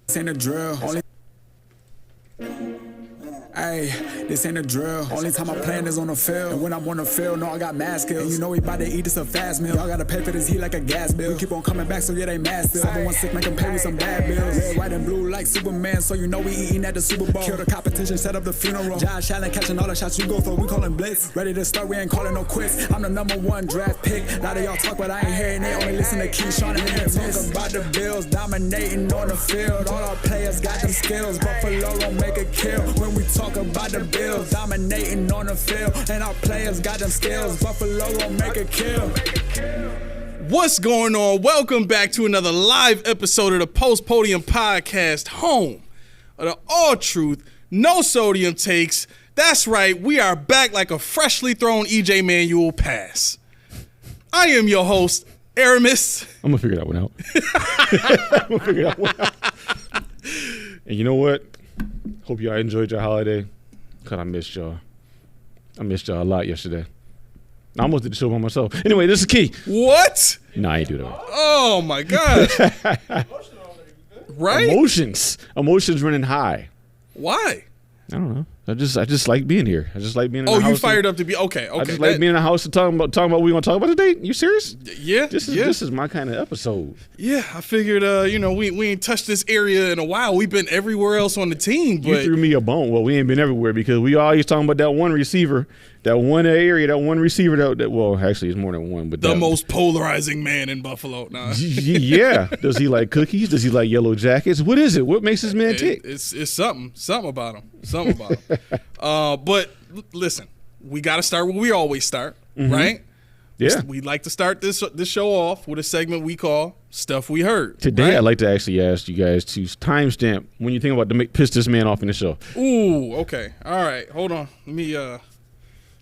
This ain't a drill. Hey, this ain't a drill. Only time I'm playing is on the field. And when I'm on the field, no, I got mad skills. And you know we about to eat this a fast meal. Y'all gotta pay for this heat like a gas bill. We keep on coming back, so yeah, they mad still. 716 make them pay me some bad bills. Red, white, and blue like Superman, so you know we eating at the Super Bowl. Kill the competition, set up the funeral. Josh Allen catching all the shots you go for. We callin' blitz. Ready to start, we ain't calling no quits. I'm the #1 draft pick. A lot of y'all talk, but I ain't hearing it. Only listen to Keyshawn and him. Talk about the Bills dominating on the field. All our players got them skills. Buffalo gon' make a kill when we talk about the Bills. Dominating on the field, and our players got them skills. Buffalo gon' make a kill. What's going on? Welcome back to another live episode of the Post Podium Podcast, home of the all truth, no sodium takes. That's right, we are back like a freshly thrown EJ Manuel pass. I am your host, Aramis. I'm gonna figure that one out. And you know what? Hope y'all enjoyed your holiday. Cause I missed y'all. I missed y'all a lot yesterday. I almost did the show by myself. Anyway, this is Key. What? Nah, I ain't do that. Oh my gosh. Right? Emotions running high. Why? I don't know. I just like being here. I just like being in the house. Oh, you fired up to be okay. I just like being in the house and talking about what we gonna talk about today. You serious? Yeah. This is my kind of episode. Yeah, I figured we ain't touched this area in a while. We've been everywhere else on the team, but You threw me a bone. Well, we ain't been everywhere because we always talking about that one receiver, that one area, that one receiver that well, actually it's more than one, but the most polarizing man in Buffalo. Nah. Yeah. Does he like cookies? Does he like yellow jackets? What is it? What makes this man tick? It's something about him. But listen, we got to start where we always start, right? Yeah. We like to start this show off with a segment we call Stuff We Heard. Today, right? I'd like to actually ask you guys to timestamp when you think about to piss this man off in the show. Ooh, okay. All right. Hold on. Let me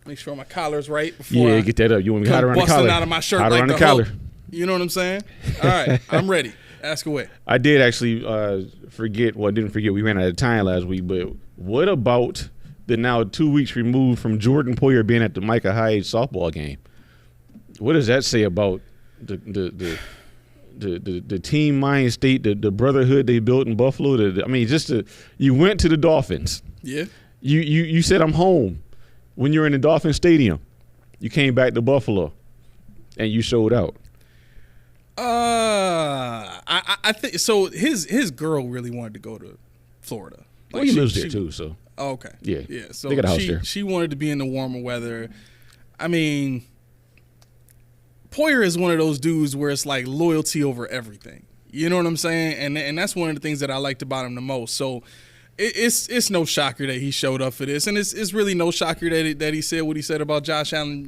make sure my collar's right before I get that up. You want me hot around the collar? busting out of my shirt hot like around the the collar. Hulk. You know what I'm saying? All right. I'm ready. Ask away. I did actually forget. Well, I didn't forget. We ran out of time last week. But what about the now 2 weeks removed from Jordan Poyer being at the Micah Hyde softball game? What does that say about the team mind state, the brotherhood they built in Buffalo? You went to the Dolphins. Yeah. You said I'm home when you were in the Dolphin Stadium. You came back to Buffalo, and you showed out. I think so. His girl really wanted to go to Florida. Like he lives there too, so. Oh, okay. Yeah. So they got a house there. She wanted to be in the warmer weather. I mean, Poyer is one of those dudes where it's like loyalty over everything. You know what I'm saying? And that's one of the things that I liked about him the most. So it's no shocker that he showed up for this, and it's really no shocker that he said what he said about Josh Allen.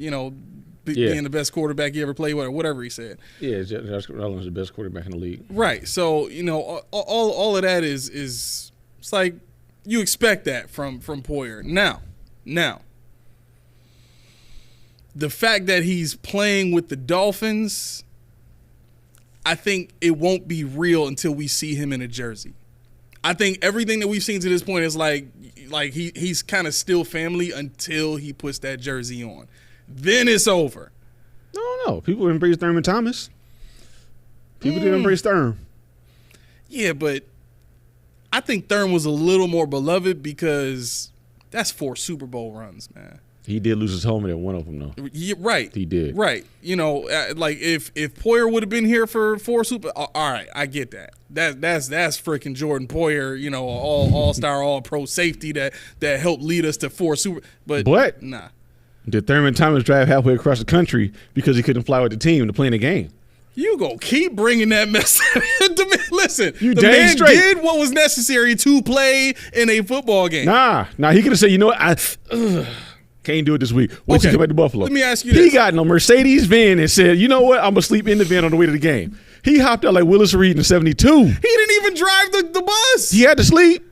Being the best quarterback he ever played with, or whatever he said. Yeah, Josh Allen's the best quarterback in the league. Right. So all of that is it's like you expect that from Poyer. Now, the fact that he's playing with the Dolphins, I think it won't be real until we see him in a jersey. I think everything that we've seen to this point is like he's kind of still family until he puts that jersey on. Then it's over. No. People embrace Thurman Thomas. People didn't embrace Thurman. Yeah, but I think Thurman was a little more beloved because that's 4 Super Bowl runs, man. He did lose his helmet at one of them, though. Yeah, right. He did. Right. Like if Poyer would have been here for 4 Super, all right, I get that. That's freaking Jordan Poyer, all-star, all-pro safety that helped lead us to 4 Super. But nah. Did Thurman Thomas drive halfway across the country because he couldn't fly with the team to play in the game? You go keep bringing that mess. Listen, the man straight. did what was necessary to play in a football game. Nah, he could have said, you know what, I can't do it this week. Wait till you come back to Buffalo. Let me ask you this. He got in a Mercedes van and said, you know what, I'm going to sleep in the van on the way to the game. He hopped out like Willis Reed in 72. He didn't even drive the bus. He had to sleep.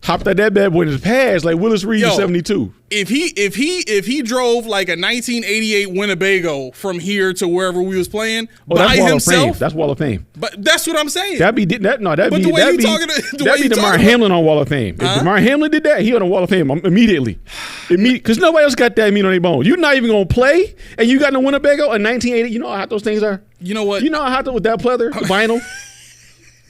Hopped out that bad boy in his pads like Willis Reed in 72. If he drove like a 1988 Winnebago from here to wherever we was playing by himself, that's Wall of Fame. But that's what I'm saying. That'd be DeMar Hamlin on Wall of Fame. If DeMar Hamlin did that, he on the Wall of Fame immediately. Because nobody else got that meat on their bone. You're not even gonna play, and you got in a Winnebago, a 1980. You know how hot those things are. You know what? You know how hot with that pleather, the vinyl.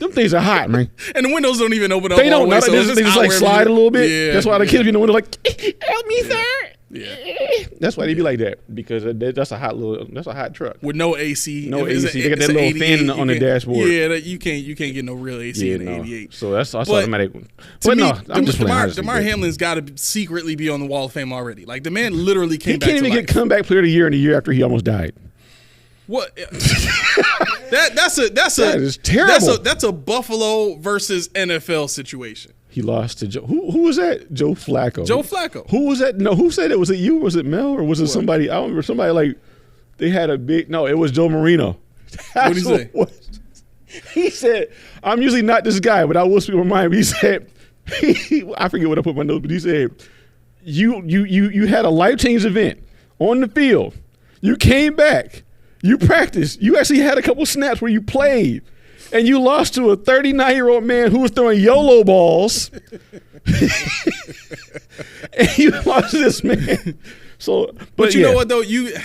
Them things are hot, man. And the windows don't even open up. They don't. All the way, so They just like slide a little bit. Yeah, that's why the kids be in the window like, help me, sir. Yeah. That's why they be like that, because that's a hot truck. With no AC. No If it's AC. They got that little 88, fan on the dashboard. Yeah, you can't get no real AC in the 88. So that's But automatic. To But me, no, I'm just playing. DeMar Hamlin's got to secretly be on the Wall of Fame already. Like, the man literally He came back can't to even life. get comeback player of the year in a year after he almost died. What? That's That is terrible. That's a Buffalo versus NFL situation. He lost to Joe. Who was that? Joe Flacco. Joe Flacco. Who was that? No, who said it? Was it you? Was it Mel? Or was it somebody? I don't remember. Somebody like, they had a big, no, it was Joe Marino. What did he say? He said, I'm usually not this guy, but I will speak my mind. He said, I forget what I put in my notes, but he said, you had a life-changing event on the field. You came back. You practiced. You actually had a couple snaps where you played. And you lost to a 39-year-old man who was throwing YOLO balls. And you lost to this man. So, but you know what though? You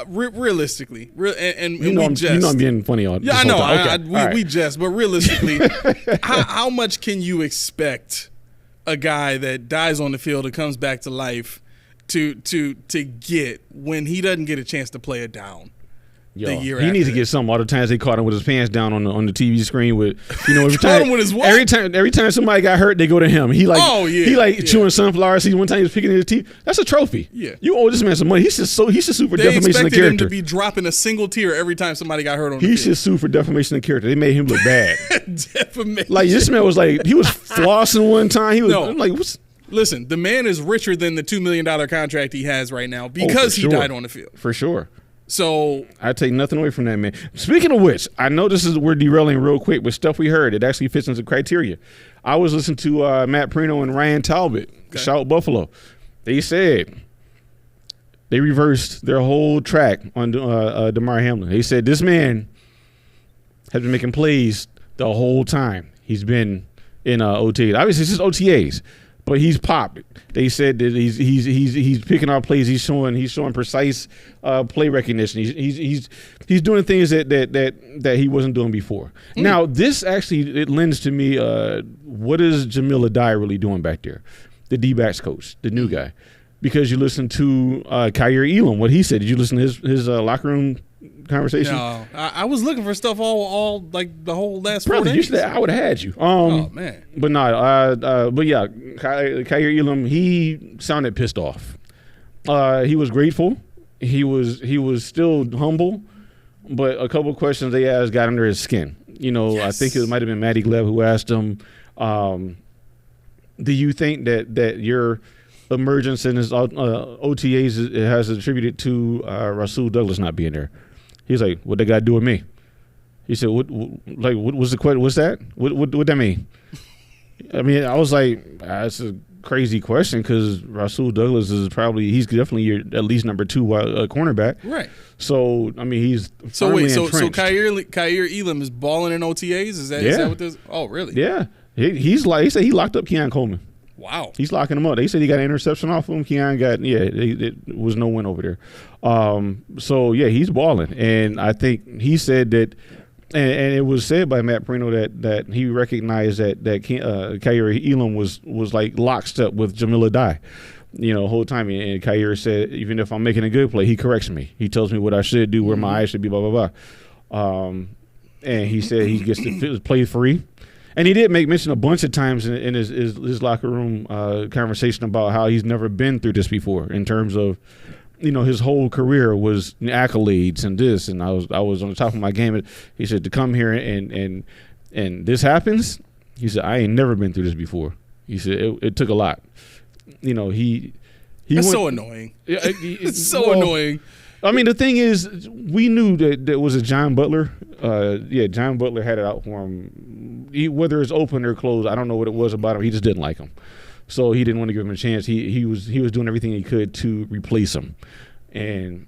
realistically, and we jest. You know I'm being funny on. Yeah, I know. Okay. We jest, but realistically, how much can you expect a guy that dies on the field and comes back to life to get when he doesn't get a chance to play it down? Yo, he needs to get something. All the times they caught him with his pants down on the TV screen with, every caught time him with his what? every time somebody got hurt, they go to him. He chewing sunflower seeds. One time he was picking his teeth. That's a trophy. Yeah, you owe this man some money. He should sue for they defamation of expected character. him to be dropping a single tear every time somebody got hurt on the He field. should sue for defamation of character. They made him look bad. Defamation. Like, this man was like, he was flossing one time. He was I'm like, what's? Listen, the man is richer than the $2 million contract he has right now because he died on the field. For sure. So I take nothing away from that, man. Speaking of which, I know we're derailing real quick, but stuff we heard, it actually fits into criteria. I was listening to Matt Perino and Ryan Talbot, Shout Buffalo. They said they reversed their whole track on DeMar Hamlin. They said this man has been making plays the whole time he's been in OTAs. Obviously, it's just OTAs. But he's popped. They said that he's picking out plays. He's showing precise play recognition. He's doing things that he wasn't doing before. Now this actually it lends to me. What is Jamil Adai really doing back there? The D-backs coach, the new guy, because you listen to Kaiir Elam. What he said. Did you listen to his locker room conversation? No, I was looking for stuff all like the whole last 4 Brother, days. I would have had you. Oh man. But no, but yeah, Kaiir Elam, he sounded pissed off. He was grateful. He was still humble, but a couple of questions they asked got under his skin. Yes. I think it might have been Matty Gleb who asked him, do you think that your emergence in his OTAs has attributed to Rasul Douglas not being there? He's like, what they got to do with me? He said, what was the question? What's that? What that mean? I mean, I was like, that's a crazy question because Rasul Douglas he's definitely your at least number 2 cornerback. Right. So, I mean, he's so wait, so entrenched. Kaiir Elam is balling in OTAs? Is that what this? Oh, really? Yeah. He said he locked up Keon Coleman. Wow. He's locking him up. They said he got an interception off him. Keon got, it was no win over there. So, yeah, he's balling. And I think he said that, and it was said by Matt Perino that he recognized that Kaiir Elam was like lockstep with Jamil Adai, the whole time. And Kaiir said, even if I'm making a good play, he corrects me. He tells me what I should do, where my eyes should be, blah, blah, blah. And he said he gets to play free. And he did make mention a bunch of times in his locker room conversation about how he's never been through this before in terms of, his whole career was accolades and this. And I was on the top of my game. He said to come here and this happens. He said, I ain't never been through this before. He said it took a lot. He That's so annoying. It's so annoying. I mean, the thing is, we knew that was a John Butler. John Butler had it out for him. Whether it's open or closed, I don't know what it was about him. He just didn't like him, so he didn't want to give him a chance. He was doing everything he could to replace him, and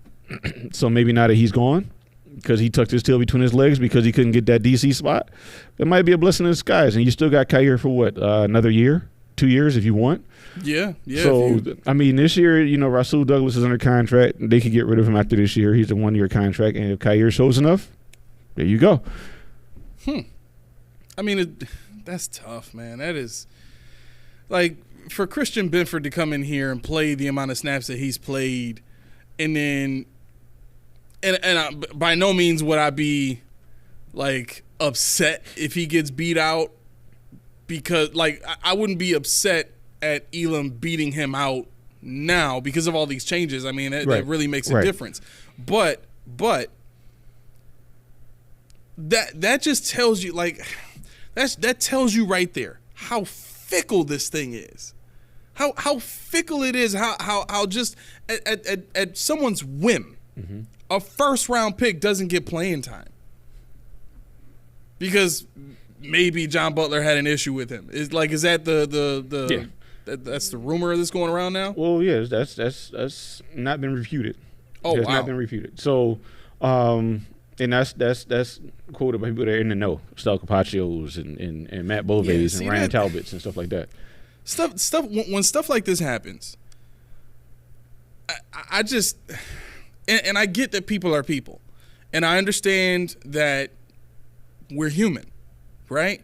so maybe now that he's gone, because he tucked his tail between his legs because he couldn't get that DC spot, it might be a blessing in disguise. And you still got Kaiir for what, another year, 2 years if you want. Yeah. So, I mean, this year, Rasul Douglas is under contract. They could get rid of him after this year. He's a 1-year contract. And if Kaiir shows enough, there you go. I mean, that's tough, man. That is like for Christian Benford to come in here and play the amount of snaps that he's played, and then, by no means would I be like upset if he gets beat out, because like I wouldn't be upset at Elam beating him out now because of all these changes. I mean, that really makes a difference. But that just tells you, like, that tells you right there how fickle this thing is. How fickle it is, how just at someone's whim, a first round pick doesn't get playing time. Because maybe John Butler had an issue with him. Is that the that's the rumor that's going around now? Well, yes, that's not been refuted. Oh, it's wow. not been refuted. So, and that's quoted by people that are in the know, Sal Capaccio's and Matt Bove's and Ryan Talbot's and stuff like that. Stuff when stuff like this happens, I just and I get that people are people, and I understand that we're human, right?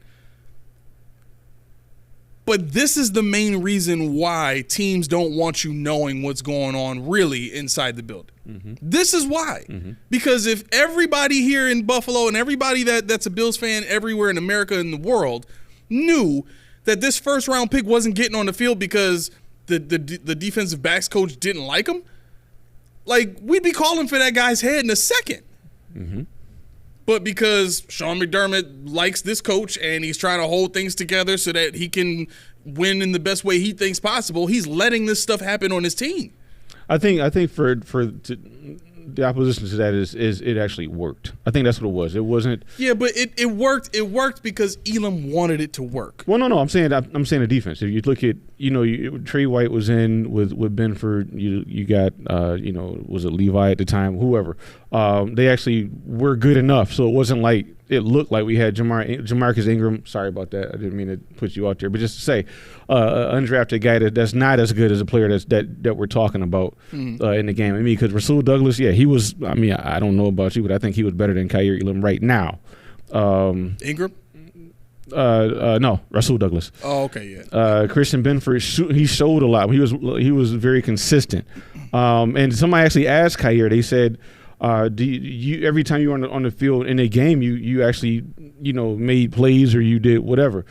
But this is the main reason why teams don't want you knowing what's going on really inside the building. Mm-hmm. This is why. Mm-hmm. Because if everybody here in Buffalo and everybody that's a Bills fan everywhere in America and the world knew that this first round pick wasn't getting on the field because the defensive backs coach didn't like him, like, we'd be calling for that guy's head in a second. Mm-hmm. But because Sean McDermott likes this coach and he's trying to hold things together so that he can win in the best way he thinks possible, he's letting this stuff happen on his team. I think the opposition to that is it actually worked. I think that's what it was. It wasn't. Yeah, but it worked. It worked because Elam wanted it to work. Well, no. I'm saying the defense. If you look at, Trey White was in with Benford. You got was it Levi at the time? Whoever. They actually were good enough, so it wasn't like it looked like we had Jamarcus Ingram. Sorry about that. I didn't mean to put you out there, but just to say, undrafted guy that's not as good as a player that we're talking about in the game. I mean, because Rasul Douglas, he was. I mean, I don't know about you, but I think he was better than Kaiir Elam right now. Ingram. No, Rasul Douglas. Oh, okay, yeah. Christian Benford, he showed a lot. He was very consistent. And somebody actually asked Kaiir. They said, do you every time you were on the field in a game, you actually made plays or you did whatever?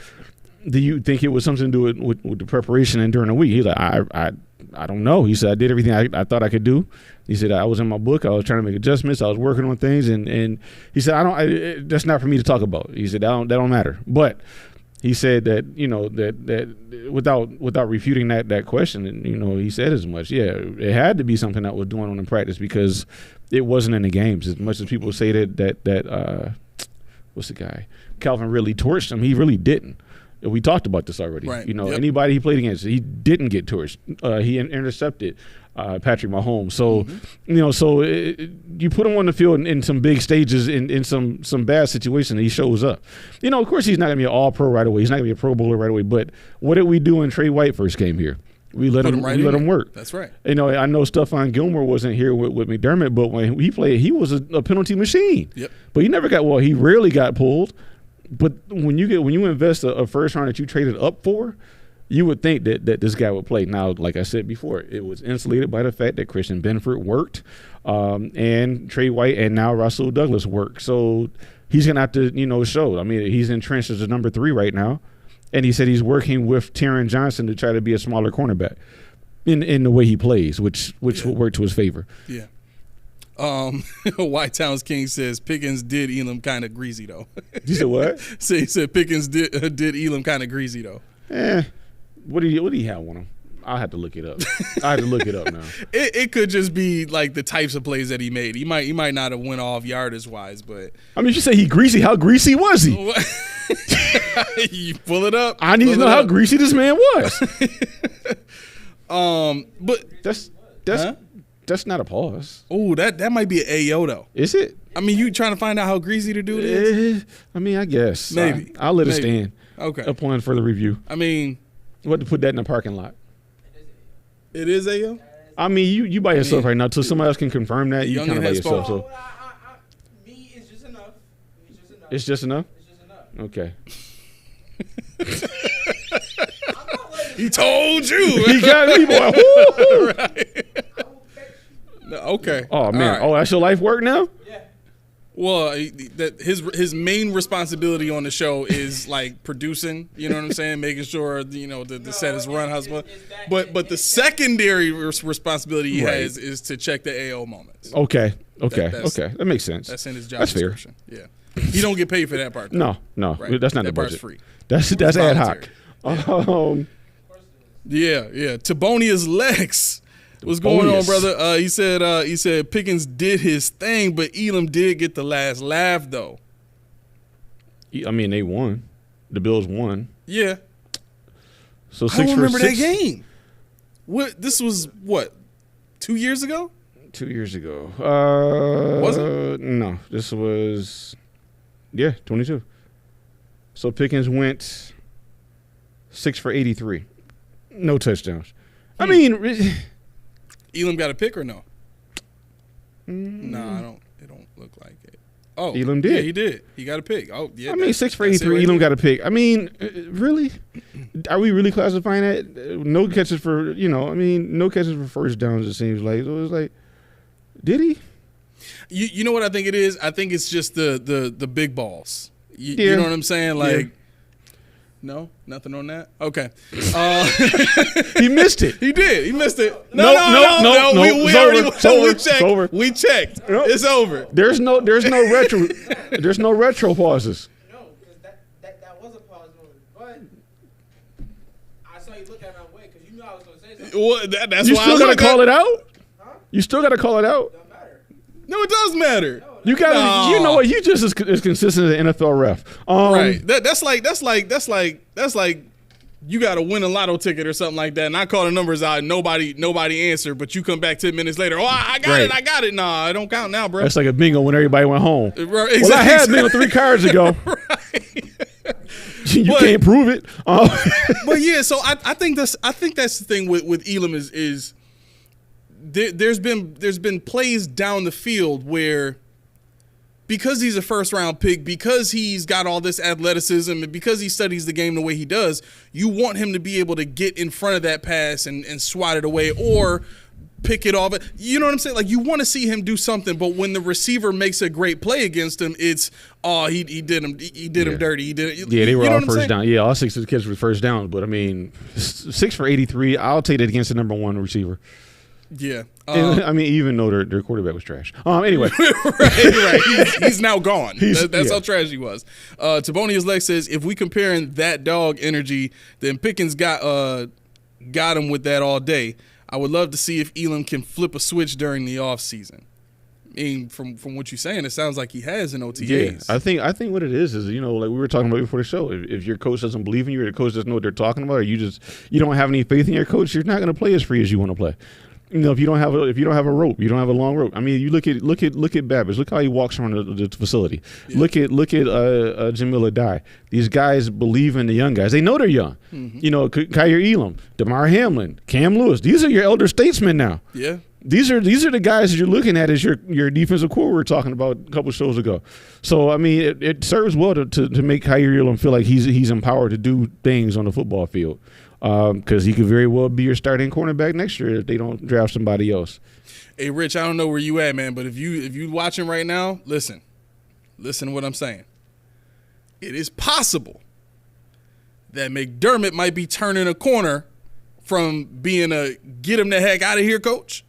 Do you think it was something to do with the preparation and during the week? He's like, I don't know. He said, I did everything I thought I could do. He said, I was in my book. I was trying to make adjustments. I was working on things. And he said, that's not for me to talk about. He said, that don't matter. But he said that, that without refuting that question, and, he said as much. Yeah, it had to be something that was going on in practice because it wasn't in the games. As much as people say that what's the guy? Calvin really torched him. He really didn't. We talked about this already. Right. Anybody he played against, he didn't get torched. He intercepted Patrick Mahomes. So, you put him on the field in some big stages, in some bad situations, he shows up. Of course, he's not going to be an all-pro right away. He's not going to be a Pro Bowler right away. But what did we do when Trey White first came here? We let him work. That's right. I know Stephon Gilmore wasn't here with McDermott, but when he played, he was a penalty machine. Yep. But he rarely got pulled. But when you invest a first round that you traded up for, you would think that this guy would play. Now, like I said before, it was insulated by the fact that Christian Benford worked, and Trey White and now Rasul Douglas worked. So he's gonna have to show. I mean, he's entrenched as a number 3 right now, and he said he's working with Taron Johnson to try to be a smaller cornerback in the way he plays, which will work to his favor. Yeah. White Towns King says Pickens did Elam kind of greasy though. You said what? He said Pickens did Elam kind of greasy though. What do you have on him? I'll have to look it up. I have to look it up now. It could just be like the types of plays that he made. He might not have went off yardage wise, but I mean, you say he greasy. How greasy was he? You pull it up. I need to know how greasy this man was. But that's not a pause. Oh, that might be an AO though. Is it? I mean, you trying to find out how greasy the dude is? I mean, I guess. Maybe. I'll let it stand. Okay. Upon further review. I mean, what to put that in the parking lot? It is AO? I mean, you by yourself right now. Till somebody else can confirm that, you kind of by yourself. Me, it's just enough. It's just enough? It's just enough. Okay. He told you. He got me, boy. Woo! Right. No, okay. Oh man. All right. Oh, that's your life work now? Well, that his main responsibility on the show is like producing. You know what I'm saying? Making sure the set is run husband. But the secondary responsibility he has is to check the AO moments. Okay. That makes sense. That's in his job That's fair. description. Yeah. He don't get paid for that part. No. Right. That's not that the budget. part's free. That's ad hoc. Yeah. Tabonius Lex. What's going on, brother? He said Pickens did his thing, but Elam did get the last laugh, though. I mean, they won. The Bills won. Yeah. So I don't remember that game. This was 2 years ago? 2 years ago. Was it? No, this was 22. So Pickens went 6 for 83. No touchdowns. I mean, Elam got a pick or no? No, it don't look like it. Oh, Elam did. Yeah, he did. He got a pick. Oh, yeah. I mean, 6 for 83. Elam got a pick. I mean, really? Are we really classifying that? No catches for no catches for first downs. It seems like it was like, did he? You know what I think it is? I think it's just the big balls. You know what I'm saying? Like. Yeah. No, nothing on that. Okay, he missed it. He did. He missed it. No. We already It's over. We checked. Nope. It's over. There's no retro. There's no retro pauses. No, because that was a pause moment. But I saw you look at my way because you knew I was going to say something. Well, that's You why still gotta call it out. Huh? You still gotta call it out. Don't matter. No, it does matter. You gotta. No. You know what? You just as consistent as an NFL ref. Right. That's like you got to win a lotto ticket or something like that, and I call the numbers out, and nobody answered, but you come back 10 minutes later. Oh, I got it. Nah, it don't count now, bro. That's like a bingo when everybody went home. Right, Well, I had bingo 3 cards ago. Right. You can't prove it. But yeah, so I think that's the thing with Elam is there's been plays down the field where, because he's a first round pick, because he's got all this athleticism, and because he studies the game the way he does, you want him to be able to get in front of that pass and swat it away or pick it off. You know what I'm saying? Like, you want to see him do something, but when the receiver makes a great play against him, it's he did him dirty. They were all first down. Yeah, all 6 of the kids were first downs, but I mean, 6 for 83. I'll take it against the number 1 receiver. Yeah. I mean, even though their quarterback was trash. Anyway. right. He's now gone. That's how trash he was. Tabonius Lex says, if we comparing that dog energy, then Pickens got him with that all day. I would love to see if Elam can flip a switch during the offseason. I mean, from what you're saying, it sounds like he has in OTAs. Yeah, I think what it is like we were talking about before the show. If your coach doesn't believe in you, or the coach doesn't know what they're talking about, or you don't have any faith in your coach, you're not going to play as free as you want to play. If you don't have a rope, you don't have a long rope. I mean, you look at Babbage. Look how he walks around the facility. Yeah. Look at Jamil Adai. These guys believe in the young guys. They know they're young. Mm-hmm. Kyer Elam, Damar Hamlin, Cam Lewis. These are your elder statesmen now. Yeah. These are the guys that you're looking at as your defensive core we were talking about a couple of shows ago. So I mean, it serves well to make Kyer Elam feel like he's empowered to do things on the football field. Because he could very well be your starting cornerback next year if they don't draft somebody else. Hey, Rich, I don't know where you at, man, but if you watching right now, listen to what I'm saying. It is possible that McDermott might be turning a corner from being a get him the heck out of here coach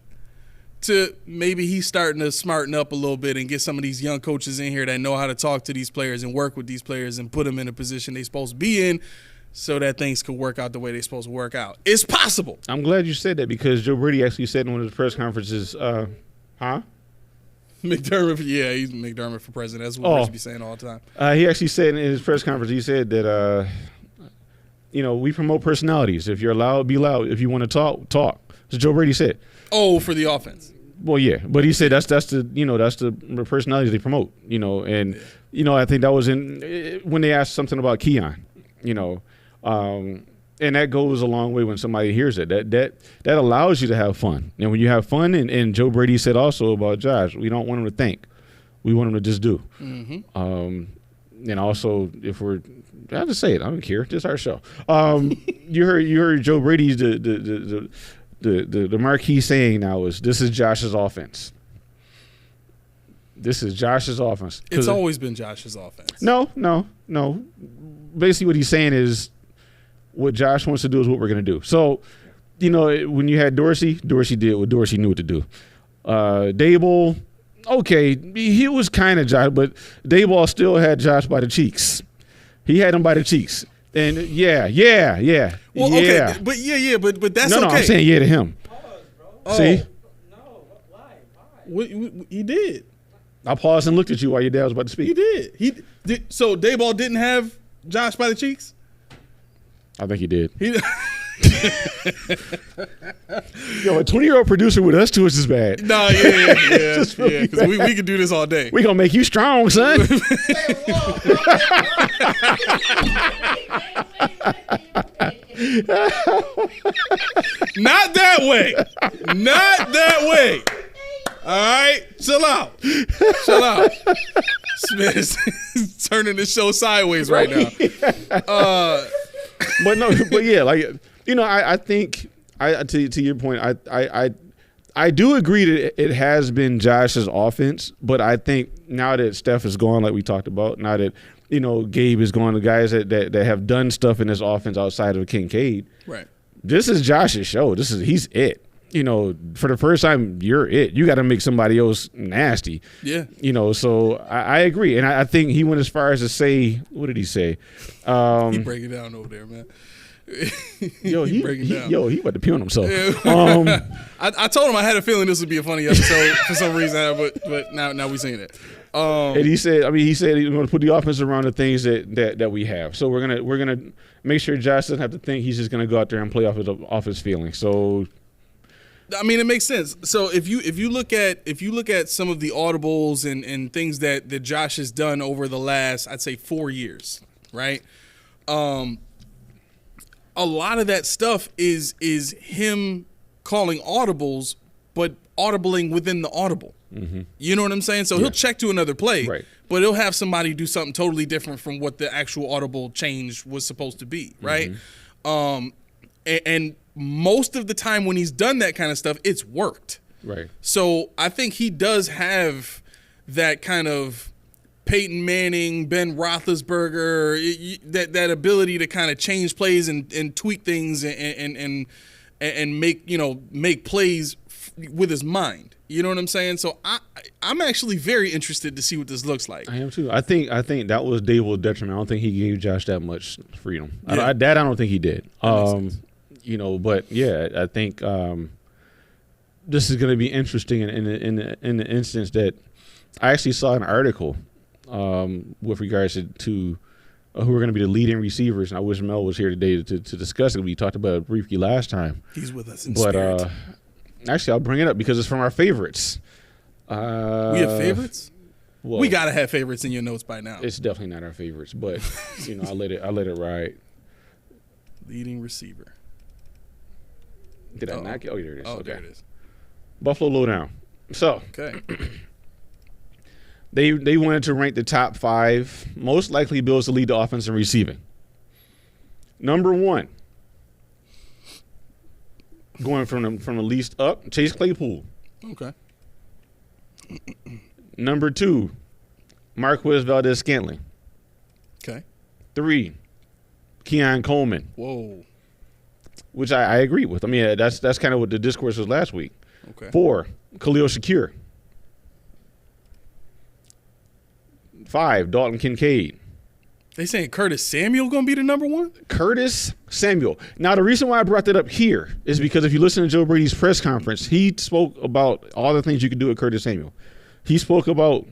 to maybe he's starting to smarten up a little bit and get some of these young coaches in here that know how to talk to these players and work with these players and put them in a position they're supposed to be in, so that things could work out the way they're supposed to work out. It's possible. I'm glad you said that because Joe Brady actually said in one of his press conferences, McDermott, yeah, he's McDermott for president. That's what Rich be saying all the time. He actually said in his press conference, he said that, we promote personalities. If you're loud, be loud. If you want to talk. So Joe Brady said. Oh, for the offense. Well, yeah, but he said that's the personalities they promote. And I think that was when they asked something about Keon. And that goes a long way when somebody hears it. That allows you to have fun. And when you have fun, and Joe Brady said also about Josh, we don't want him to think. We want him to just do. Mm-hmm. And also, if we're I'll just say it. I don't care. This is our show. You heard Joe Brady's the marquee saying now is this is Josh's offense. This is Josh's offense. It's always been Josh's offense. No. Basically, what he's saying is what Josh wants to do is what we're going to do. So, when you had Dorsey did what Dorsey knew what to do. Daboll, okay, he was kind of Josh, but Daboll still had Josh by the cheeks. He had him by the cheeks. And yeah. Well, okay, but that's okay. No, I'm saying yeah to him. Pause, bro. Oh. See? No, why? He did. I paused and looked at you while your dad was about to speak. He did. So Daboll didn't have Josh by the cheeks? I think he did. He Yo, a 20-year-old producer with us too is just bad. No, yeah. Because we could do this all day. We gonna make you strong, son. Not that way. Not that way. All right, chill out. Smith is turning the show sideways right now. But yeah, I think to your point, I do agree that it has been Josh's offense, but I think now that Steph is gone, like we talked about, now that Gabe is gone, the guys that have done stuff in this offense outside of Kincaid, Right. This is Josh's show. He's it. For the first time, you're it. You got to make somebody else nasty. Yeah. So I agree. And I think he went as far as to say, what did he say? He break it down over there, man. He about to pee on himself. Yeah. I told him I had a feeling this would be a funny episode for some reason, but now we seen it. And he said he's going to put the offense around the things that we have. So we're gonna make sure Josh doesn't have to think he's just going to go out there and play off his feelings. So. I mean, it makes sense. So if you look at some of the audibles and things that Josh has done over the last, I'd say 4 years, right? A lot of that stuff is him calling audibles, but audibling within the audible. Mm-hmm. You know what I'm saying? So he'll check to another play, right, but he'll have somebody do something totally different from what the actual audible change was supposed to be, right? Mm-hmm. And most of the time when he's done that kind of stuff, it's worked. Right. So I think he does have that kind of Peyton Manning, Ben Roethlisberger, that ability to kind of change plays and tweak things and make plays with his mind. You know what I'm saying? So I'm actually very interested to see what this looks like. I am too. I think that was Daboll's detriment. I don't think he gave Josh that much freedom. Yeah. I don't think he did. But yeah, I think this is going to be interesting in the instance that I actually saw an article with regards to who are going to be the leading receivers, and I wish Mel was here today to discuss it. We talked about it briefly last time. He's with us in spirit. Actually, I'll bring it up because it's from our favorites. We have favorites? Well, we gotta have favorites in your notes by now. It's definitely not our favorites, but I let it ride. Leading receiver. Did I knock it? Oh, there it is. Oh, okay. there it is. Buffalo Lowdown. So, okay. They wanted to rank the top 5 most likely Bills to lead the offense in receiving. Number 1, going from the least up, Chase Claypool. Okay. Number 2, Marquez Valdez-Scantling. Okay. 3, Keon Coleman. Whoa. Which I agree with. I mean, that's kind of what the discourse was last week. Okay. 4, Khalil Shakir. 5, Dalton Kincaid. They saying Curtis Samuel going to be the number 1? Curtis Samuel. Now, the reason why I brought that up here is because if you listen to Joe Brady's press conference, he spoke about all the things you could do with Curtis Samuel. He spoke about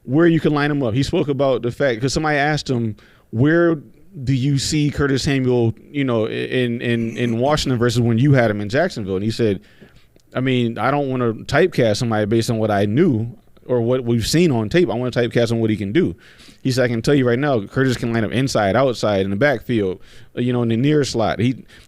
where you can line him up. He spoke about the fact, because somebody asked him, where do you see Curtis Samuel, in Washington versus when you had him in Jacksonville? And he said, I mean, I don't want to typecast somebody based on what I knew or what we've seen on tape. I want to typecast on what he can do. He said, I can tell you right now, Curtis can line up inside, outside, in the backfield, in the near slot,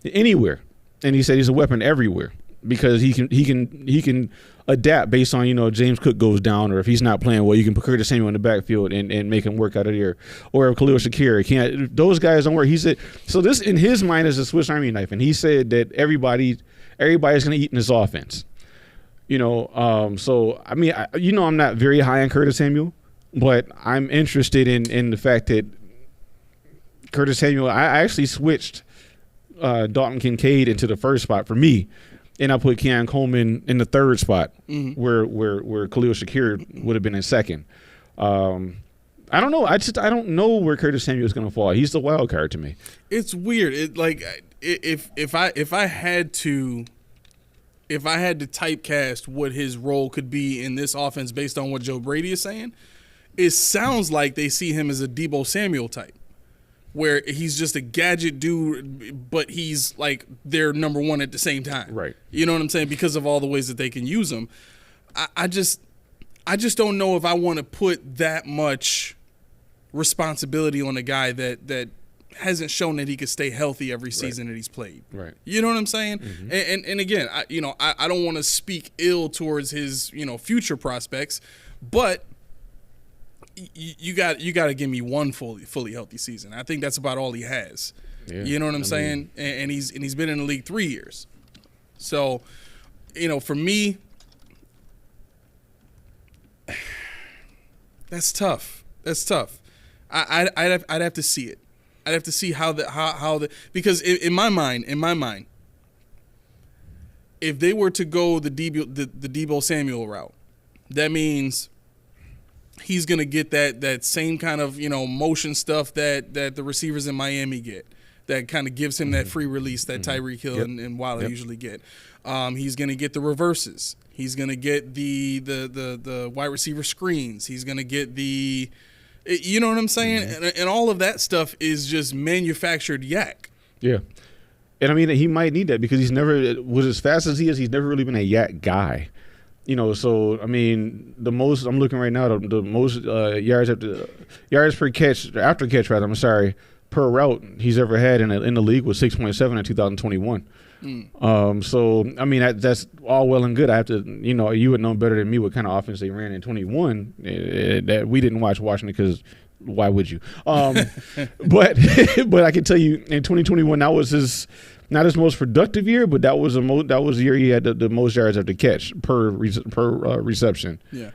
anywhere. And he said he's a weapon everywhere. because he can adapt based on, you know, James Cook goes down, or if he's not playing well, you can put Curtis Samuel in the backfield and make him work out of there, or if Khalil Shakir can't. Those guys don't work. He said so. This in his mind is a Swiss Army knife, and he said that everybody's going to eat in this offense. You know, so I mean, I'm not very high on Curtis Samuel, but I'm interested in the fact that Curtis Samuel. I actually switched Dalton Kincaid into the first spot for me, and I put Keon Coleman in the third spot, where Khalil Shakir would have been in second. I don't know. I don't know where Curtis Samuel is going to fall. He's the wild card to me. It's weird. If I had to typecast what his role could be in this offense based on what Joe Brady is saying, it sounds like they see him as a Deebo Samuel type, where he's just a gadget dude, but he's like their number one at the same time. Right. You know what I'm saying? Because of all the ways that they can use him. I just don't know if I want to put that much responsibility on a guy that hasn't shown that he could stay healthy every season that he's played. Right. You know what I'm saying? Mm-hmm. And again, I don't want to speak ill towards his, future prospects, but you got to give me one fully healthy season. I think that's about all he has. Yeah, you know what I'm saying? And he's been in the league 3 years. So, for me, that's tough. That's tough. I'd have to see it. I'd have to see how because in my mind, if they were to go the Deebo Samuel route, that means he's gonna get that same kind of motion stuff that the receivers in Miami get. That kind of gives him that free release that Tyreek Hill and Waller usually get. He's gonna get the reverses. He's gonna get the wide receiver screens. He's gonna get the. You know what I'm saying? Mm-hmm. And all of that stuff is just manufactured yak. Yeah. And I mean, he might need that because he's never, was as fast as he is, he's never really been a yak guy. So, I mean, the most, I'm looking right now, the most yards per catch, after catch, per route he's ever had in the league was 6.7 in 2021. So, I mean, that's all well and good. I have to, you would know better than me what kind of offense they ran in 21 that we didn't watch Washington because why would you? But I can tell you in 2021, that was not his most productive year, but that was the year he had the most yards after catch per reception. Yeah.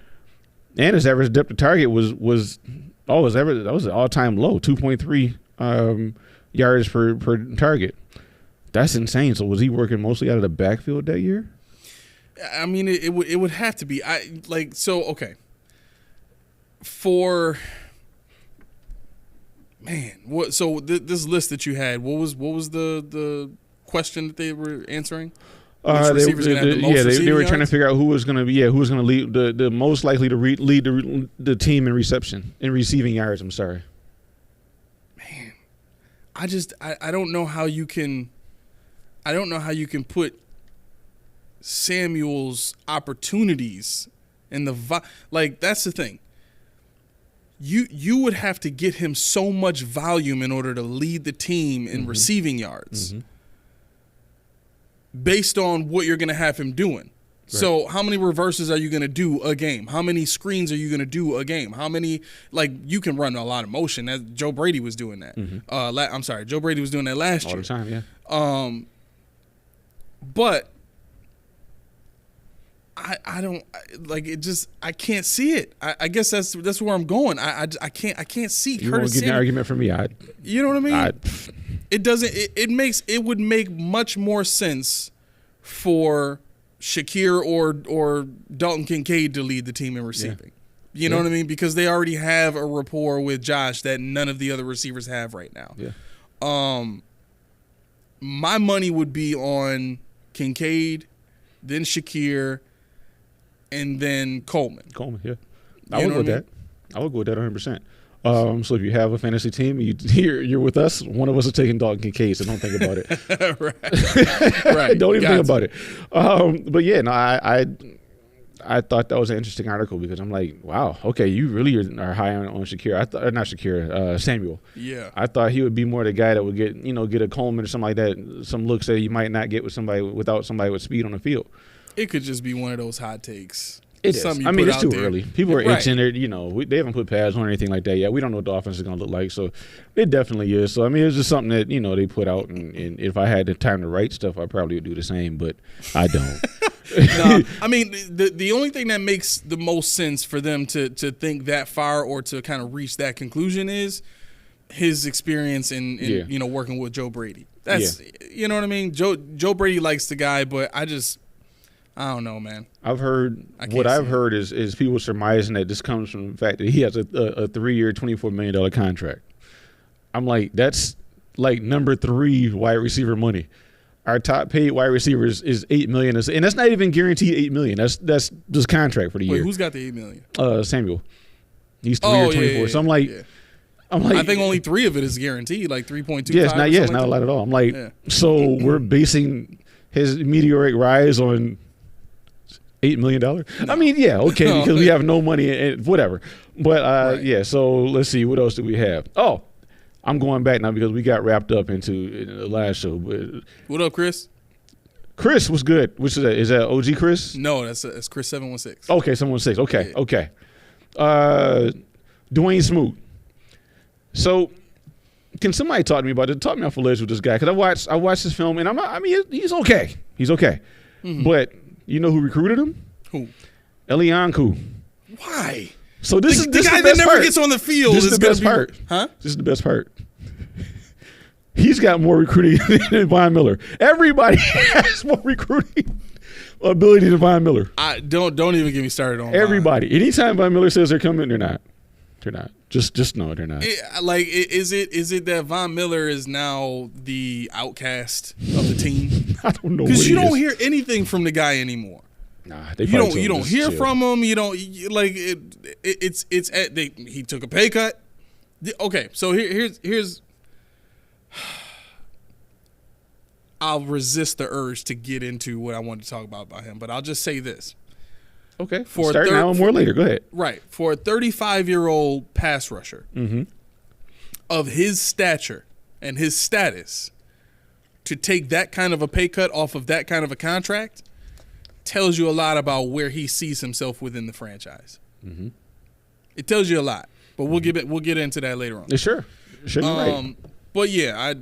And his average depth of target was an all-time low, 2.3 yards per target. That's insane. So was he working mostly out of the backfield that year? I mean, it would have to be. Okay. This list that you had, what was the question that they were answering? They were trying to figure out who was going to lead the most likely to lead the team in receiving yards. I'm sorry. Man, I don't know how you can. I don't know how you can put Samuel's opportunities in that's the thing. You would have to get him so much volume in order to lead the team in receiving yards based on what you're going to have him doing. Right. So how many reverses are you going to do a game? How many screens are you going to do a game? How many, you can run a lot of motion. Joe Brady was doing that. Joe Brady was doing that last year. All the time, yeah. But I don't I can't see it. I guess that's where I'm going. I can't see you Curtis. You won't get an argument from me. You know what I mean? It would make much more sense for Shakir or Dalton Kincaid to lead the team in receiving. Yeah. You know what I mean? Because they already have a rapport with Josh that none of the other receivers have right now. Yeah. My money would be on Kincaid, then Shakir, and then Coleman. Yeah. I would go with that. I would go with that 100%. So if you have a fantasy team, you're with us. One of us is taking Dalton Kincaid, so don't think about it. Right. Don't even think about it. But yeah, no, I thought that was an interesting article because I'm like, wow, okay, you really are high on Shakir. I thought not Shakir, Samuel. Yeah. I thought he would be more the guy that would get a Coleman or something like that, some looks that you might not get with somebody without somebody with speed on the field. It could just be one of those hot takes. It is. Something you I mean, put it's out too there. early. People are Right. itching. They haven't put pads on or anything like that yet. We don't know what the offense is going to look like. So it definitely is. So, I mean, it's just something that, they put out. And if I had the time to write stuff, I probably would do the same. But I don't. No, I mean, the only thing that makes the most sense for them to think that far or to kind of reach that conclusion is his experience in working with Joe Brady. That's you know what I mean. Joe Brady likes the guy, but I don't know, man. I've heard is people surmising that this comes from the fact that he has a 3-year, $24 million contract. I'm like, that's like number 3 wide receiver money. Our top paid wide receivers is $8 million, and that's not even guaranteed $8 million. That's just contract for the Wait, year. who's got the $8 million? Samuel. He's 3 or 24. Yeah. So I'm like, I think only 3 of it is guaranteed, like 3.25. Yeah, it's not a lot at all. I'm like, so we're basing his meteoric rise on $8 million? No. I mean, yeah, okay, because we have no money and whatever. But right. So let's see, what else do we have? Oh, I'm going back now because we got wrapped up into the last show. But What up, Chris? Chris was good. Which is that? Is that OG Chris? No, that's Chris 716. Okay, 716. Okay, Yeah. okay. Dwayne Smoot. So, can somebody talk to me about it? Talk me off a ledge with this guy because I watched this film and he's okay. He's okay. Mm-hmm. But you know who recruited him? Who? Elianku. Why? So this is The this guy the that best never part. gets on the field This is is the best gonna part. Huh? This is the best part. He's got more recruiting than Von Miller. Everybody has more recruiting ability than Von Miller. I don't even get me started on Everybody. Anytime Von Miller says they're coming, they're not. They're not. Just know they're not. Is it that Von Miller is now the outcast of the team? I don't know. Because you don't hear anything from the guy anymore. Nah, they You don't hear from him. You don't like it. He took a pay cut. Okay, so here's. I'll resist the urge to get into what I wanted to talk about him, but I'll just say this. Okay. For Start now and more later. Go ahead. Right. For a 35-year-old pass rusher of his stature and his status, to take that kind of a pay cut off of that kind of a contract tells you a lot about where he sees himself within the franchise. Mm-hmm. It tells you a lot, but we'll get into that later on. Yeah, sure. You're right. But yeah,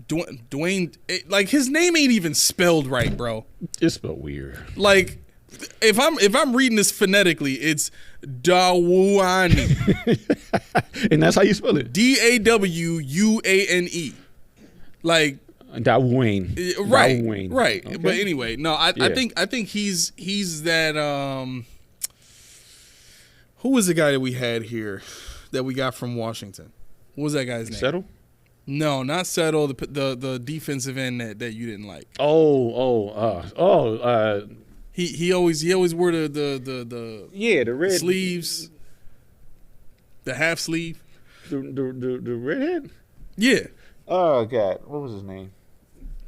Dwayne, like his name ain't even spelled right, bro. It's spelled weird. Like, if I'm reading this phonetically, it's Dawuane. And that's how you spell it. Dawuane. Like Dwayne. right, Dwayne. right. Okay. But anyway, no, I think he's that. Who was the guy that we had here that we got from Washington? What was that guy's name? Settle? No, not Settle. The defensive end that you didn't like. He always wore the yeah, the red sleeves, the half sleeve. the redhead. Yeah, Oh God, what was his name?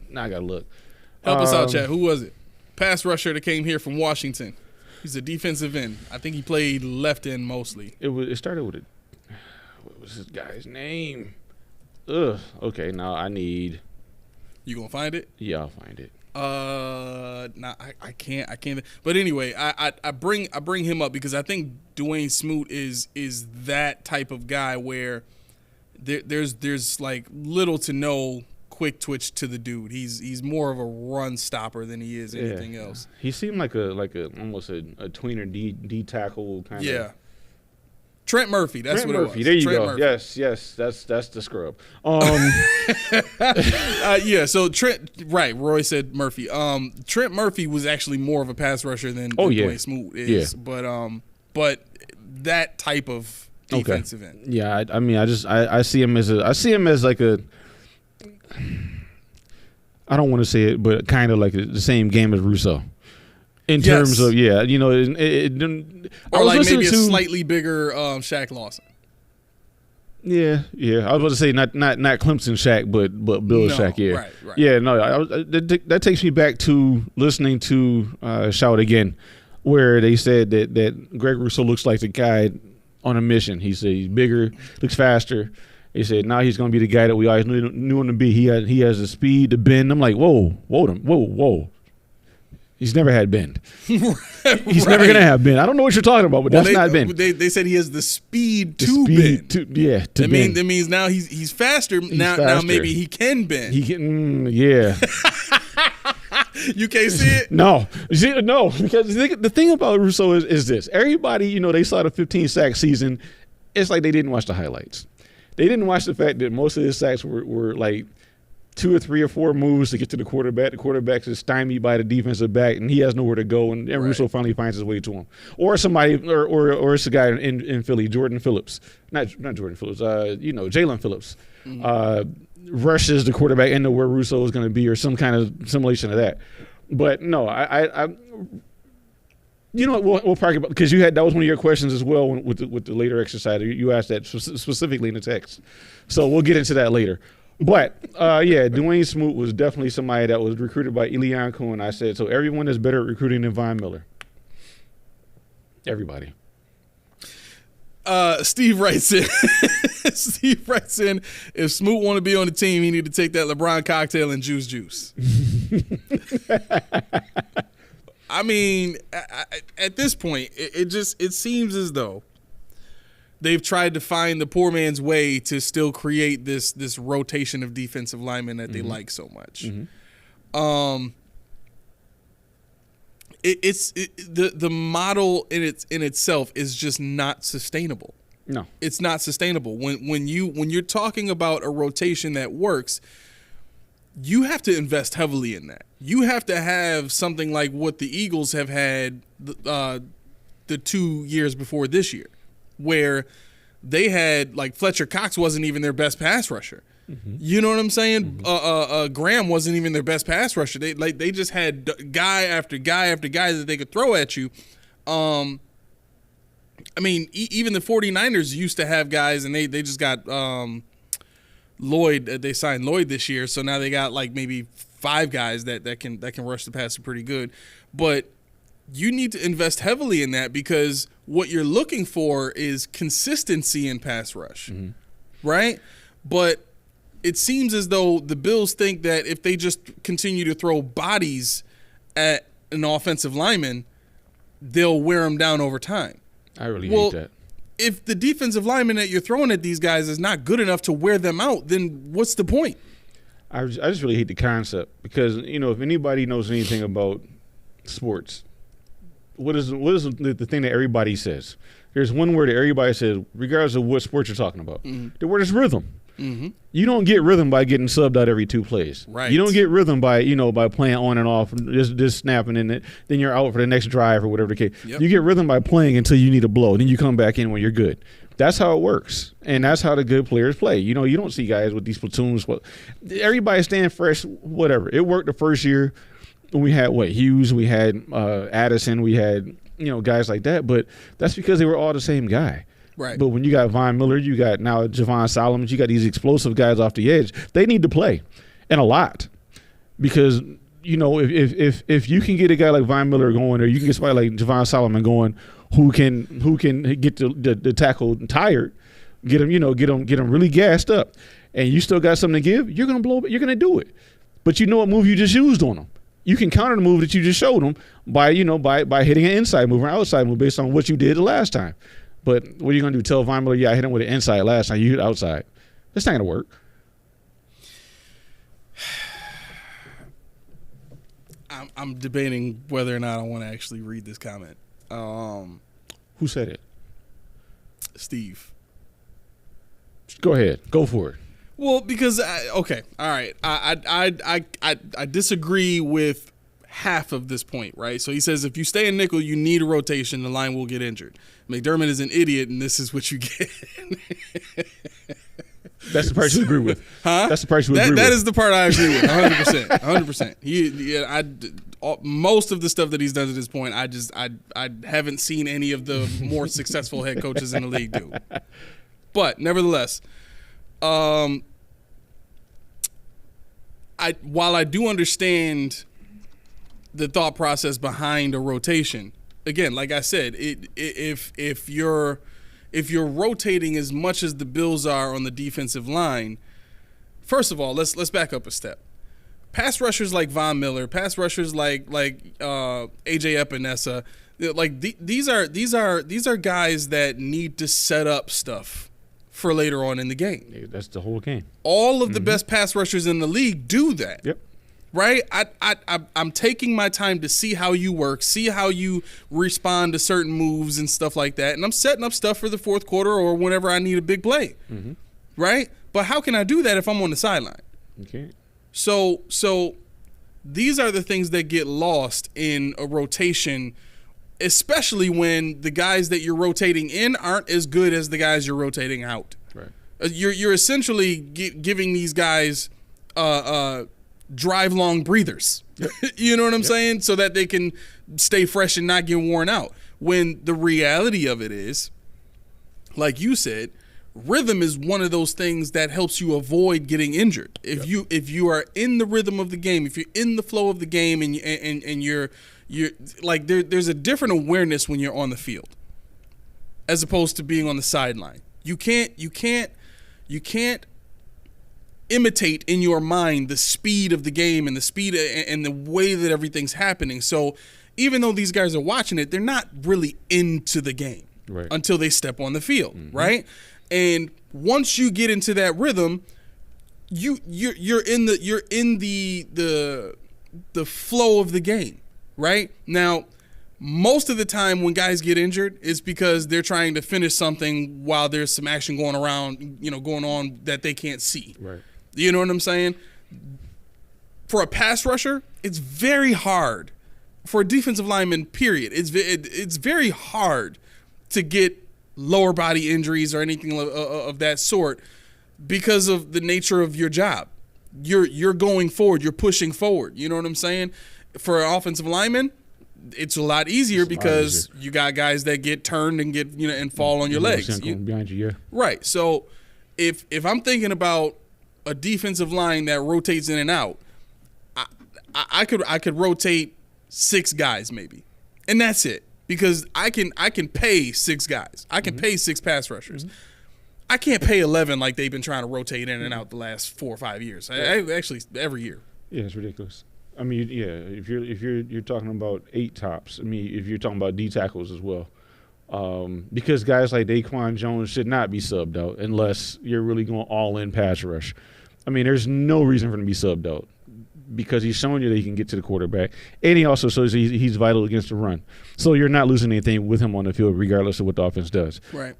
Now I gotta look. help us out, Chad. Who was it? Pass rusher that came here from Washington. He's a defensive end. I think he played left end mostly. It started with what was this guy's name? Ugh. Okay, now I need. You gonna find it? Yeah, I'll find it. Nah, I can't. But anyway, I bring him up because I think Dwayne Smoot is that type of guy where there's like little to no quick twitch to the dude. He's more of a run stopper than he is anything else. He seemed like a almost a tweener D tackle kind of. Yeah. Trent Murphy, that's Trent what Murphy. it was. There you Trent go. Murphy. Yes, that's the scrub. Yeah, so Trent, right, Roy said Murphy. Trent Murphy was actually more of a pass rusher than Dwayne Smoot is. Yeah. But that type of defensive end. Yeah, I see him as like a. I don't want to say it, but kind of like the same game as Russo. In terms of, or like maybe a slightly bigger Shaq Lawson. Yeah. I was about to say not Clemson Shaq, but Bill Shaq. Yeah, right. Yeah, no, that takes me back to listening to Shout Again where they said that Greg Rousseau looks like the guy on a mission. He said he's bigger, looks faster. He said now he's going to be the guy that we always knew him to be. He has the speed to bend. I'm like, whoa. He's never had bend. He's never going to have bend. I don't know what you're talking about, but that's not bend. They said he has the speed to bend. To bend. That means now he's faster. Now maybe he can bend. He can, yeah. You can't see it? No, because the thing about Rousseau is this. Everybody, they saw the 15-sack season. It's like they didn't watch the highlights. They didn't watch the fact that most of his sacks were like 2 or 3 or 4 moves to get to the quarterback. The quarterback is stymied by the defensive back, and he has nowhere to go, and Rousseau finally finds his way to him. Or somebody, or it's a guy in Philly, Jordan Phillips. Not Jordan Phillips, Jalen Phillips. Rushes the quarterback into where Rousseau is going to be, or some kind of simulation of that. But no, I we'll talk about, because that was one of your questions as well with the later exercise. You asked that specifically in the text, so we'll get into that later. But Dwayne Smoot was definitely somebody that was recruited by Elian Kuhn. I said so. Everyone is better at recruiting than Von Miller. Everybody. Steve writes in. Steve writes in, if Smoot want to be on the team, he need to take that LeBron cocktail and juice. I mean, at this point, it seems as though they've tried to find the poor man's way to still create this rotation of defensive linemen that they like so much. The model in itself is just not sustainable. No, it's not sustainable. When you're talking about a rotation that works, you have to invest heavily in that. You have to have something like what the Eagles have had the 2 years before this year, where they had, like, Fletcher Cox wasn't even their best pass rusher. You know what I'm saying? Graham wasn't even their best pass rusher. They just had guy after guy after guy that they could throw at you. I mean, even the 49ers used to have guys, and they just got Lloyd. They signed Lloyd this year, so now they got like maybe 5 guys that can rush the passer pretty good. But you need to invest heavily in that, because what you're looking for is consistency in pass rush, right? But it seems as though the Bills think that if they just continue to throw bodies at an offensive lineman, they'll wear them down over time. I really hate that. If the defensive lineman that you're throwing at these guys is not good enough to wear them out, then what's the point? I just really hate the concept, because, if anybody knows anything about sports, what is the thing that everybody says? There's one word that everybody says, regardless of what sport you're talking about. The word is rhythm. You don't get rhythm by getting subbed out every 2 plays. Right. You don't get rhythm by playing on and off, just snapping, and then you're out for the next drive or whatever the case. Yep. You get rhythm by playing until you need a blow, then you come back in when you're good. That's how it works, and that's how the good players play. You don't see guys with these platoons. Everybody staying fresh, whatever. It worked the first year when we had Hughes, we had Addison, we had guys like that, but that's because they were all the same guy. Right. But when you got Von Miller, you got now Javon Solomon, you got these explosive guys off the edge. They need to play, and a lot, because if you can get a guy like Von Miller going, or you can get somebody like Javon Solomon going, who can get the tackle tired, get him really gassed up, and you still got something to give, you're gonna blow. You're gonna do it, but you know what move you just used on them. You can counter the move that you just showed them by hitting an inside move or outside move based on what you did the last time. But what are you going to do? Tell Von Miller, I hit him with an inside last time, you hit outside. That's not going to work. I'm debating whether or not I want to actually read this comment. Who said it? Steve. Go ahead. Go for it. Well, because all right. I disagree with half of this point, right? So he says if you stay in nickel, you need a rotation. The line will get injured. McDermott is an idiot, and this is what you get. That's the part you agree with, huh? That's the part you agree with. That is the part I agree with, 100%. 100%. Most of the stuff that he's done to this point, I haven't seen any of the more successful head coaches in the league do. But nevertheless, while I do understand the thought process behind a rotation, again, like I said, if you're rotating as much as the Bills are on the defensive line, first of all, let's back up a step. Pass rushers like Von Miller, pass rushers like AJ Epinesa, like these are guys that need to set up stuff for later on in the game. Yeah, that's the whole game. All of the best pass rushers in the league do that. Yep. Right? I'm taking my time to see how you work, see how you respond to certain moves and stuff like that, and I'm setting up stuff for the fourth quarter or whenever I need a big play. Mm-hmm. Right? But how can I do that if I'm on the sideline? Okay. So these are the things that get lost in a rotation, especially when the guys that you're rotating in aren't as good as the guys you're rotating out. Right. You're essentially giving these guys drive long breathers. Yep. You know what I'm saying? So that they can stay fresh and not get worn out. When the reality of it is, like you said, rhythm is one of those things that helps you avoid getting injured. If you are in the rhythm of the game, if you're in the flow of the game, and you're like there's a different awareness when you're on the field, as opposed to being on the sideline. You can't imitate in your mind the speed of the game and the speed and the way that everything's happening. So even though these guys are watching it, they're not really into the game until they step on the field, right? And once you get into that rhythm, you're in the flow of the game, right? Now, most of the time when guys get injured, it's because they're trying to finish something while there's some action going on that they can't see. Right. You know what I'm saying? For a pass rusher, it's very hard. For a defensive lineman, period, it's very hard to get lower body injuries or anything of that sort because of the nature of your job. You're going forward. You're pushing forward. You know what I'm saying? For an offensive lineman, it's a lot easier because you got guys that get turned and get and fall on your legs. Behind you, yeah. Right. So if I'm thinking about a defensive line that rotates in and out, I could rotate 6 guys maybe, and that's it. Because I can pay 6 guys. I can pay 6 pass rushers. I can't pay 11 like they've been trying to rotate in and out the last 4 or 5 years. Actually, every year. Yeah, it's ridiculous. I mean, yeah, if you're talking about 8 tops. I mean, if you're talking about D tackles as well, because guys like Daquan Jones should not be subbed out unless you're really going all in pass rush. I mean, there's no reason for him to be subbed out, because he's showing you that he can get to the quarterback. And he also shows he's vital against the run. So you're not losing anything with him on the field regardless of what the offense does. Right.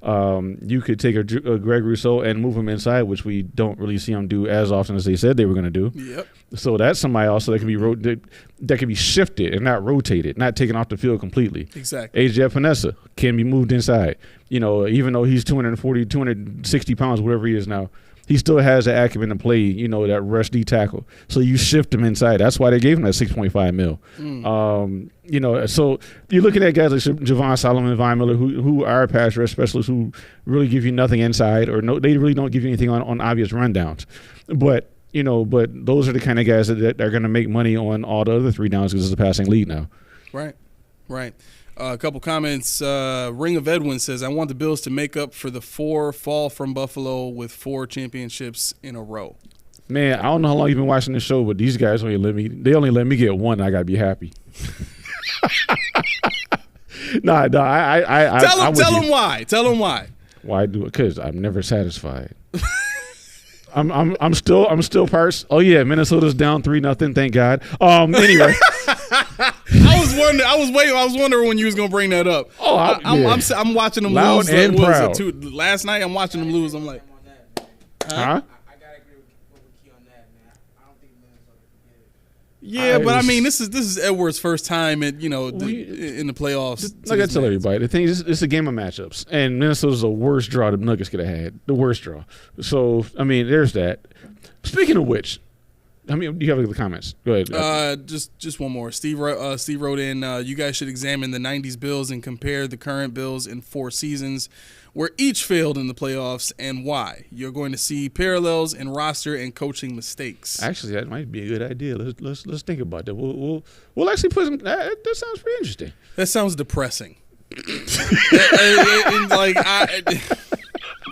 You could take a Greg Rousseau and move him inside, which we don't really see him do as often as they said they were going to do. Yep. So that's somebody also that can be that can be shifted and not rotated, not taken off the field completely. Exactly. AJ Epinesa can be moved inside. Even though he's 240, 260 pounds, whatever he is now, he still has the acumen to play, that rush D tackle. So you shift him inside. That's why they gave him that $6.5 million. So you're looking at guys like Javon Solomon, Von Miller, who are pass rush specialists who really give you nothing inside, or they really don't give you anything on obvious rundowns. But those are the kind of guys that are going to make money on all the other 3 downs because it's a passing lead now. Right. A couple comments. Ring of Edwin says, I want the Bills to make up for the 4 fall from Buffalo with 4 championships in a row. Man, I don't know how long you've been watching the show, but these guys only let me get 1, and I got to be happy. I Tell them why. Tell them why. Why do it? Because I'm never satisfied. I'm still parts. Oh yeah, Minnesota's down 3-0. Thank God. Anyway. I was wondering when you was gonna bring that up. Oh, I'm watching them loud lose. And proud. Last night I'm watching them lose. I'm like, huh? I gotta agree with Key on that, man. I don't think Minnesota can get it. yeah, but I mean, this is Edwards' first time in the playoffs. Like I tell everybody, the thing is, it's a game of matchups, and Minnesota's the worst draw the Nuggets could have had. The worst draw. So I mean, there's that. Speaking of which, I mean, you have the comments. Go ahead. Just one more. Steve wrote in, you guys should examine the 90s Bills and compare the current Bills in 4 seasons where each failed in the playoffs and why. You're going to see parallels in roster and coaching mistakes. Actually, that might be a good idea. Let's think about that. We'll actually put some. That sounds pretty interesting. That sounds depressing.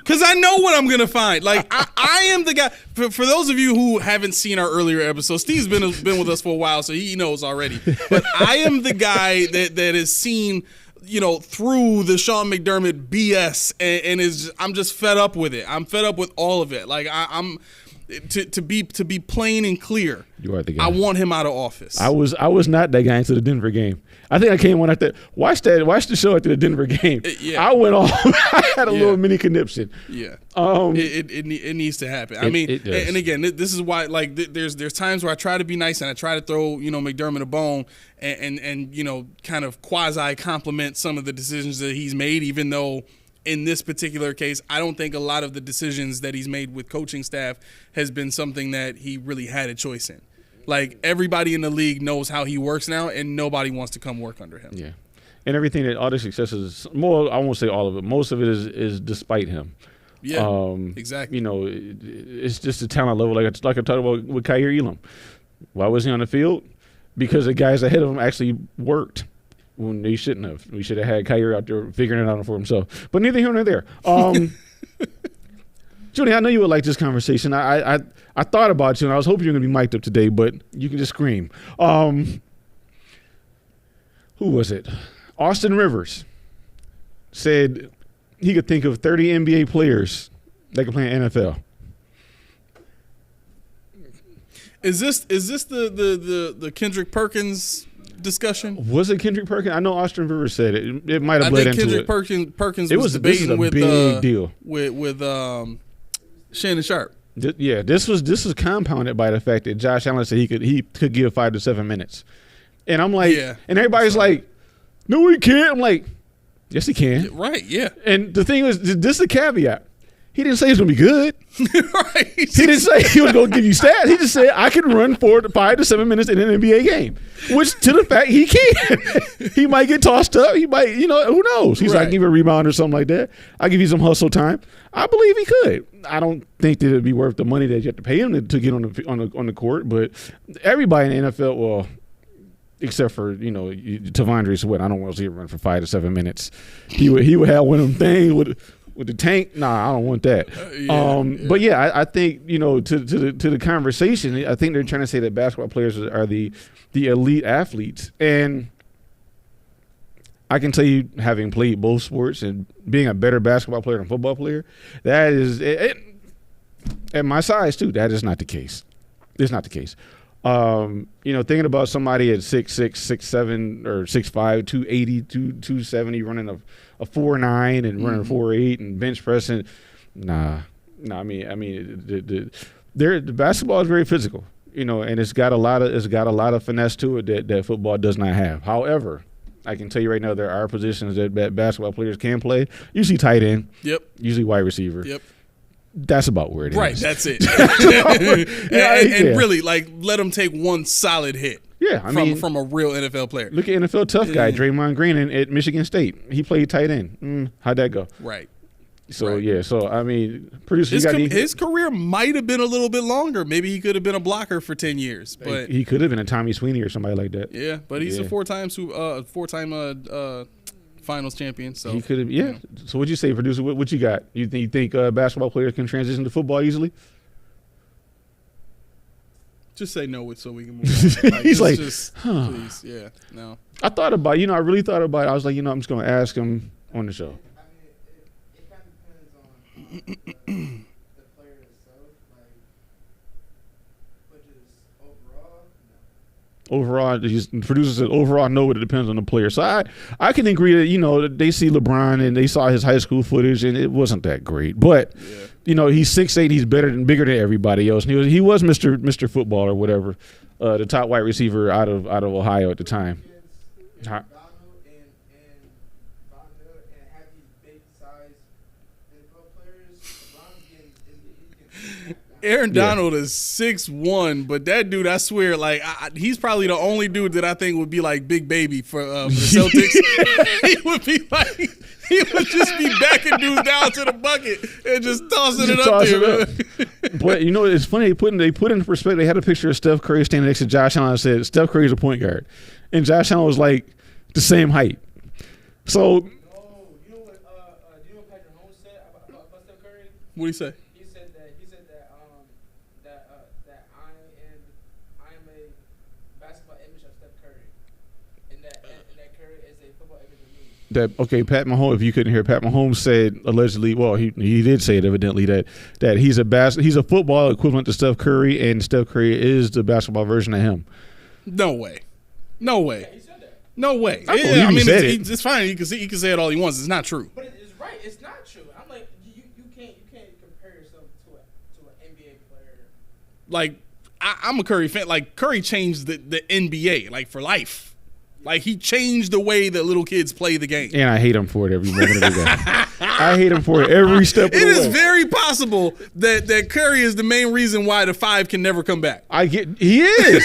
Because I know what I'm going to find. Like, I am the guy. For those of you who haven't seen our earlier episodes, Steve's been with us for a while, so he knows already. But I am the guy that has seen, through the Sean McDermott BS, and I'm just fed up with it. I'm fed up with all of it. Like, I'm to be plain and clear. You are the guy. I want him out of office. I was not that guy into the Denver game. I think I came on after watch the show after the Denver game. Yeah. I went off. I had a little mini conniption. Yeah. It needs to happen. I mean, and again, this is why there's times where I try to be nice and I try to throw McDermott a bone and kind of quasi compliment some of the decisions that he's made, even though in this particular case, I don't think a lot of the decisions that he's made with coaching staff has been something that he really had a choice in. Like, everybody in the league knows how he works now, and nobody wants to come work under him. Yeah. And everything that all the success is more, I won't say all of it, most of it is despite him. Yeah, exactly. It's just a talent level, like I talked about with Kaiir Elam. Why was he on the field? Because the guys ahead of him actually worked when they shouldn't have. We should have had Kaiir out there figuring it out for himself. But neither here nor there. Judy, I know you would like this conversation. I thought about you, and I was hoping you were going to be mic'd up today, but you can just scream. Who was it? Austin Rivers said he could think of 30 NBA players that could play in NFL. Is this the Kendrick Perkins discussion? Was it Kendrick Perkins? I know Austin Rivers said it. It might have bled into Kendrick it. Perkins It was was this is debating a with big deal with Shannon Sharp. This was compounded by the fact that Josh Allen said he could give 5 to 7 minutes, and I'm like, and everybody's like, no, he can't. I'm like, yes, he can. Right? Yeah. And the thing is, this is a caveat. He didn't say he's gonna be good. Right. He didn't say he was gonna give you stats. He just said I can run 5 to 7 minutes in an NBA game, which to the fact he can. He might get tossed up. He might, who knows? He's like, give you a rebound or something like that. I'll give you some hustle time. I believe he could. I don't think that it'd be worth the money that you have to pay him to get on the court. But everybody in the NFL, well, except for Tavondre Sweat, I don't want to see him run for 5 to 7 minutes. He would have one of them things with the tank. Nah, I don't want that. But yeah, I think to the conversation, I think they're trying to say that basketball players are the elite athletes, and I can tell you, having played both sports and being a better basketball player than football player, that is at my size too. That is not the case. It's not the case. Thinking about somebody at 6'6", 6'7", or 6'5", 280, 270, running a 4'9" and running a 4'8" and bench pressing. Nah. I mean, the basketball is very physical, and it's got a lot of finesse to it that football does not have. However, I can tell you right now, there are positions that basketball players can play. Usually tight end. Yep. Usually wide receiver. Yep. That's about where it is. Right, that's it. and really, let them take one solid hit. Yeah, I mean, from a real NFL player. Look at NFL tough guy Draymond Green at Michigan State. He played tight end. How'd that go? Right. So yeah, I mean, producer, his career might have been a little bit longer. Maybe he could have been a blocker for 10 years, but he could have been a Tommy Sweeney or somebody like that. Yeah, but he's a four-time finals champion. So he could have. Yeah. So what'd you say, producer? What you got? You think basketball players can transition to football easily? Just say no so we can move on. He's please, yeah, no. I thought about I really thought about it. I was like, I'm just going to ask him on the show. It kind of depends on the player itself, but just overall, no. Overall, producers said overall, no, but it depends on the player. So I can agree that they see LeBron and they saw his high school footage and it wasn't that great, but. Yeah. He's 6'8", he's bigger than everybody else. And he was Mr. Football or whatever, the top wide receiver out of Ohio at the time. Aaron Donald is 6'1", but that dude, I swear, like he's probably the only dude that I think would be like Big Baby for the Celtics. He would be like, he would just be backing dudes down to the bucket and just tossing it up there. But you know, it's funny. They put in perspective. They had a picture of Steph Curry standing next to Josh Allen and said, "Steph Curry's a point guard," and Josh Allen was like the same height. So. Do you know what Patrick Mahomes said about Steph Curry? What do you say? He said that I am a basketball image of Steph Curry, and that Curry is a football image of me. Pat Mahomes. If you couldn't hear, Pat Mahomes said allegedly. Well, he did say it evidently that he's a football equivalent to Steph Curry, and Steph Curry is the basketball version of him. No way. Yeah, he said that. No way. I believe he said it. It's fine. He can say it all he wants. It's not true. But it's right. It's not true. I'm like, you can't compare yourself to an NBA player. Like, I'm a Curry fan. Like, Curry changed the NBA, like, for life. Like, he changed the way that little kids play the game. And I hate him for it every moment of the day. I hate him for it every step of the way. It is very possible that Curry is the main reason why the 5 can never come back. He is.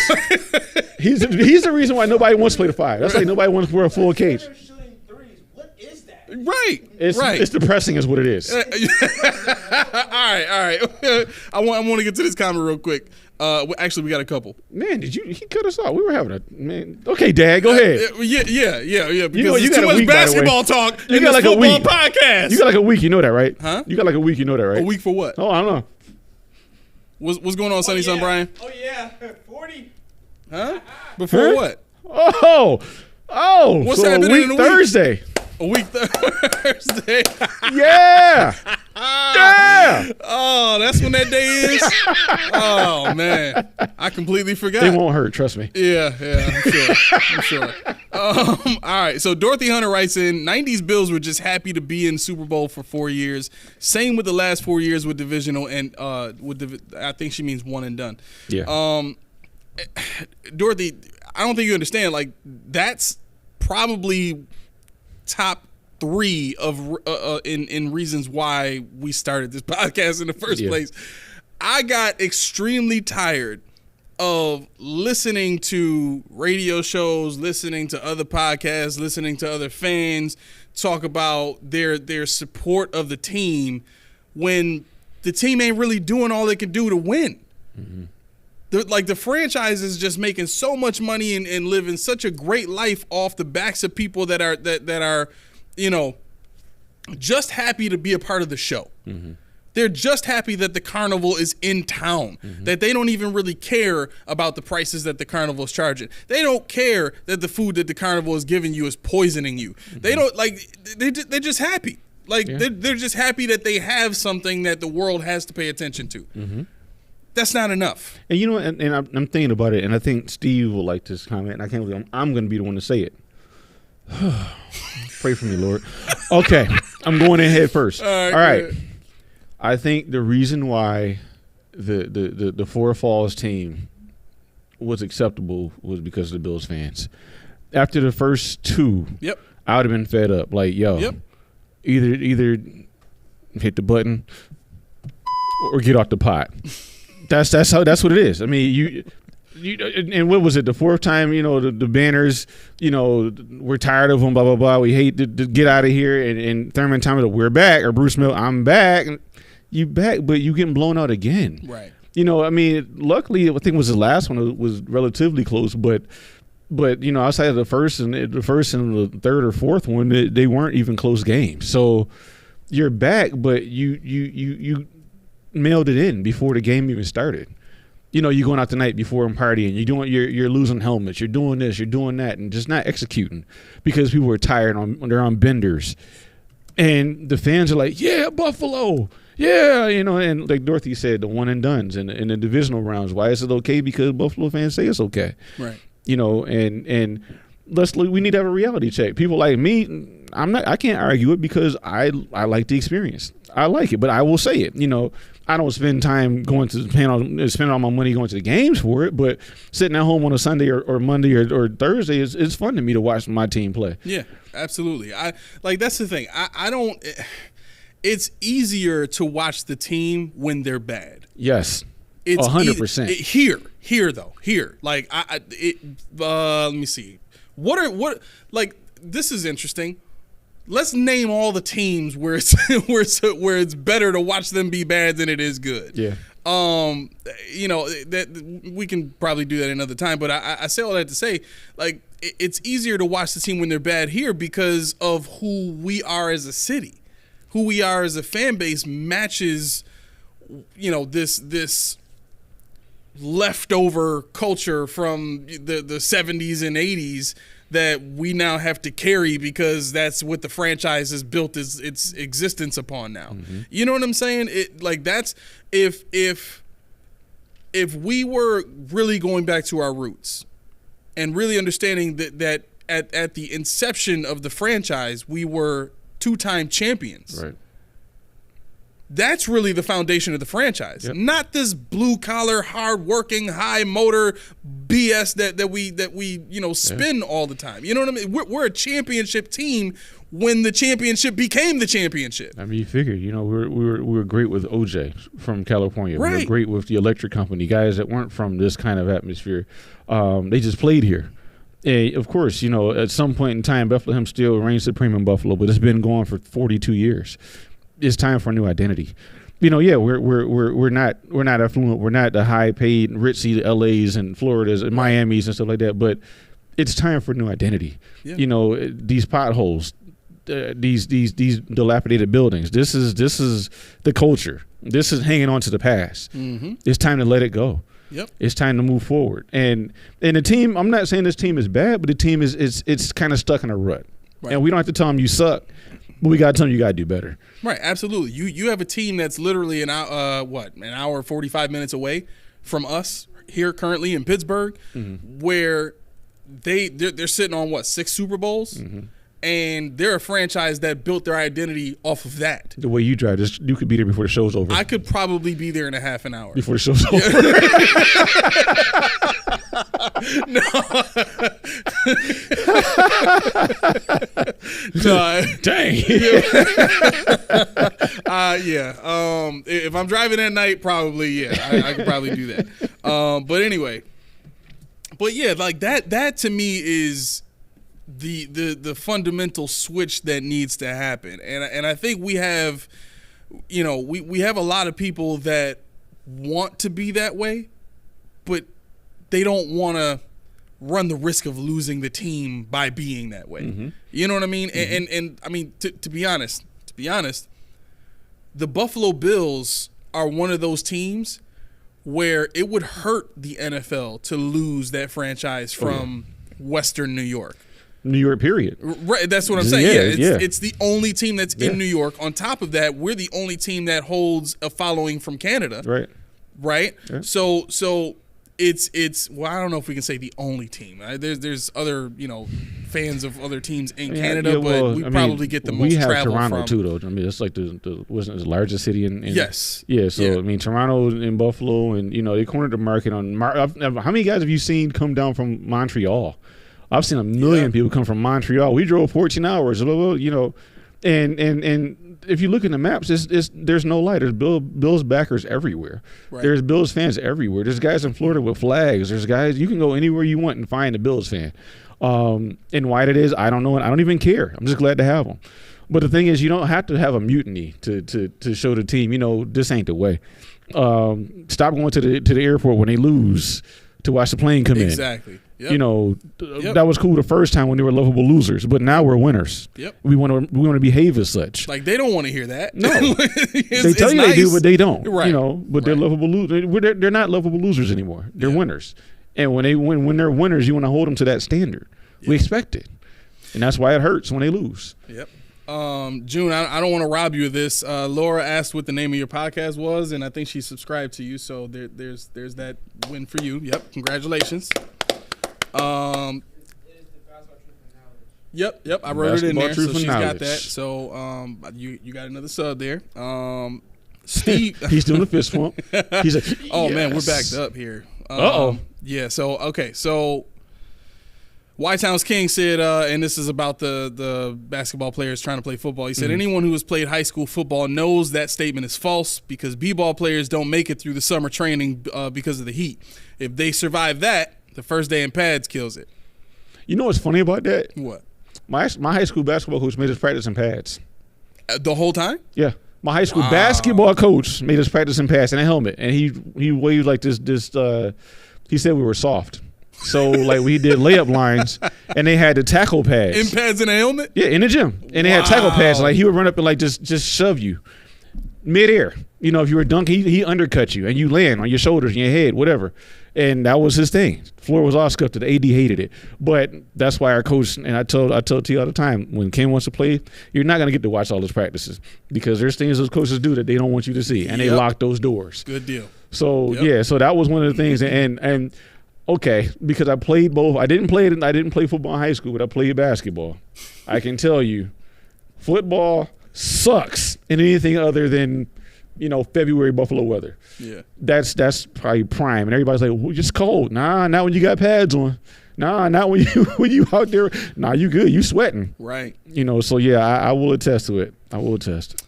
He's the reason why nobody wants to play the 5. That's like nobody wants to wear a full cage. They're shooting threes. What is that? Right. It's depressing is what it is. All right. I want to get to this comment real quick. Actually, we got a couple. Man, he cut us off? We were having a man. Okay, Dad, go ahead. Yeah. Because you it's got too a much week, by the way. basketball talk You in got this like a football week. podcast. You got like a week, you know that, right? Huh? You got like a week, you know that, right? A week for what? Oh, I don't know. What's going on, Sunny Sun Brian? Oh yeah, 40. Huh? Before what? Oh. What's so happening a week in a week? Thursday. A week Thursday. Yeah. Yeah. Oh, that's when that day is? Oh, man. I completely forgot. It won't hurt, trust me. Yeah, I'm sure. All right, so Dorothy Hunter writes in, 90s Bills were just happy to be in Super Bowl for 4 years. Same with the last 4 years with divisional and I think she means one and done. Yeah. Dorothy, I don't think you understand. Like, that's probably top 3 of in reasons why we started this podcast in the first place. I got extremely tired of listening to radio shows, listening to other podcasts, listening to other fans talk about their support of the team when the team ain't really doing all they can do to win. Mm-hmm. The franchise is just making so much money and living such a great life off the backs of people that are, you know, just happy to be a part of the show. Mm-hmm. They're just happy that the carnival is in town, that they don't even really care about the prices that the carnival is charging. They don't care that the food that the carnival is giving you is poisoning you. Mm-hmm. They don't they're just happy. They're just happy that they have something that the world has to pay attention to. Mm-hmm. That's not enough. And you know, and I'm thinking about it, and I think Steve will like this comment, and I can't believe I'm going to be the one to say it. Pray for me, Lord. Okay, I'm going in head first. All right. I think the reason why the Four Falls team was acceptable was because of the Bills fans. After the first 2, I would have been fed up. Like, either hit the button or get off the pot. That's what it is. I mean, you and what was it? The 4th time, you know, the banners, you know, we're tired of them, blah blah blah. We hate to get out of here. And Thurman Thomas, we're back, or Bruce Mill, I'm back. And you back, but you getting blown out again. Right. You know, I mean, luckily, I think it was the last one. It was relatively close, but you know, outside of the first and the 3rd or 4th one, they weren't even close games. So you're back, but you mailed it in before the game even started. You know, you're going out the night before and partying. You're losing helmets. You're doing this. You're doing that, and just not executing because people are tired. They're on benders, and the fans are like, "Yeah, Buffalo, yeah," you know. And like Dorothy said, the one and dones in the divisional rounds. Why is it okay? Because Buffalo fans say it's okay, right? You know, and we need to have a reality check. People like me, I can't argue it because I like the experience. I like it, but I will say it. You know, I don't spend time spend all my money going to the games for it, but sitting at home on a Sunday or Monday or Thursday is fun to me to watch my team play. Yeah, absolutely. That's the thing. I don't. it's easier to watch the team when they're bad. Yes. It's 100%. Here. Like let me see. What like this is interesting. Let's name all the teams where it's where it's better to watch them be bad than it is good. Yeah. That we can probably do that another time. But I say all that to say, like, it's easier to watch the team when they're bad here because of who we are as a city, who we are as a fan base matches, this leftover culture from the 70s and 80s that we now have to carry because that's what the franchise has built its existence upon now. Mm-hmm. You know what I'm saying? That's if we were really going back to our roots and really understanding that at the inception of the franchise we were 2-time champions. Right. That's really the foundation of the franchise, yep. Not this blue collar, hard working, high motor BS that we spin all the time. You know what I mean? We're a championship team when the championship became the championship. I mean, you figure, we were great with OJ from California. Right. We were great with the Electric Company, guys that weren't from this kind of atmosphere. They just played here. And of course, at some point in time, Bethlehem still reigns supreme in Buffalo, but it's been going for 42 years. It's time for a new identity. We're not affluent. We're not the high paid, ritzy LAs and Floridas and Miamis and stuff like that. But it's time for a new identity. Yeah. These potholes, these dilapidated buildings. This is the culture. This is hanging on to the past. Mm-hmm. It's time to let it go. Yep. It's time to move forward. And the team. I'm not saying this team is bad, but the team it's kind of stuck in a rut. Right. And we don't have to tell them you suck. But we got to tell them you got to do better. Right, absolutely. You have a team that's literally an hour 45 minutes away from us here currently in Pittsburgh, mm-hmm. where they're sitting on 6 Super Bowls, mm-hmm. and they're a franchise that built their identity off of that. The way you drive this, you could be there before the show's over. I could probably be there in a half an hour before the show's over. No. Dang. Yeah. If I'm driving at night, probably, I could probably do that. But anyway. But yeah, like that to me is the fundamental switch that needs to happen. And I think we have we have a lot of people that want to be that way, but they don't want to run the risk of losing the team by being that way. Mm-hmm. You know what I mean? Mm-hmm. And I mean, to be honest, the Buffalo Bills are one of those teams where it would hurt the NFL to lose that franchise from Western New York. New York, period. Right, that's what I'm saying. It's the only team that's in New York. On top of that, we're the only team that holds a following from Canada. Right? Yeah. So it's well, I don't know if we can say the only team. There's other fans of other teams in Canada, but we probably get the most travel from. We have Toronto too, though. I mean, it's like wasn't it the largest city in yes. Yeah, so I mean, Toronto and Buffalo, and they cornered the market on. How many guys have you seen come down from Montreal? I've seen a million people come from Montreal. We drove 14 hours, and if you look in the maps, there's no lie. There's Bills backers everywhere. Right. There's Bills fans everywhere. There's guys in Florida with flags. There's guys, you can go anywhere you want and find a Bills fan. And why that is, I don't know, and I don't even care. I'm just glad to have them. But the thing is, you don't have to have a mutiny to show the team, this ain't the way. Stop going to the airport when they lose to watch the plane come in. Exactly. Yep. That was cool the first time when they were lovable losers, but now we're winners. Yep. We want to behave as such. Like, they don't want to hear that. No. They tell you nice. They do, but they don't. Right. But they're lovable losers. They're not lovable losers anymore. They're winners. And when they're winners, you want to hold them to that standard. Yep. We expect it. And that's why it hurts when they lose. Yep. June, I don't want to rob you of this. Laura asked what the name of your podcast was, and I think she subscribed to you, so there's that win for you. Yep, congratulations. Yep, I wrote it in there, so she's got that. So you got another sub there. Steve, he's doing a fist bump. He's like, oh man, we're backed up here. Uh-oh. Yeah. So okay. So White Towns King said, and this is about the basketball players trying to play football. He said, anyone who has played high school football knows that statement is false because b-ball players don't make it through the summer training because of the heat. If they survive that, the first day in pads kills it. You know what's funny about that? What? My high school basketball coach made us practice in pads. The whole time? Yeah. My high school basketball coach made us practice in pads and a helmet. And he waved like this he said we were soft. So, like, we did layup lines, and they had the tackle pads. In pads and a helmet? Yeah, in the gym. And they had tackle pads. Like, he would run up and, like, just shove you midair. You know, if you were dunking, he undercut you, and you land on your shoulders and your head, whatever. And that was his thing. The floor was all scuffed. The AD hated it. But that's why our coach, and I tell T all the time, when Ken wants to play, you're not going to get to watch all his practices because there's things those coaches do that they don't want you to see, and they lock those doors. Good deal. So, yeah, so that was one of the things. And okay, because I played both. I didn't play football in high school, but I played basketball. I can tell you, football sucks in anything other than, February Buffalo weather. Yeah. That's probably prime. And everybody's like, well, it's cold. Nah, not when you got pads on. Nah, not when you out there. Nah, you good. You sweating. Right. So yeah, I will attest to it. I will attest.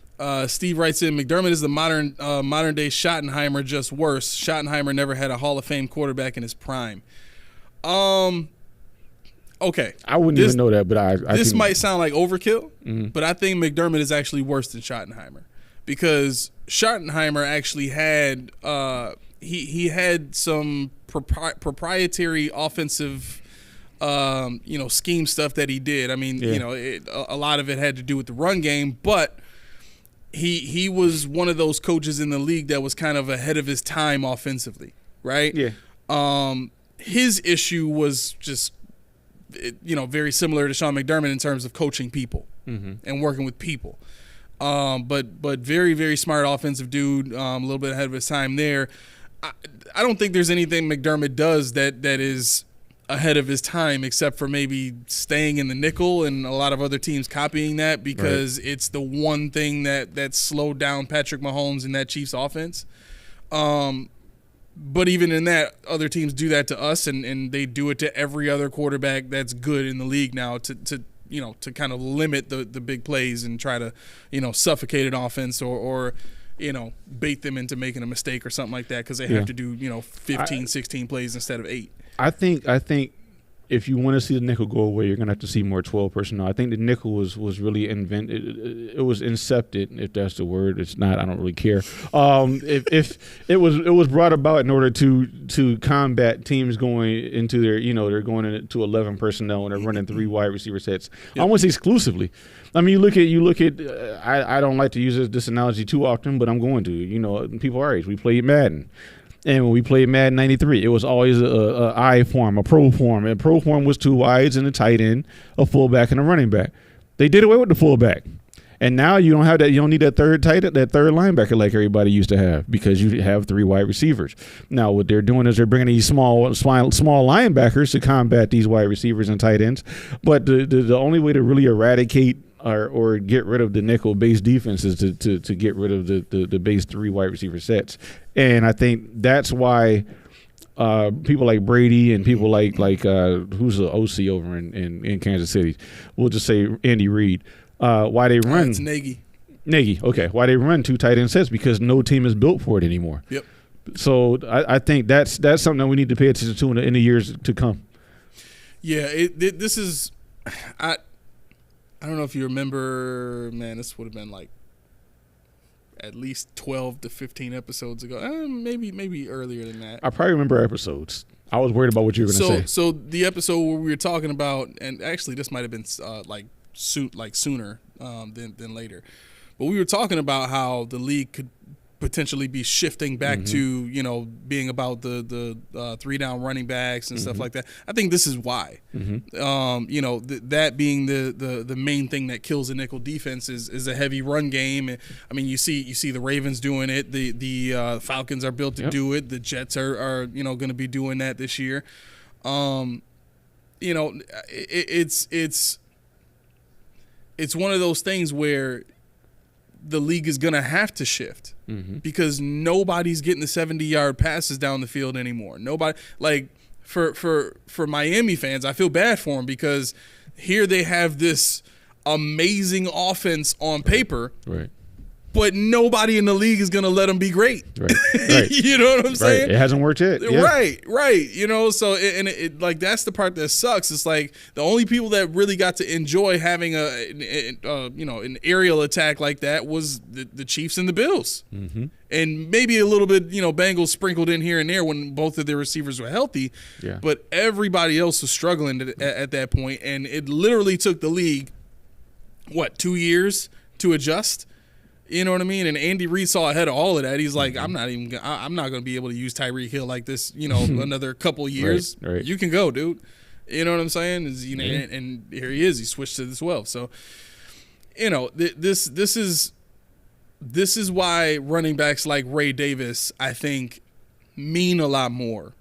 Steve writes in, McDermott is the modern day Schottenheimer, just worse. Schottenheimer never had a Hall of Fame quarterback in his prime. Okay. I wouldn't even know that, but this might sound like overkill, but I think McDermott is actually worse than Schottenheimer because Schottenheimer actually had he had some proprietary offensive scheme stuff that he did. I mean, a lot of it had to do with the run game, but he was one of those coaches in the league that was kind of ahead of his time offensively, right? Yeah. His issue was just, very similar to Sean McDermott in terms of coaching people and working with people. But very, very smart offensive dude, a little bit ahead of his time there. I don't think there's anything McDermott does that is ahead of his time except for maybe staying in the nickel and a lot of other teams copying that because it's the one thing that slowed down Patrick Mahomes in that Chiefs offense. But even in that, other teams do that to us and they do it to every other quarterback that's good in the league now to kind of limit the big plays and try to, suffocate an offense or bait them into making a mistake or something like that because they have to do, 15, 16 plays instead of 8. I think if you want to see the nickel go away, you're going to have to see more 12 personnel. I think the nickel was really invented. It was incepted, if that's the word. It's not. I don't really care. If it was brought about in order to combat teams going into their, they're going into 11 personnel and they're running 3 wide receiver sets. Yep. Almost exclusively. I mean, you look at. I don't like to use this analogy too often, but I'm going to. People our age, we played Madden. And when we played Madden 93, it was always a I form, a pro form. And pro form was 2 wides and a tight end, a fullback, and a running back. They did away with the fullback. And now you don't have that. You don't need that third linebacker like everybody used to have because you have 3 wide receivers. Now what they're doing is they're bringing these small linebackers to combat these wide receivers and tight ends. But the only way to really eradicate or get rid of the nickel-based defense is to get rid of the base 3 wide receiver sets. And I think that's why people like Brady and people like who's the OC over in Kansas City, we'll just say Andy Reid, why they run. It's Nagy, okay. Why they run 2 tight end sets because no team is built for it anymore. Yep. So I think that's something that we need to pay attention to in the years to come. Yeah, this is I don't know if you remember, man, this would have been like at least 12 to 15 episodes ago. Maybe earlier than that. I probably remember episodes. I was worried about what you were going to say. So the episode where we were talking about, and actually this might have been sooner than later, but we were talking about how the league could potentially be shifting back to being about the 3-down running backs and stuff like that. I think this is why. That being the main thing that kills the nickel defense is a heavy run game. I mean, you see the Ravens doing it. The Falcons are built to do it. The Jets are going to be doing that this year. It's one of those things where the league is going to have to shift because nobody's getting the 70-yard passes down the field anymore. Nobody, like for Miami fans, I feel bad for them because here they have this amazing offense on paper. Right. But nobody in the league is going to let them be great. Right. Right. You know what I'm saying? Right. It hasn't worked yet. Yeah. Right. You know, so it like that's the part that sucks. It's like the only people that really got to enjoy having an aerial attack like that was the Chiefs and the Bills. Mm-hmm. And maybe a little bit, Bengals sprinkled in here and there when both of their receivers were healthy. Yeah. But everybody else was struggling at that point, and it literally took the league 2 years to adjust. You know what I mean? And Andy Reid saw ahead of all of that. He's like, I'm not going to be able to use Tyreek Hill like this, another couple years. Right. You can go, dude. You know what I'm saying? And here he is. He switched to the 12. So, this is why running backs like Ray Davis, I think, mean a lot more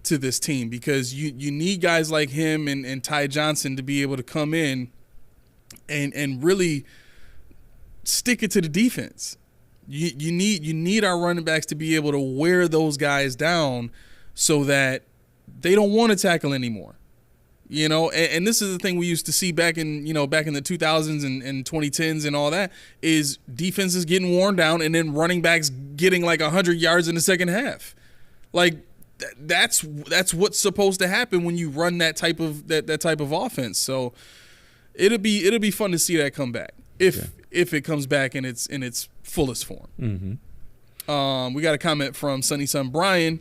to this team because you need guys like him and Ty Johnson to be able to come in and really – stick it to the defense. You need our running backs to be able to wear those guys down so that they don't want to tackle anymore. And this is the thing we used to see back in the 2000s and 2010s and all that is defenses getting worn down and then running backs getting like 100 yards in the second half. Like that's what's supposed to happen when you run that type of that type of offense. So it'll be fun to see that come back. If it comes back in its fullest form. Mm-hmm. We got a comment from Sunny Son Brian.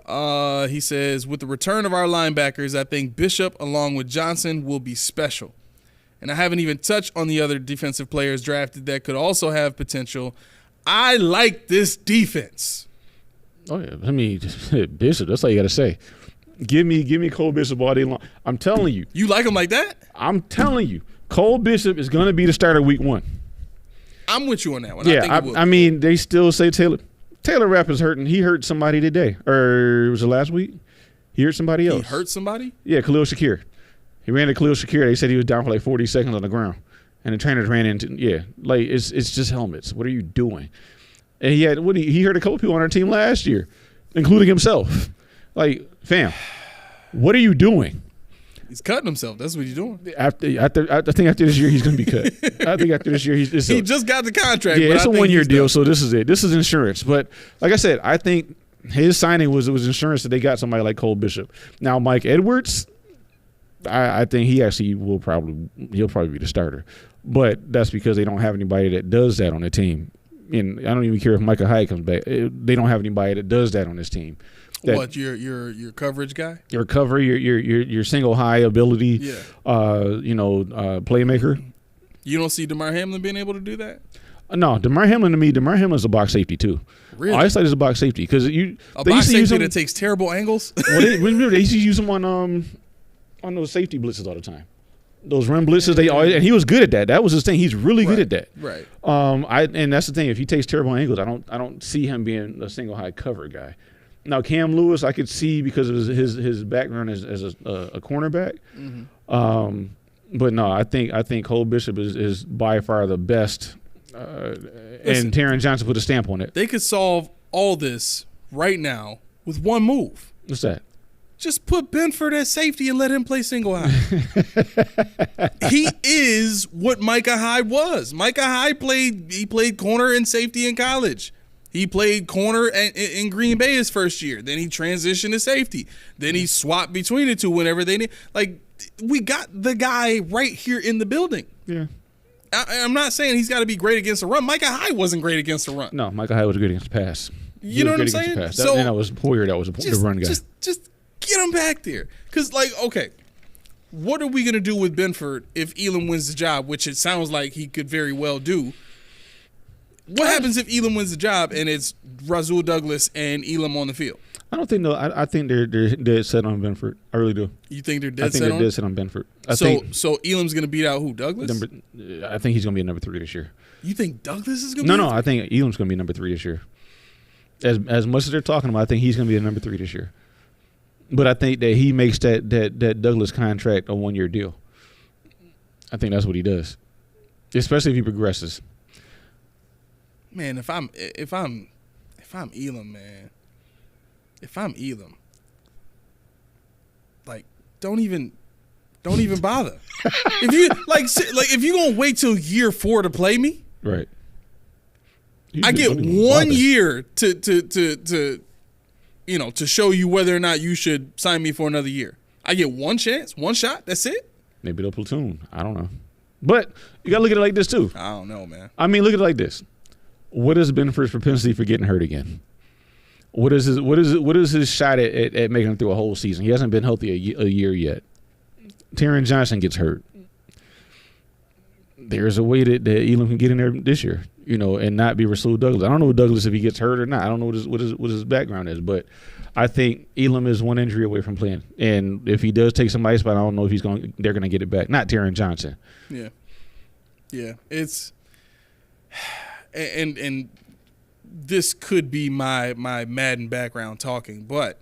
He says, with the return of our linebackers, I think Bishop along with Johnson will be special. And I haven't even touched on the other defensive players drafted that could also have potential. I like this defense. Oh, yeah. I mean, Bishop, that's all you got to say. Give me Cole Bishop all day long. I'm telling you. You like him like that? I'm telling you. Cole Bishop is going to be the starter week 1. I'm with you on that one. Yeah, I mean, they still say Taylor Rapp is hurting. He hurt somebody today. Or was it last week? He hurt somebody else. He hurt somebody? Yeah, Khalil Shakir. He ran to Khalil Shakir. They said he was down for like 40 seconds on the ground. And the trainers ran into it's just helmets. What are you doing? And he hurt a couple people on our team last year, including himself. Like, fam, what are you doing? He's cutting himself. That's what he's doing. I think after this year he's going to be cut. I think after this year he just got the contract. Yeah, it's a 1-year deal, so this is it. This is insurance. But like I said, I think his signing was insurance that they got somebody like Cole Bishop. Now Mike Edwards, I think he'll probably be the starter, but that's because they don't have anybody that does that on the team. And I don't even care if Micah Hyde comes back. They don't have anybody that does that on this team. What your coverage guy? Your recovery, your single high ability, playmaker. You don't see DeMar Hamlin being able to do that? No, DeMar Hamlin is a box safety too. Really? I just like as a box safety because a box safety that takes terrible angles. Well, they used to use him on those safety blitzes all the time. Those run blitzes, and he was good at that. That was his thing. He's really good at that. Right. And that's the thing. If he takes terrible angles, I don't see him being a single high cover guy. Now Cam Lewis, I could see because of his background as a cornerback. Mm-hmm. But no, I think Cole Bishop is by far the best. And Taron Johnson put a stamp on it. They could solve all this right now with one move. What's that? Just put Benford at safety and let him play single high. He is what Micah Hyde was. Micah Hyde played corner and safety in college. He played corner in Green Bay his first year. Then he transitioned to safety. Then he swapped between the two whenever they need. Like, we got the guy right here in the building. Yeah. I'm not saying he's got to be great against the run. Micah Hyde wasn't great against the run. No, Micah Hyde was good against the pass. You know what I'm saying? And that was Poyer. That was the run guy. Just get him back there. Because, okay, what are we going to do with Benford if Elam wins the job, which it sounds like he could very well do? What happens if Elam wins the job and it's Rasul Douglas and Elam on the field? I don't think I think they're dead set on Benford. I really do. You think they're dead set on? I think they're dead set on Benford. So Elam's going to beat out who? Douglas? I think he's going to be number 3 this year. You think Douglas is going to be? No, I think Elam's going to be number 3 this year. As much as they're talking about, I think he's going to be a number 3 this year. But I think that he makes that Douglas contract a 1-year deal. I think that's what he does, especially if he progresses. Man, if I'm Elam, man, if I'm Elam, don't even bother. If you if you gonna wait till year 4 to play me, right? I get 1 year to show you whether or not you should sign me for another year. I get one chance, one shot. That's it. Maybe they'll platoon. I don't know. But you got to look at it like this, too. I don't know, man. I mean, look at it like this. What has Benford's propensity for getting hurt again? What is his shot at making it through a whole season? He hasn't been healthy a year yet. Taron Johnson gets hurt. There's a way that Elam can get in there this year, and not be Rasul Douglas. I don't know Douglas if he gets hurt or not. I don't know what his background is, but I think Elam is one injury away from playing. And if he does take some ice, but I don't know if they're going to get it back. Not Taron Johnson. Yeah. It's and this could be my Madden background talking, but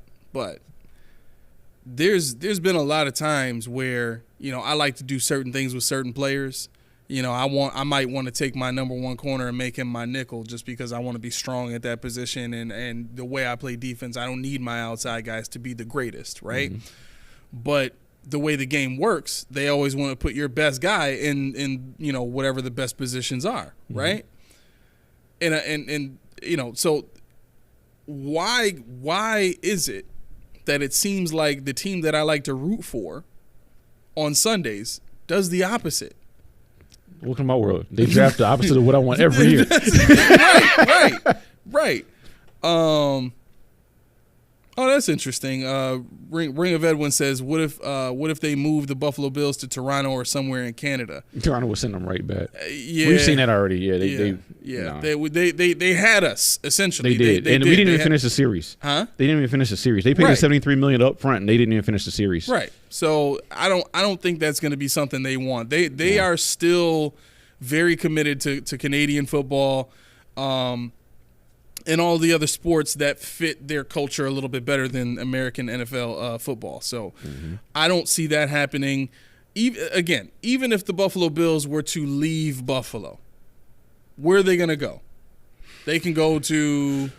there's been a lot of times where I like to do certain things with certain players. I might want to take my number one corner and make him my nickel just because I want to be strong at that position, and the way I play defense, I don't need my outside guys to be the greatest, right? Mm-hmm. But the way the game works, they always want to put your best guy in whatever the best positions are, mm-hmm. right? And so why is it that it seems like the team that I like to root for on Sundays does the opposite? Welcome to my world. They draft the opposite of what I want every year. Right. That's interesting. Ring of Edwin says, "What if they move the Buffalo Bills to Toronto or somewhere in Canada?" Toronto will send them right back. Yeah, we've seen that already. They had us essentially. They did, and we didn't even finish the series. Huh? They didn't even finish the series. They paid us $73 million up front, and they didn't even finish the series. Right. So I don't think that's going to be something they want. They are still very committed to Canadian football. And all the other sports that fit their culture a little bit better than American NFL football. So mm-hmm. I don't see that happening. Even if the Buffalo Bills were to leave Buffalo, where are they going to go? They can go to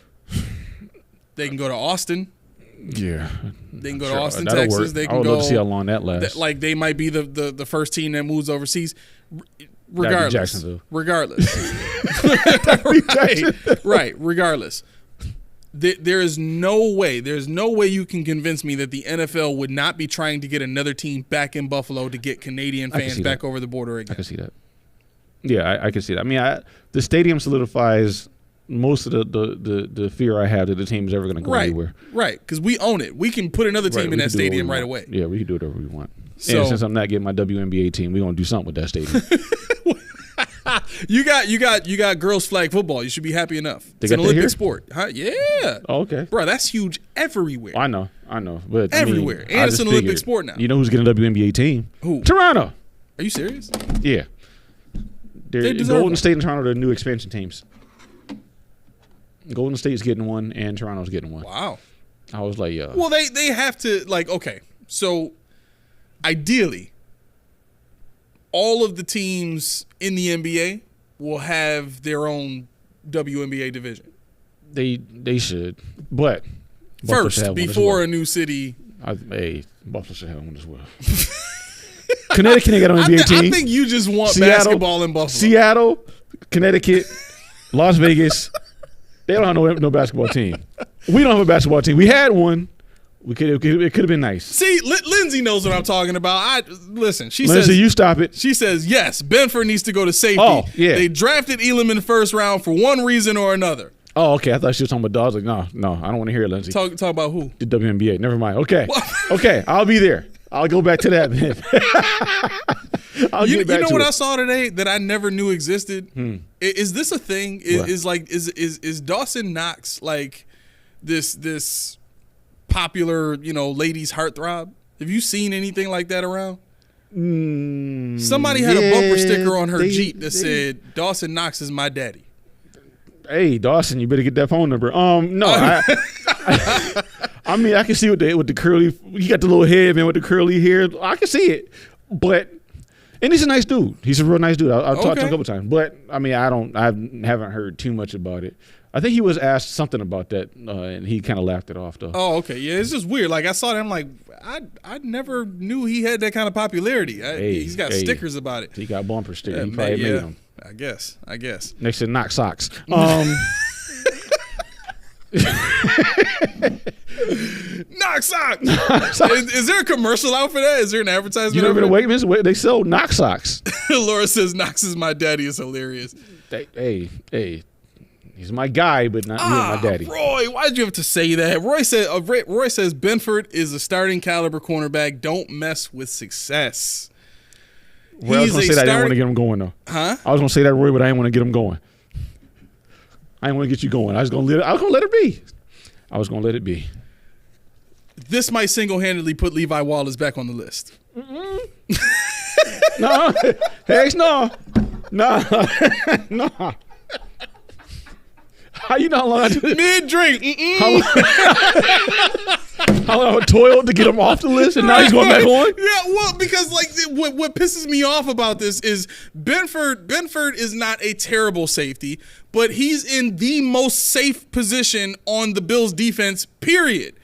Austin. Yeah. They can go to Austin, Texas. Work. They can I would love to see how long that lasts. They might be the first team that moves overseas. Regardless. Regardless. There is no way you can convince me that the NFL would not be trying to get another team back in Buffalo to get Canadian fans back over the border again. I can see that. Yeah, I can see that. I mean, the stadium solidifies most of the fear I have that the team is ever going to go anywhere. Right, because we own it. We can put another team in that stadium right away. Yeah, we can do whatever we want. So, and since I'm not getting my WNBA team, we're going to do something with that stadium. You got girls flag football. You should be happy enough. It's an Olympic sport. Huh? Yeah. Oh, okay. Bro, that's huge everywhere. I know. But everywhere. And it's an Olympic sport now. You know who's getting a WNBA team? Who? Toronto. Are you serious? Yeah. Golden State and Toronto are the new expansion teams. Golden State's getting one and Toronto's getting one. Wow. I was like, yeah. Well, they have to, okay. So, ideally, all of the teams in the NBA will have their own WNBA division. They should, but first before a new city. Buffalo should have one as well. Connecticut ain't got an NBA team. I think you just want basketball in Buffalo. Seattle, Connecticut, Las Vegas. They don't have no basketball team. We don't have a basketball team. We had one. It could have been nice. See, Lindsay knows what I'm talking about. Lindsay, says, you stop it. She says, yes, Benford needs to go to safety. Oh, yeah. They drafted Elam in the first round for one reason or another. Oh, okay. I thought she was talking about dogs. Like, no, I don't want to hear it, Lindsay. Talk about who? The WNBA. Never mind. Okay. Okay, I'll be there. I'll go back to that, man. You know what I saw today that I never knew existed? Is this a thing? Is Dawson Knox like this popular, ladies' heartthrob? Have you seen anything like that around? Somebody had a bumper sticker on her Jeep that said, "Dawson Knox is my daddy." Hey, Dawson, you better get that phone number. No, I mean, I can see with the curly. You got the little headband with the curly hair. I can see it, but And he's a nice dude. He's a real nice dude. I've talked to him a Okay. couple times. But, I mean, I haven't heard too much about it. I think he was asked something about that, and he kind of laughed it off, though. Oh, okay. Yeah, it's just weird. Like, I saw that. I'm like, I never knew he had that kind of popularity. He's got stickers about it. He got bumper stickers. He Yeah, probably made them. I guess. Next to Knock Socks. Knock socks. Is there a commercial out for that? Is there an advertisement? You never been out to Wakeman's? They sell Knock Socks. Laura says Knox is my daddy is hilarious. Hey, he's my guy, but not my daddy. Roy, why did you have to say that? Roy says Benford is a starting caliber cornerback. Don't mess with success. Well, I was going to say that. I didn't want to get him going, though. Huh? I was going to say that, Roy, but I didn't want to get him going. I didn't want to get you going. I was going to let it be. I was going to let it be. This might single-handedly put Levi Wallace back on the list. No. Heck no. No. No. How you know how long I did? Mid-drink. How long I toiled to get him off the list, and now he's going back on? Yeah, well, because like what pisses me off about this is Benford is not a terrible safety, but he's in the most safe position on the Bills defense, period.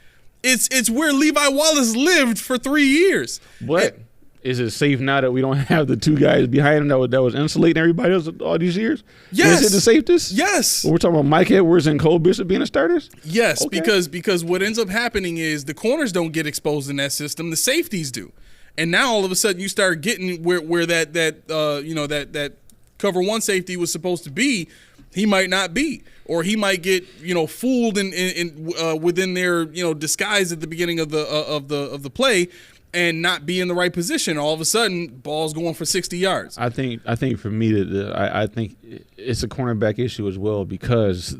It's where Levi Wallace lived for 3 years. But is it safe now that we don't have the two guys behind him that was insulating everybody else all these years? Yes. Is it the safest? Yes. We're talking about Mike Edwards and Cole Bishop being the starters? Yes, Okay. because what ends up happening is the corners don't get exposed in that system, the safeties do. And now all of a sudden you start getting where that cover one safety was supposed to be, he might not be, or he might get fooled in within their disguise at the beginning of the play and not be in the right position. All of a sudden, ball's going for 60 yards. I think for me I think it's a cornerback issue as well, because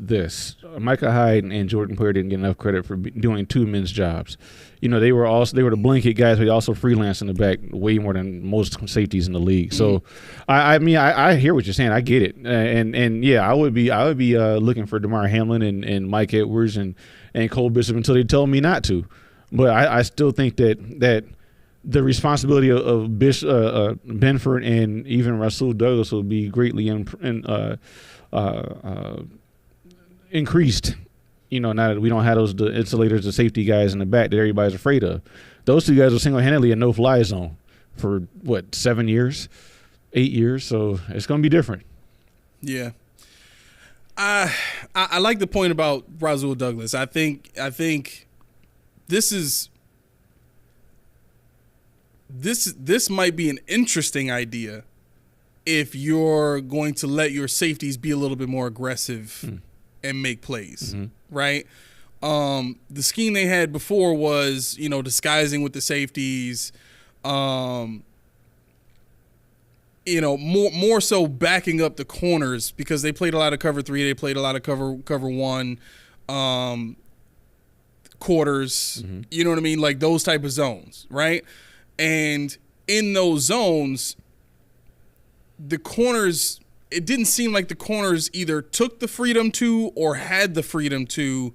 Micah Hyde and Jordan Poyer didn't get enough credit for doing two men's jobs. They were the blanket guys, but they also freelance in the back way more than most safeties in the league. So, I mean, I hear what you're saying. I get it, and yeah, I would be looking for DeMar Hamlin and Mike Edwards and Cole Bishop until they tell me not to. But I still think that the responsibility of Benford and even Rasul Douglas will be greatly increased. Now that we don't have the insulators, the safety guys in the back that everybody's afraid of. Those two guys were single-handedly a no-fly zone for, 7 years, 8 years? So it's going to be different. Yeah. I like the point about Rasul Douglas. I think this might be an interesting idea if you're going to let your safeties be a little bit more aggressive and make plays, right? The scheme they had before was, disguising with the safeties, more so backing up the corners, because they played a lot of cover 3, they played a lot of cover 1, quarters, you know what I mean? Like those type of zones, right? And in those zones, the corners, it didn't seem like the corners either took the freedom to or had the freedom to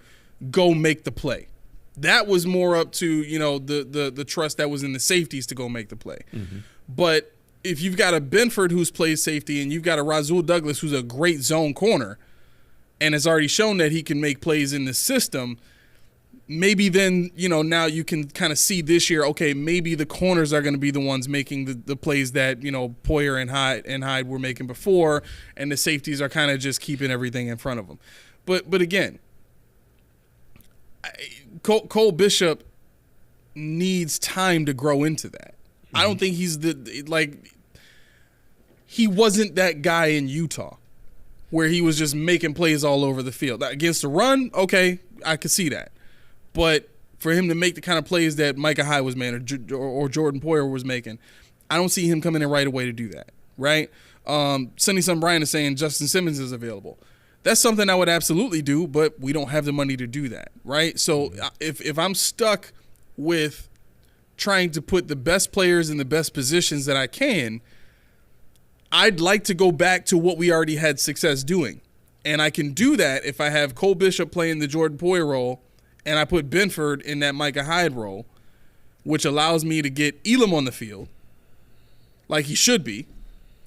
go make the play. That was more up to, the trust that was in the safeties to go make the play. But if you've got a Benford who's played safety and you've got a Rasul Douglas who's a great zone corner and has already shown that he can make plays in the system, maybe then, now you can kind of see this year, okay, maybe the corners are going to be the ones making the plays that, Poyer and Hyde were making before, and the safeties are kind of just keeping everything in front of them. But again, Cole Bishop needs time to grow into that. I don't think he's he wasn't that guy in Utah where he was just making plays all over the field. Against the run, okay, I could see that. But for him to make the kind of plays that Micah Hyde was making or Jordan Poyer was making, I don't see him coming in right away to do that, right? Sunny Sun Brian is saying Justin Simmons is available. That's something I would absolutely do, but we don't have the money to do that, right? So if I'm stuck with trying to put the best players in the best positions that I can, I'd like to go back to what we already had success doing. And I can do that if I have Cole Bishop playing the Jordan Poyer role and I put Benford in that Micah Hyde role, which allows me to get Elam on the field like he should be,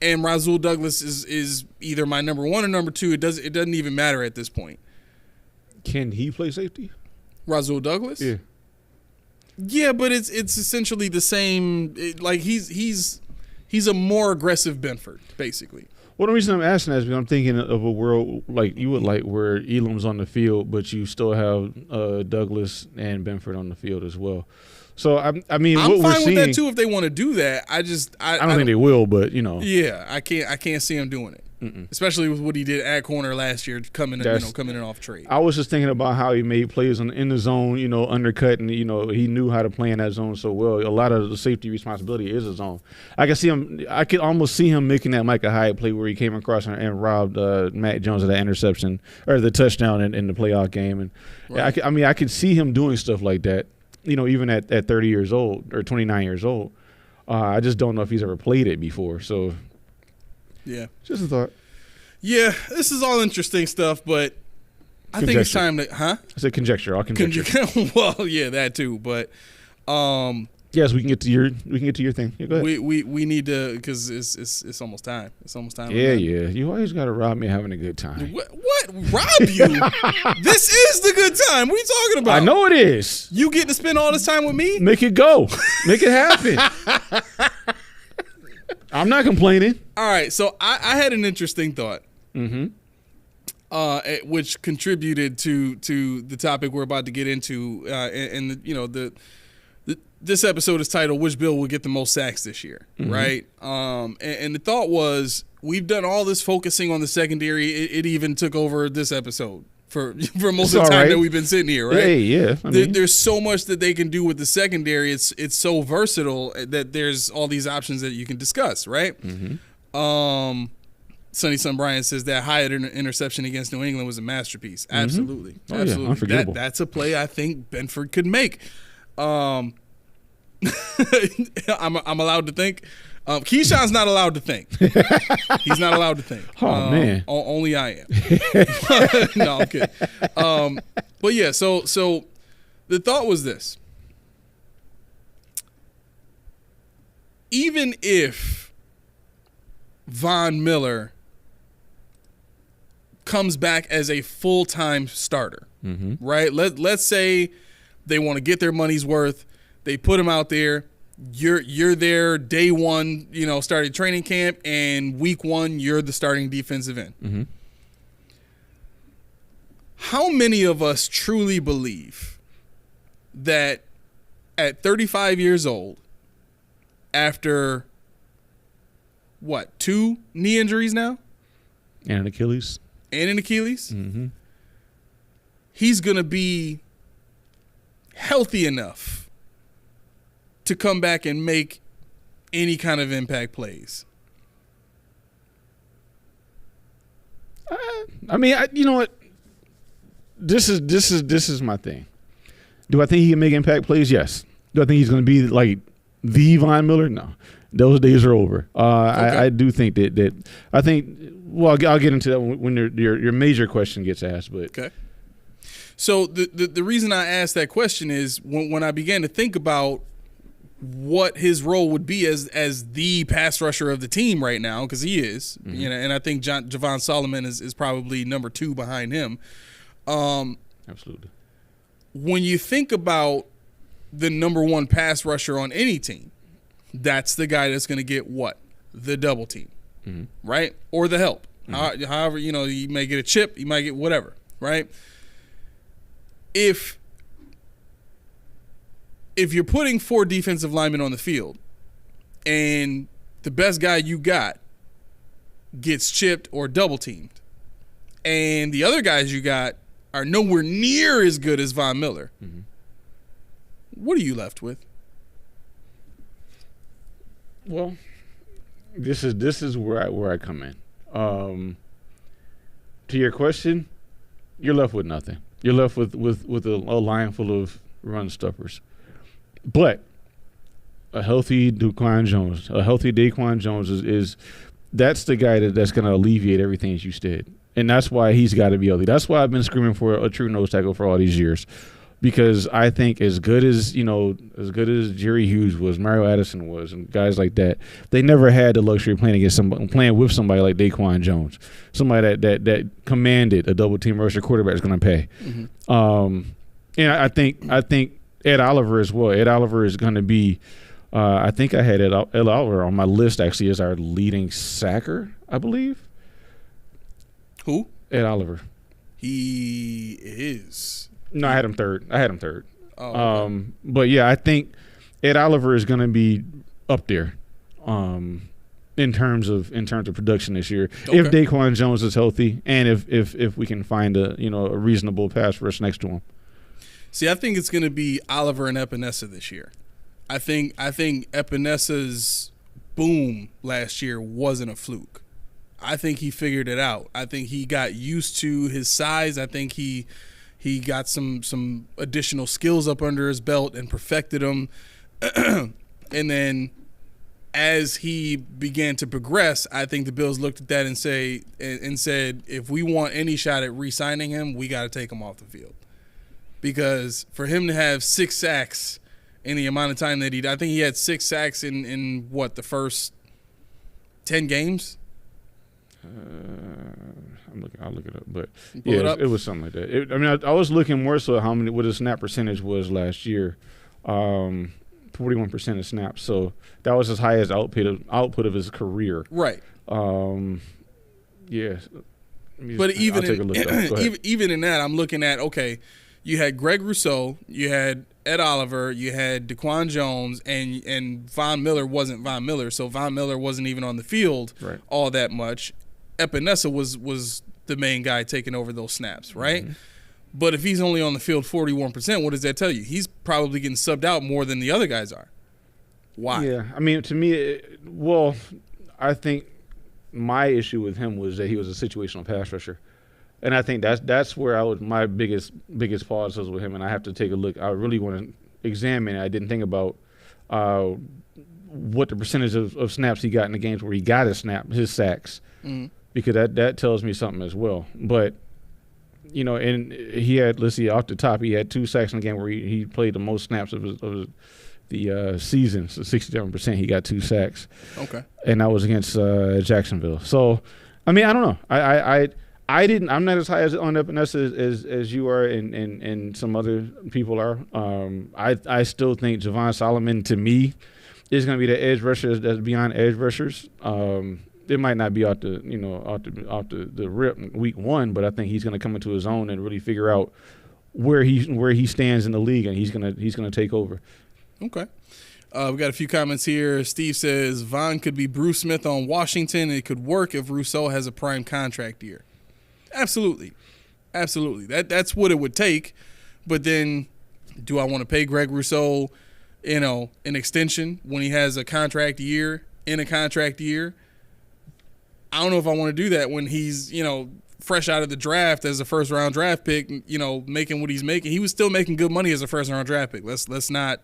and Rasul Douglas is either my number 1 or number 2. It doesn't even matter at this point. Can he play safety? Rasul Douglas? Yeah. Yeah, but it's essentially the same. Like he's a more aggressive Benford, basically. Well, the reason I'm asking that is because I'm thinking of a world like you would like where Elam's on the field, but you still have Douglas and Benford on the field as well. So I mean, I'm what fine we're with seeing, that too if they want to do that. I don't think they will, but you know. Yeah, I can't see him doing it. Especially with what he did at corner last year, coming in off trade. I was just thinking about how he made plays in the zone, undercut, and he knew how to play in that zone so well. A lot of the safety responsibility is his zone. I could almost see him making that Micah Hyde play where he came across and robbed Matt Jones of that interception or the touchdown in the playoff game. And right. I could see him doing stuff like that. Even at 30 years old or 29 years old. I just don't know if he's ever played it before. So. Yeah. Just a thought. Yeah, this is all interesting stuff, but I think it's time to, I said conjecture. I'll conjecture. Well, yeah, that too, but yes, we can get to your thing. Yeah, go ahead. We need to, because it's almost time. It's almost time. Yeah. You always got to rob me having a good time. What? Rob you? This is the good time. What are you talking about? I know it is. You get to spend all this time with me? Make it go. Make it happen. I'm not complaining. All right, so I had an interesting thought. Which contributed to the topic we're about to get into, and this episode is titled "Which Bill will get the most sacks this year?" Right? And the thought was, we've done all this focusing on the secondary. It even took over this episode for most of the time that we've been sitting here, right? Yeah. There's so much that they can do with the secondary. It's so versatile that there's all these options that you can discuss, right? Sonny Son Bryant says that Hyatt interception against New England was a masterpiece. Absolutely. Absolutely. Yeah, unforgettable. That's a play I think Benford could make. I'm allowed to think. Keyshawn's not allowed to think. He's not allowed to think. Oh, man. Only I am. No, I'm kidding. But yeah, so the thought was this. Even if Von Miller comes back as a full-time starter, right? Let's say they want to get their money's worth. They put him out there. You're there day one, starting training camp, and week one, you're the starting defensive end. How many of us truly believe that at 35 years old, after what, 2 knee injuries now? And an Achilles. He's going to be healthy enough to come back and make any kind of impact plays? You know what? This is my thing. Do I think he can make impact plays? Yes. Do I think he's going to be like the Von Miller? No. Those days are over. Okay. I do think that I think. Well, I'll get into that when your major question gets asked. But okay. So the reason I asked that question is when I began to think about what his role would be as the pass rusher of the team right now, because he is, and I think Javon Solomon is probably number 2 behind him. Absolutely. When you think about the number 1 pass rusher on any team, that's the guy that's going to get what? The double team, right? Or the help. However, you may get a chip, you might get whatever, right? If you're putting 4 defensive linemen on the field and the best guy you got gets chipped or double teamed and the other guys you got are nowhere near as good as Von Miller, what are you left with? Well, this is where I come in. To your question, you're left with nothing. You're left with a line full of run stuffers. But a healthy Daquan Jones is that's the guy that's going to alleviate everything that you said. And that's why he's got to be healthy. That's why I've been screaming for a true nose tackle for all these years. because I think as good as Jerry Hughes was, Mario Addison was, and guys like that, they never had the luxury of playing with somebody like Daquan Jones, somebody that commanded a double team rusher quarterback is going to pay. Mm-hmm. And I think Ed Oliver as well. Ed Oliver is going to be. I think I had Ed Oliver on my list actually as our leading sacker, I believe. Who? Ed Oliver. He is. No, I had him third. Oh, okay. But yeah, I think Ed Oliver is going to be up there, in terms of production this year. Okay. If Daquan Jones is healthy, and if we can find a reasonable pass rush next to him. See, I think it's going to be Oliver and Epinesa this year. I think Epinesa's boom last year wasn't a fluke. I think he figured it out. I think he got used to his size. I think he got some additional skills up under his belt and perfected them. And then as he began to progress, I think the Bills looked at that and said, if we want any shot at re-signing him, we got to take him off the field. Because for him to have 6 sacks in the amount of time that I think he had 6 sacks in what, the first 10 games? I'll look it up, but yeah, it was something like that. I was looking more so at what his snap percentage was last year, 41% of snaps. So that was his highest output of his career. Right. Yeah. But even in that, I'm looking at, okay, you had Greg Rousseau, you had Ed Oliver, you had Daquan Jones, and Von Miller wasn't Von Miller, so Von Miller wasn't even on the field all that much. Epinesa was the main guy taking over those snaps, right? Mm-hmm. But if he's only on the field 41%, what does that tell you? He's probably getting subbed out more than the other guys are. Why? Yeah, I mean, to me, I think my issue with him was that he was a situational pass rusher. And I think that's where my biggest pause was with him, and I have to take a look. I really want to examine it. I didn't think about what the percentage of snaps he got in the games where he got his sacks, because that tells me something as well. But and he had, let's see, off the top, he had 2 sacks in the game where he played the most snaps of the season. So 67%, he got 2 sacks. Okay, and that was against Jacksonville. So, I mean, I don't know. I'm not as high on Epinesa as you are and some other people are. I still think Javon Solomon, to me, is going to be the edge rusher that's beyond edge rushers. It might not be off the rip week 1, but I think he's going to come into his own and really figure out where he stands in the league, and he's gonna take over. Okay. We got a few comments here. Steve says Von could be Bruce Smith on Washington. It could work if Rousseau has a prime contract year. Absolutely. That's what it would take. But then, do I want to pay Greg Rousseau, an extension when he has a contract year in a contract year? I don't know if I want to do that when he's, fresh out of the draft as a first-round draft pick, making what he's making. He was still making good money as a first-round draft pick. Let's not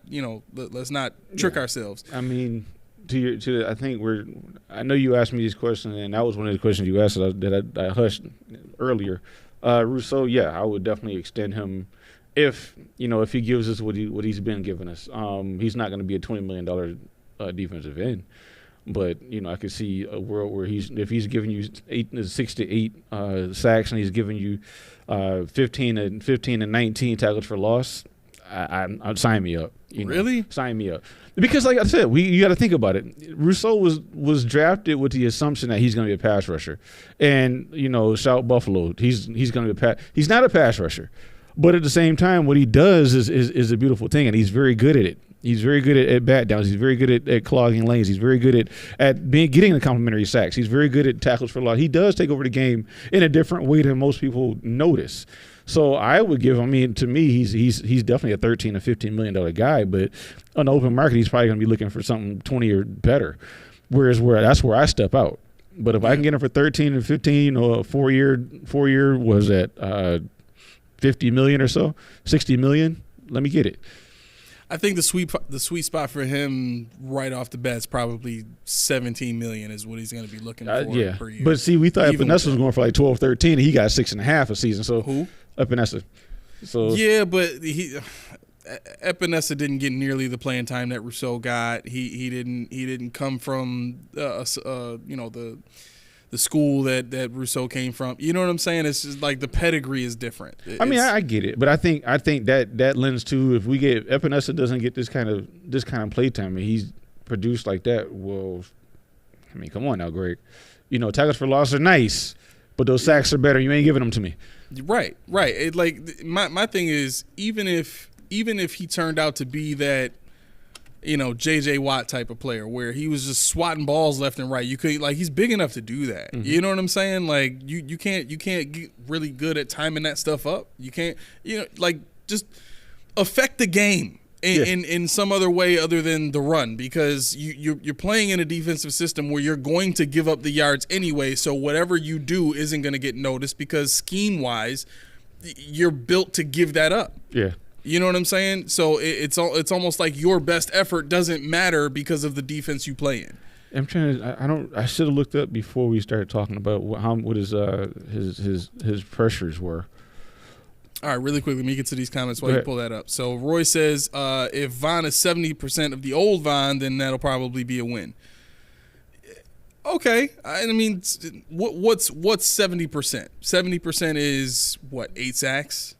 trick ourselves. I mean, I think I know you asked me these questions, and that was one of the questions you asked that I hushed earlier. Rousseau, yeah, I would definitely extend him if he gives us what he's been giving us. He's not going to be a $20 million defensive end, but I could see a world where if he's giving you 6 to 8 sacks and he's giving you 15 and 19 tackles for loss. I'd sign me up. Really? Sign me up. Because, like I said, you got to think about it. Rousseau was drafted with the assumption that he's going to be a pass rusher, and shout Buffalo. He's going to be he's not a pass rusher, but at the same time, what he does is a beautiful thing, and he's very good at it. He's very good at bat downs. He's very good at clogging lanes. He's very good at getting the complimentary sacks. He's very good at tackles for loss. He does take over the game in a different way than most people notice. So I would give him. To me, he's definitely a $13 to $15 million guy. But on the open market, he's probably going to be looking for something 20 or better. That's where I step out. But if I can get him for 13 or 15 or 4 year was at $50 million or so, $60 million, let me get it. I think the sweet spot for him right off the bat is probably $17 million is what he's going to be looking for per year. But see, we thought Epinesa was going for like 12, 13, and he got 6.5 a season. So who? Epinesa. So yeah, but Epinesa didn't get nearly the playing time that Rousseau got. He didn't come from the school that Rousseau came from. You know what I'm saying? It's just like the pedigree is different. I get it, but I think that lends to if Epinesa doesn't get this kind of play time and he's produced like that. Well, I mean, come on now, Greg. Tackles for loss are nice, but those sacks are better. You ain't giving them to me. Right. My thing is even if he turned out to be that, J.J. Watt type of player where he was just swatting balls left and right, you could he's big enough to do that. Mm-hmm. You know what I'm saying? Like you can't get really good at timing that stuff up. You can't just affect the game in some other way other than the run, because you're playing in a defensive system where you're going to give up the yards anyway. So whatever you do isn't going to get noticed because scheme wise, you're built to give that up. Yeah. You know what I'm saying? So it's almost like your best effort doesn't matter because of the defense you play in. I'm trying to. I should have looked up before we started talking about what his pressures were. All right, really quick, let me get to these comments while you pull that up. So Roy says, if Von is 70% of the old Von, then that'll probably be a win. Okay, I mean, what's 70%? 70% is what, 8 sacks?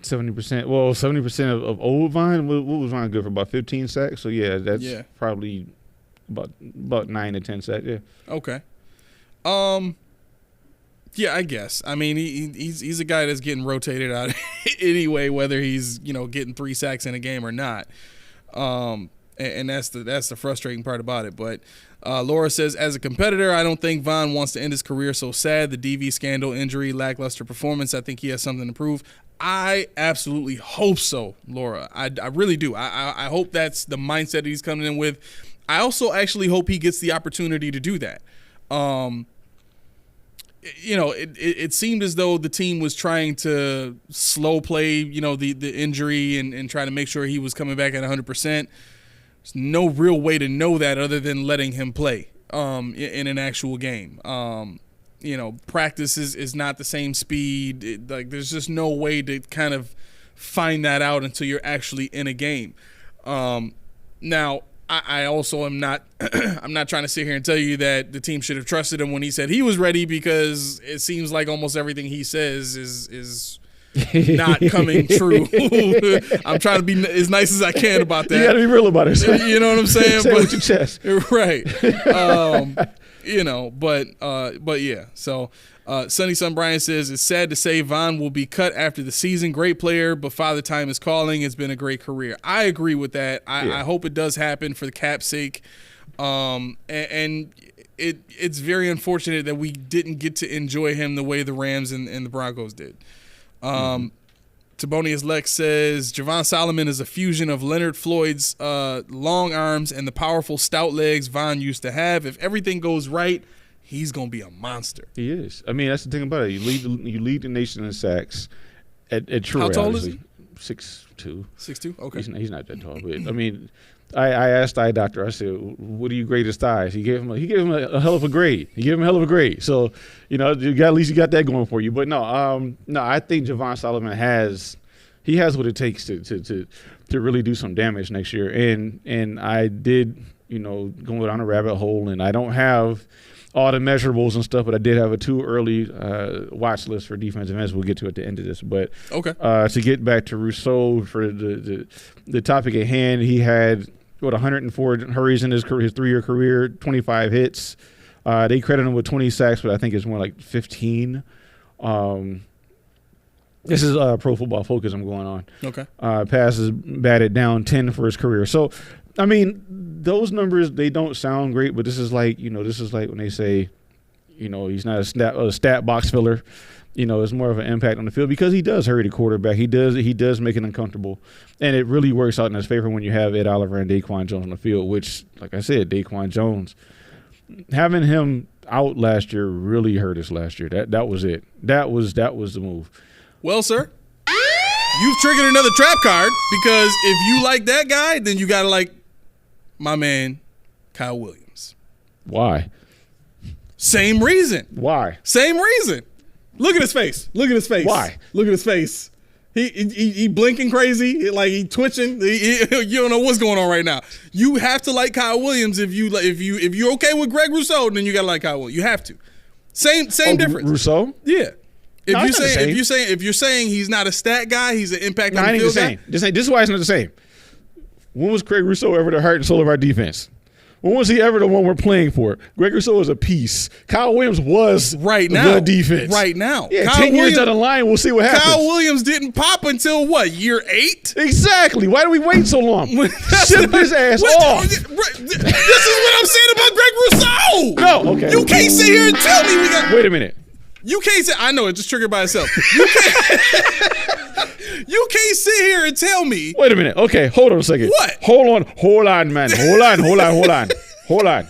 70%. Well, 70% of old Vine. What was Vine good for? About 15 sacks. So yeah, that's probably about 9 to 10 sacks. Yeah. Okay. Yeah, I guess. I mean, he's a guy that's getting rotated out anyway, whether he's getting 3 sacks in a game or not. And that's the frustrating part about it. But Laura says, as a competitor, I don't think Von wants to end his career so sad. The DV scandal, injury, lackluster performance. I think he has something to prove. I absolutely hope so, Laura. I really do. I hope that's the mindset that he's coming in with. I also actually hope he gets the opportunity to do that. It seemed as though the team was trying to slow play, the injury and try to make sure he was coming back at 100%. There's no real way to know that other than letting him play in an actual game. Practice is not the same speed. There's just no way to kind of find that out until you're actually in a game. Now, I also am not I'm not trying to sit here and tell you that the team should have trusted him when he said he was ready, because it seems like almost everything he says is not coming true. I'm trying to be as nice as I can about that. You got to be real about it. You know what I'm saying? Say it with your chest. Right. But yeah. So Sunny Sun Brian says, it's sad to say Von will be cut after the season. Great player, but Father Time is calling. It's been a great career. I agree with that. I hope it does happen for the Cap's sake. And it's very unfortunate that we didn't get to enjoy him the way the Rams and the Broncos did. Tibonius Lex says, Javon Solomon is a fusion of Leonard Floyd's long arms and the powerful stout legs Von used to have. If everything goes right, he's going to be a monster. He is. I mean, that's the thing about it. You lead the nation in sacks at Troy. How tall is he? 6'2". 6'2"? Okay. He's not that tall. But I mean, I asked the eye doctor, I said, what do you grade his thighs? He gave him a hell of a grade. So, at least you got that going for you. But no, I think Javon Solomon has what it takes to really do some damage next year. And I did, go down a rabbit hole, and I don't have all the measurables and stuff, but I did have a too early watch list for defensive ends. We'll get to at the end of this. But okay. To get back to Rousseau for the topic at hand, he had 104 hurries in his 3-year career, 25 hits. They credit him with 20 sacks, but I think it's more like 15. This is Pro Football Focus I'm going on. Okay. Passes batted down 10 for his career. So, I mean, those numbers, they don't sound great, but this is like when they say, he's not a stat box filler. It's more of an impact on the field because he does hurry the quarterback. He does make it uncomfortable. And it really works out in his favor when you have Ed Oliver and Daquan Jones on the field, which, like I said, Daquan Jones, having him out last year really hurt us last year. That was it. That was the move. Well, sir, you've triggered another trap card, because if you like that guy, then you got to like my man, Kyle Williams. Why? Same reason. Why? Same reason. Look at his face. Why? Look at his face. He blinking crazy, like he twitching. You don't know what's going on right now. You have to like Kyle Williams if you're okay with Greg Rousseau, then you gotta like Kyle Williams. You have to. Same difference. Rousseau? Yeah. No, If you're saying he's not a stat guy, he's an impact on the field guy. This is why it's not the same. When was Craig Rousseau ever the heart and soul of our defense? When was he ever the one we're playing for? Greg Rousseau was a piece. Kyle Williams was right now the defense. Right now. Yeah, 10 years down the line, we'll see what happens. Kyle Williams didn't pop until what, year 8? Exactly. Why do we wait so long? Ship his ass off. This is what I'm saying about Greg Rousseau. No, okay. You can't sit here and tell me we got. Wait a minute. You can't say. I know it just triggered by itself. You can't sit here and tell me. Wait a minute. Okay, hold on a second. What? Hold on, man. Hold on.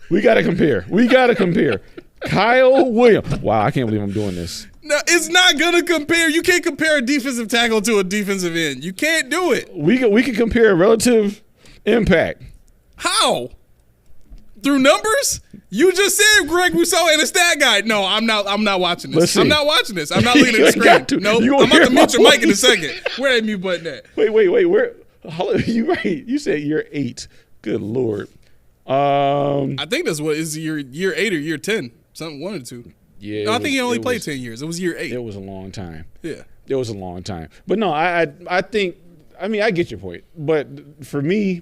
We gotta compare. Kyle Williams. Wow, I can't believe I'm doing this. No, it's not gonna compare. You can't compare a defensive tackle to a defensive end. You can't do it. We can compare relative impact. How? Through numbers? You just said Greg Rousseau ain't a stat guy. No, I'm not watching this. I'm not watching this. I'm not looking at the screen. No, I'm about to mute your mic in a second. Where that mute button at? Wait. Where? You right. You said year 8. Good Lord. I think that's what is year 8 or year 10. Something 1 or 2. Yeah. No, I think he only played 10 years. It was year 8. It was a long time. Yeah. It was a long time. But no, I think, I mean, I get your point. But for me,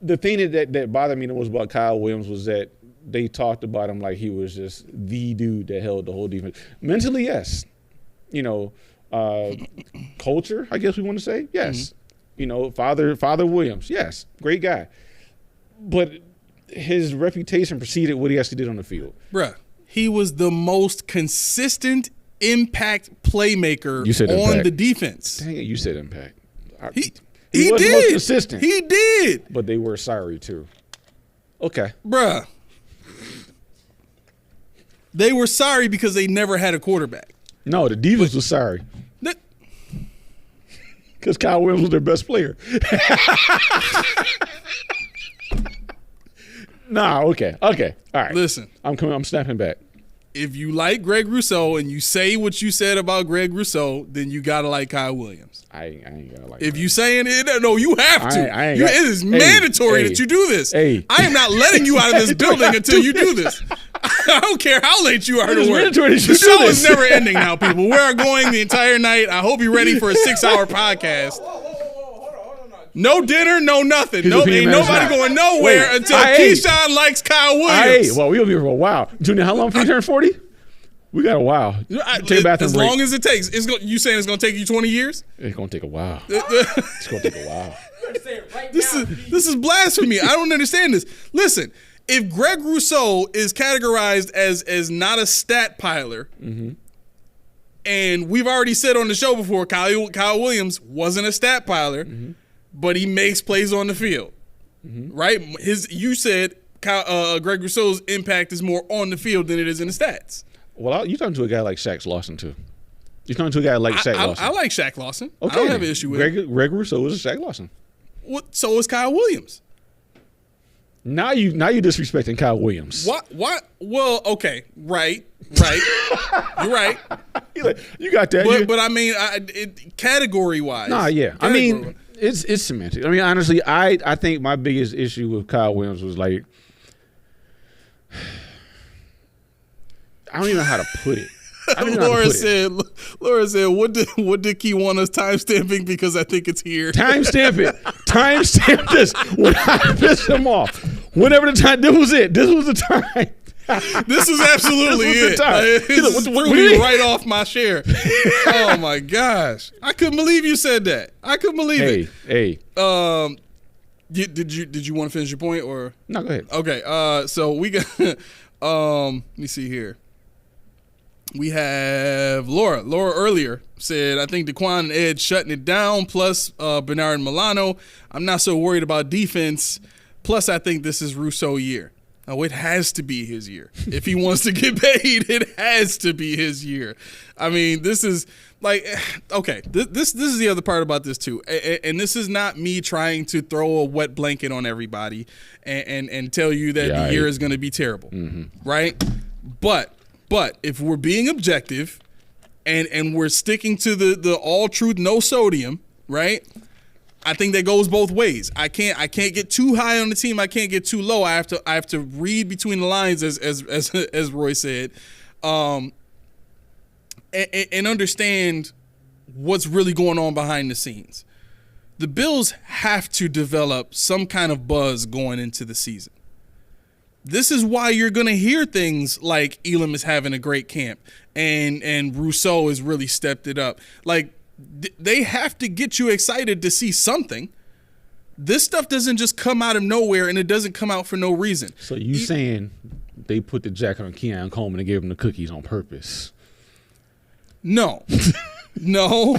the thing that bothered me the most about Kyle Williams was that they talked about him like he was just the dude that held the whole defense. Mentally, yes. Culture, I guess we want to say, yes. Mm-hmm. Father Williams, yes, great guy. But his reputation preceded what he actually did on the field. Bruh, he was the most consistent impact playmaker on the defense. Dang it, you said impact. He was did. Most consistent. He did. But they were sorry, too. Okay. Bruh. They were sorry because they never had a quarterback. No, the defense was sorry. Because Kyle Williams was their best player. Okay. All right. Listen. I'm snapping back. If you like Greg Rousseau and you say what you said about Greg Rousseau, then you got to like Kyle Williams. I ain't got to like If you saying it, no, you have to. It is mandatory that you do this. I am not letting you out of this building until you do this. I don't care how late you are to work. The show is never ending now, people. We're going the entire night. I hope you're ready for a 6-hour podcast. No dinner, no nothing. Ain't nobody going nowhere until Keyshawn likes Kyle Williams. Well, we'll be here for a while. Junior, how long before you turn 40? We got a while. Take a bathroom as break. long as it takes. You saying it's going to take you 20 years? It's going to take a while. It's going to take a while. This is blasphemy. I don't understand this. Listen, if Greg Rousseau is categorized as not a stat piler, mm-hmm. and we've already said on the show before, Kyle Williams wasn't a stat piler, mm-hmm. but he makes plays on the field, mm-hmm. right? You said Greg Rousseau's impact is more on the field than it is in the stats. Well, you're talking to a guy like Shaq Lawson, too. You're talking to a guy like Shaq Lawson. I like Shaq Lawson. Okay. I don't have an issue with it. Greg Rousseau is a Shaq Lawson. So is Kyle Williams. Now you disrespecting Kyle Williams. What? Well, okay. Right. You're right. You got that. But I mean, category-wise. Nah, yeah. I mean, it's semantic. I mean, honestly, I think my biggest issue with Kyle Williams was like, I don't even know how to put it. Laura said, what did Key want us timestamping because I think it's here. Timestamp it. Timestamp this. When I piss him off. Whenever the time, this was it. This was the time. This is absolutely it. It threw me right off my chair. Oh my gosh! I couldn't believe you said that. I couldn't believe it. Hey. Did you want to finish your point or no? Go ahead. Okay. So we got. Let me see here. We have Laura. Laura earlier said, I think Daquan and Ed shutting it down, plus Bernard and Milano. I'm not so worried about defense. Plus, I think this is Rousseau year. Oh, it has to be his year. If he wants to get paid, it has to be his year. I mean, this is like, okay, this is the other part about this too. And this is not me trying to throw a wet blanket on everybody and tell you that the year is going to be terrible, mm-hmm. right? But if we're being objective, and we're sticking to the all truth, no sodium, right? I think that goes both ways. I can't get too high on the team. I can't get too low. I have to read between the lines, as Roy said, and understand what's really going on behind the scenes. The Bills have to develop some kind of buzz going into the season. This is why you're going to hear things like Elam is having a great camp and Rousseau has really stepped it up. Like, they have to get you excited to see something. This stuff doesn't just come out of nowhere, and it doesn't come out for no reason. So you saying they put the jacket on Keon Coleman and gave him the cookies on purpose? No. No.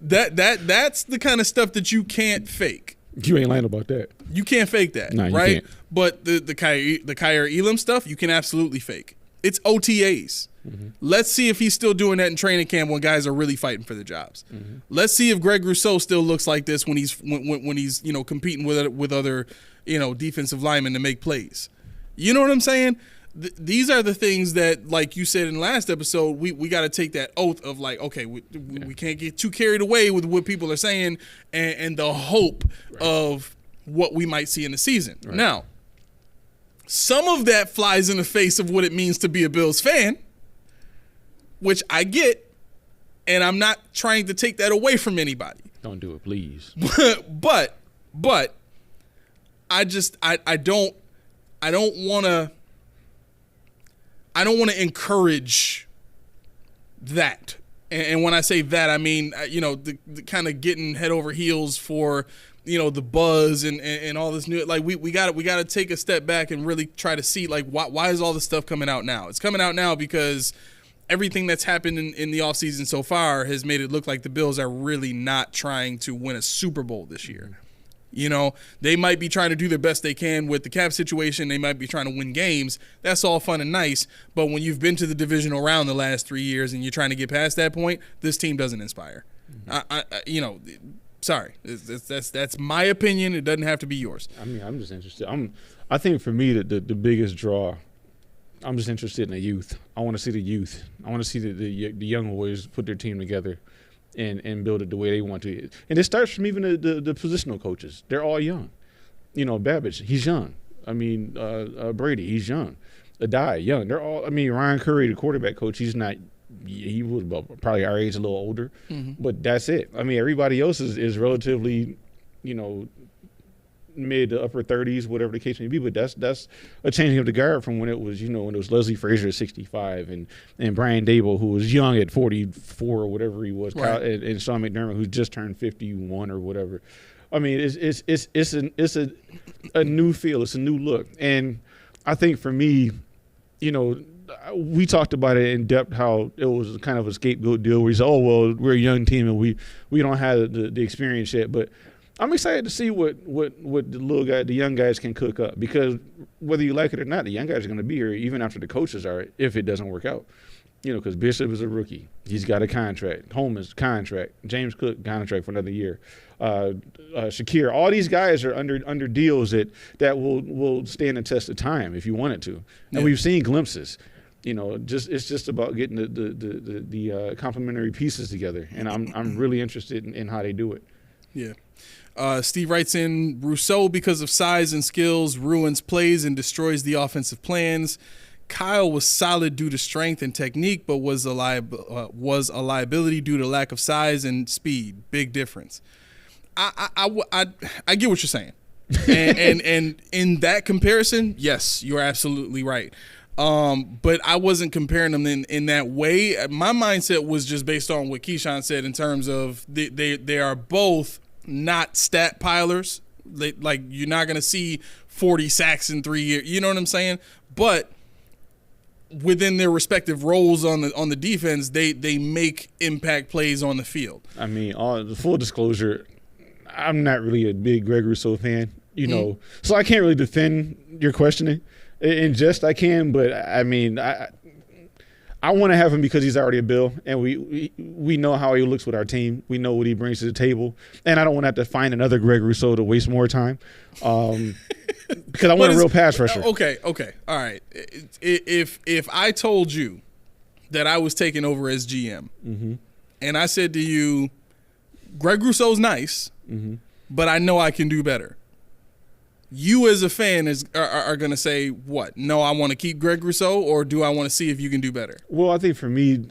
That's the kind of stuff that you can't fake. You ain't lying about that. You can't fake that, no, right? Can't. But the Kyer Elam stuff, you can absolutely fake. It's OTAs. Mm-hmm. Let's see if he's still doing that in training camp when guys are really fighting for the jobs. Mm-hmm. Let's see if Greg Rousseau still looks like this when he's competing with other defensive linemen to make plays. You know what I'm saying? These are the things that, like you said in the last episode, we got to take that oath of like, okay, we can't get too carried away with what people are saying and the hope of what we might see in the season. Right. Now, some of that flies in the face of what it means to be a Bills fan, which I get, and I'm not trying to take that away from anybody. Don't do it, please. but I don't want to encourage that. And when I say that, I mean, the kind of getting head over heels for, the buzz and all this new, like we got to take a step back and really try to see, like, why is all this stuff coming out now? It's coming out now because everything that's happened in the offseason so far has made it look like the Bills are really not trying to win a Super Bowl this year. They might be trying to do their best they can with the cap situation. They might be trying to win games. That's all fun and nice. But when you've been to the divisional round the last 3 years and you're trying to get past that point, this team doesn't inspire. Mm-hmm. Sorry. That's my opinion. It doesn't have to be yours. I mean, I'm just interested. I think for me, the biggest draw, I'm just interested in the youth. I want to see the youth. I want to see the young boys put their team together and build it the way they want to. And it starts from even the positional coaches. They're all young. Babbage, he's young. I mean, Brady, he's young. Adai, young. They're all. I mean, Ryan Curry, the quarterback coach, he's not. He was probably our age, a little older, but that's it. I mean, everybody else is relatively, mid to upper 30s, whatever the case may be. But that's a changing of the guard from when it was, when it was Leslie Frazier at 65 and Brian Dable, who was young at 44 or whatever he was, right. and Sean McDermott, who just turned 51 or whatever. I mean, it's a new feel. It's a new look. And I think for me, we talked about it in depth, how it was kind of a scapegoat deal where he said, oh, well, we're a young team and we don't have the experience yet. But I'm excited to see what the young guys can cook up, because whether you like it or not, the young guys are going to be here even after the coaches are, if it doesn't work out. Because Bishop is a rookie. He's got a contract. Holman's contract. James Cook contract for another year. Shakir. All these guys are under deals that will stand the test of time if you wanted to. And we've seen glimpses. It's just about getting the complementary pieces together. And I'm really interested in how they do it. Yeah. Steve writes in, Rousseau, because of size and skills, ruins plays and destroys the offensive plans. Kyle was solid due to strength and technique, but was a liability due to lack of size and speed. Big difference. I get what you're saying. and in that comparison, yes, you're absolutely right. But I wasn't comparing them in that way. My mindset was just based on what Keyshawn said in terms of they are both not stat pilers. Like, you're not going to see 40 sacks in 3 years. You know what I'm saying? But within their respective roles on the defense, they make impact plays on the field. I mean, the full disclosure, I'm not really a big Greg Rousseau fan, so I can't really defend your questioning. In jest, I can, but I mean, I want to have him because he's already a Bill, and we know how he looks with our team. We know what he brings to the table, and I don't want to have to find another Greg Rousseau to waste more time, because I want a real pass rusher. Okay, all right. If I told you that I was taking over as GM, and I said to you, Greg Rousseau's nice, but I know I can do better. You as a fan are going to say, what? No, I want to keep Greg Rousseau, or do I want to see if you can do better? Well, I think for me,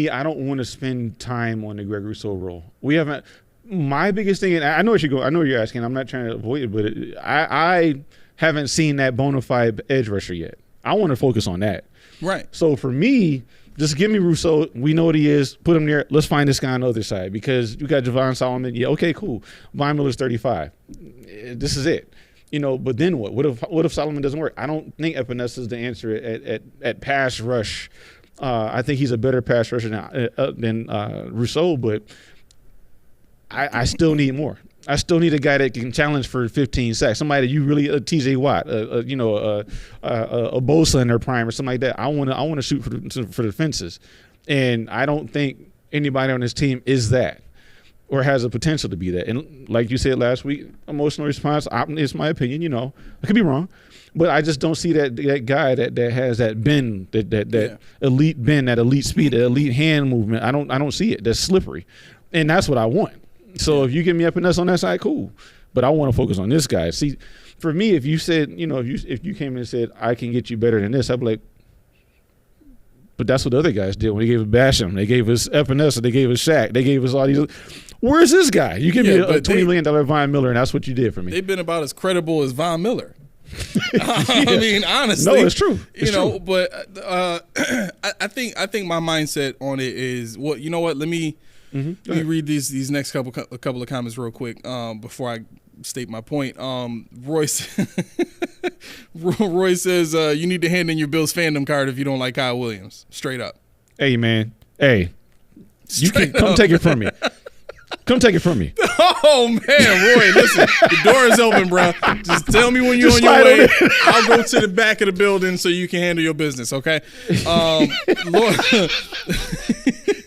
I don't want to spend time on the Greg Rousseau role. We haven't. My biggest thing, and I know what you go. I know what you're asking. I'm not trying to avoid it, but I haven't seen that bona fide edge rusher yet. I want to focus on that. Right. So for me, just give me Rousseau. We know what he is. Put him there. Let's find this guy on the other side, because you got Javon Solomon. Yeah, okay, cool. Von Miller's 35. This is it. But then what? What if Solomon doesn't work? I don't think Epenesa is the answer at pass rush. I think he's a better pass rusher than Rousseau, but I still need more. I still need a guy that can challenge for 15 sacks. Somebody that you really, TJ Watt, a Bosa in their prime or something like that. I want to shoot for the fences, and I don't think anybody on this team is that, or has the potential to be that. And like you said last week, emotional response, it's my opinion, I could be wrong, but I just don't see that guy that has that bend, that elite bend, that elite speed, that elite hand movement. I don't see it. That's slippery. And that's what I want. So if you give me Epenesa on that side, cool. But I want to focus on this guy. See, for me, if you said, if you came in and said, I can get you better than this, I'd be like, but that's what the other guys did when they gave us Basham. They gave us Epenesa. They gave us Shaq. They gave us all these. Where's this guy? You give me a $20 million Von Miller, and that's what you did for me. They've been about as credible as Von Miller. I mean, honestly. No, it's true. It's true. But I think my mindset on it is, well, you know what? Let me read these next couple of comments real quick before I state my point. Royce says you need to hand in your Bills fandom card if you don't like Kyle Williams. Straight up. Hey, man. Hey, you can come take it from me. Come take it from me. Oh, man, Roy, listen, the door is open, bro. Just tell me when you're on your way. I'll go to the back of the building so you can handle your business, okay? Lord.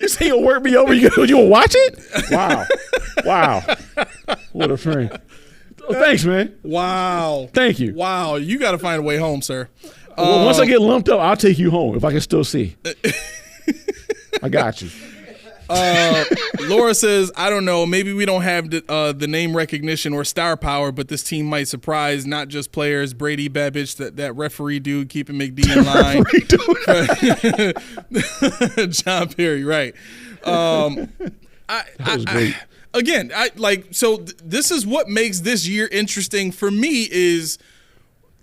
You say you'll work me over, you'll watch it? Wow. What a friend. Oh, thanks, man. Wow. Thank you. Wow, you got to find a way home, sir. Well, once I get lumped up, I'll take you home if I can still see. I got you. Laura says, I don't know, maybe we don't have the name recognition or star power, but this team might surprise not just players. Brady, Babich, that referee dude keeping McD in line. John Perry, right. That was great. This is what makes this year interesting for me is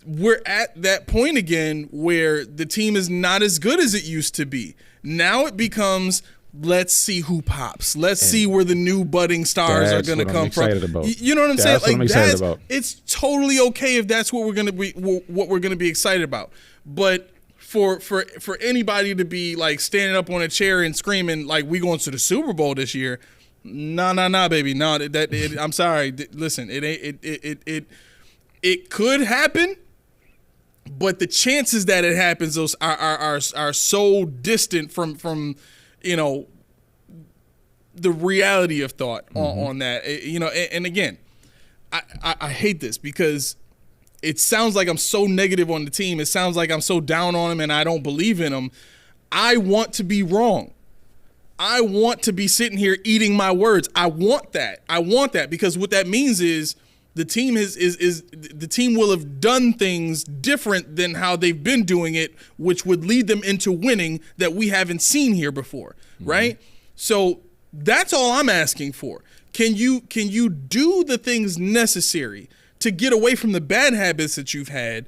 we're at that point again where the team is not as good as it used to be. Now it becomes, let's see who pops. Let's see where the new budding stars are going to come from. You know what I'm saying? That's what I'm excited about. It's totally okay if that's what we're going to be excited about. But for anybody to be like standing up on a chair and screaming like we going to the Super Bowl this year, nah, baby, no. I'm sorry. Listen, it could happen. But the chances that it happens are so distant from the reality of thought on that. And again, I hate this because it sounds like I'm so negative on the team. It sounds like I'm so down on them and I don't believe in them. I want to be wrong. I want to be sitting here eating my words. I want that because what that means is the team the team will have done things different than how they've been doing it, which would lead them into winning that we haven't seen here before, right? So that's all I'm asking for. Can you do the things necessary to get away from the bad habits that you've had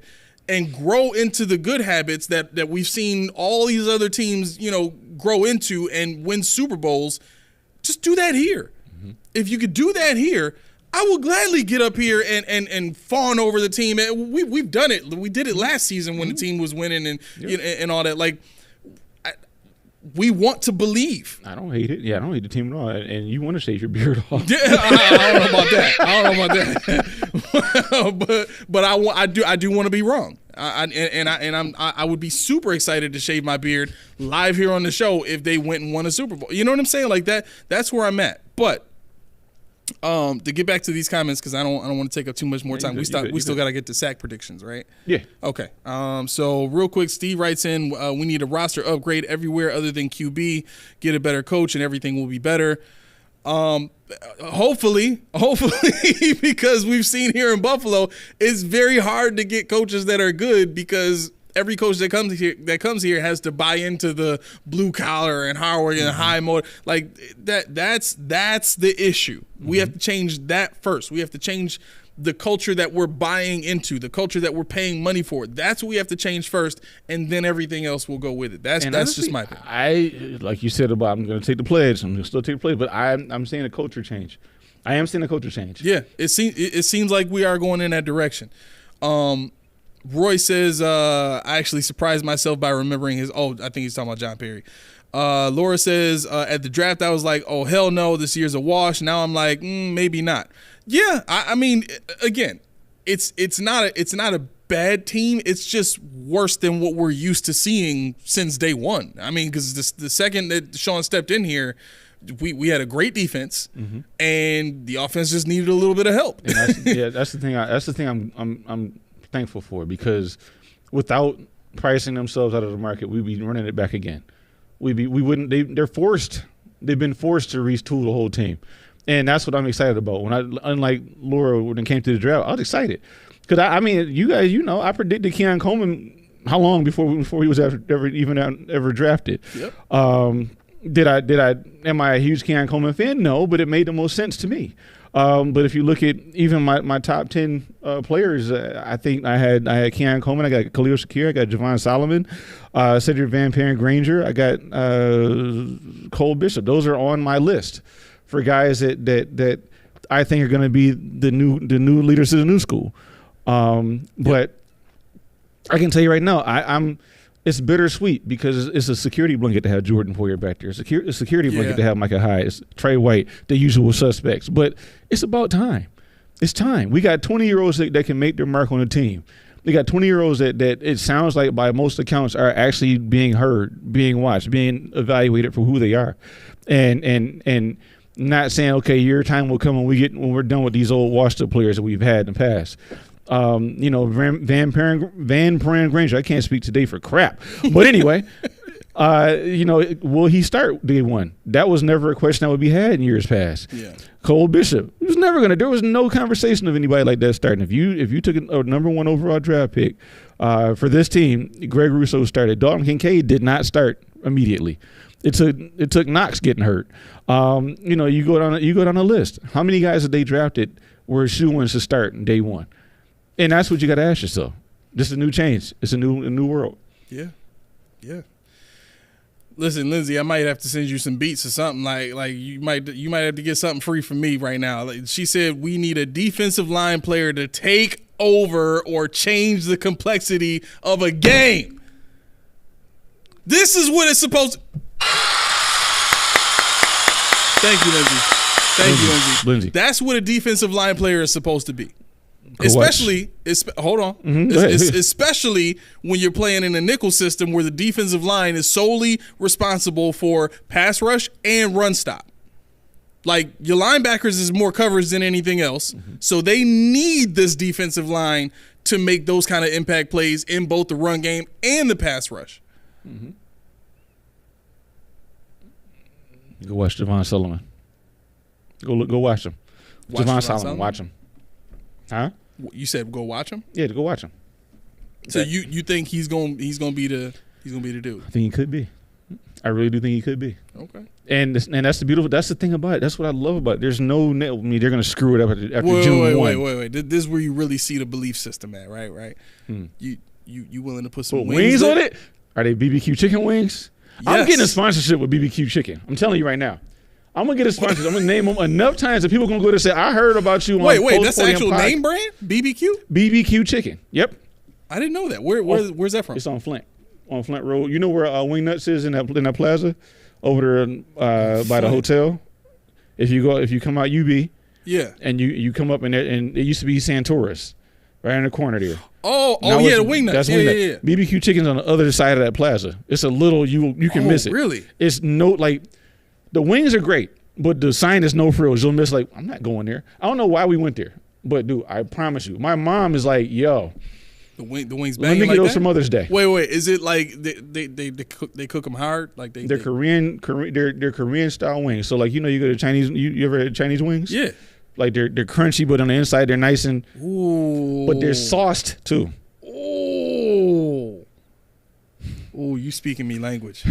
and grow into the good habits that we've seen all these other teams, grow into and win Super Bowls? Just do that here. If you could do that here, I will gladly get up here and fawn over the team. We've done it. We did it last season when the team was winning and all that. Like, we want to believe. I don't hate it. Yeah, I don't hate the team at all. And you want to shave your beard off. Yeah, I don't know about that. but I do want to be wrong. I would be super excited to shave my beard live here on the show if they went and won a Super Bowl. You know what I'm saying? Like that. That's where I'm at. But To get back to these comments, because I don't want to take up too much more time. We still got to get to sack predictions, right? Yeah. Okay. So real quick, Steve writes in, we need a roster upgrade everywhere other than QB. Get a better coach, and everything will be better. Hopefully, because we've seen here in Buffalo, it's very hard to get coaches that are good because every coach that comes here has to buy into the blue collar and hard and high motor. Like that's the issue. We have to change that first. We have to change the culture that we're buying into, the culture that we're paying money for. That's what we have to change first, and then everything else will go with it. That's honestly, just my opinion. I like you said about I'm going to take the pledge. I'm going to still take the pledge, but I'm seeing a culture change. I am seeing a culture change. Yeah, it seems like we are going in that direction. Roy says, I actually surprised myself by remembering his. Oh, I think he's talking about John Perry. Laura says, at the draft, I was like, oh, hell no, this year's a wash. Now I'm like, maybe not. Yeah, I mean, again, it's not a bad team. It's just worse than what we're used to seeing since day one. I mean, because the second that Sean stepped in here, we had a great defense, and the offense just needed a little bit of help. That's the thing. That's the thing I'm thankful for, because without pricing themselves out of the market, we'd be running it back again. We wouldn't. They're forced. They've been forced to retool the whole team, and that's what I'm excited about. Unlike Laura, when it came to the draft, I was excited because I mean, you guys, I predicted Keon Coleman how long before he was ever drafted. Yep. Am I a huge Keon Coleman fan? No, but it made the most sense to me. But if you look at even my top 10 players, I think I had Keon Coleman, I got Khalil Shakir, I got Javon Solomon, Cedric Van Paren Granger, I got Cole Bishop. Those are on my list for guys that I think are going to be the new leaders of the new school. But I can tell you right now, it's bittersweet because it's a security blanket to have Jordan Poyer back there. It's a security blanket to have Micah Hyde. It's Trey White, the usual suspects. But it's about time. It's time. We got 20-year-olds that can make their mark on the team. We got 20-year-olds that it sounds like by most accounts are actually being heard, being watched, being evaluated for who they are. And not saying, okay, your time will come when we're done with these old washed-up players that we've had in the past. Van Paren Granger, I can't speak today for crap. But anyway, will he start day one? That was never a question that would be had in years past. Yeah. Cole Bishop, it was never going to. There was no conversation of anybody like that starting. If you took a number one overall draft pick for this team, Greg Rousseau started. Dalton Kincaid did not start immediately. It took Knox getting hurt. You go down a list. How many guys that they drafted were shoo-ins to start in day one? And that's what you got to ask yourself. This is a new change. It's a new world. Yeah. Listen, Lindsay, I might have to send you some beats or something. Like you might have to get something free from me right now. Like she said, we need a defensive line player to take over or change the complexity of a game. This is what it's supposed to. Thank you, Lindsay. Lindsay. That's what a defensive line player is supposed to be. Especially when you're playing in a nickel system where the defensive line is solely responsible for pass rush and run stop. Like, your linebackers is more coverage than anything else, so they need this defensive line to make those kind of impact plays in both the run game and the pass rush. Go watch Javon Sullivan. Go watch him. Javon Sullivan, watch him. Huh? You said go watch him? Yeah, to go watch him. So you think he's gonna be the dude? I think he could be. I really do think he could be. Okay. And that's the thing about it. That's what I love about it. There's no they're gonna screw it up after June 1. Wait. This is where you really see the belief system at, right? You willing to put some wings on it? Are they BBQ chicken wings? Yes. I'm getting a sponsorship with BBQ chicken. I'm telling you right now. I'm going to get a sponsorship. I'm going to name them enough times that people are going to go there and say, I heard about you on Wait, that's the actual name brand? BBQ? BBQ chicken. Yep. I didn't know that. Where's that from? It's on Flint Road. You know where Wing Nuts is in that plaza? Over there by the hotel? If you come out UB. Yeah. And you come up and it used to be Santoris. Right in the corner there. Oh yeah, the Wing Nuts. That's Wing Nuts. BBQ chicken's on the other side of that plaza. It's a little, you can miss it. Really? It's the wings are great. But the sign is no frills. You'll miss like, I'm not going there. I don't know why we went there. But, dude, I promise you, my mom is like, yo. The wings Let me get like those that? for Mother's Day. Wait. Is it like they cook them hard? Like They're Korean style wings. So, like, you go to Chinese, you ever had Chinese wings? Yeah. Like, they're crunchy, but on the inside, they're nice and, Ooh. but they're sauced, too. Ooh, you speaking me language.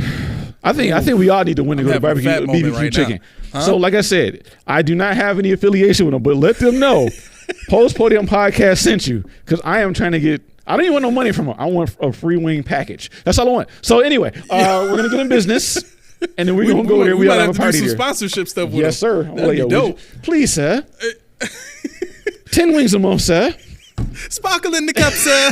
I think we all need to win to I'm go to having a fat BBQ moment right chicken. now. Huh? So, like I said, I do not have any affiliation with them, but let them know. Post Podium Podcast sent you because I am trying to get. I don't even want no money from them. I want a free wing package. That's all I want. So anyway, we're gonna get in business, and then we're gonna go there. We might gotta have have a party to do some there. sponsorship stuff with Yes, them. sir. I'm That'd like, be yo, dope. please, sir. 10 wings a month, sir. Sparkle in the cup, sir.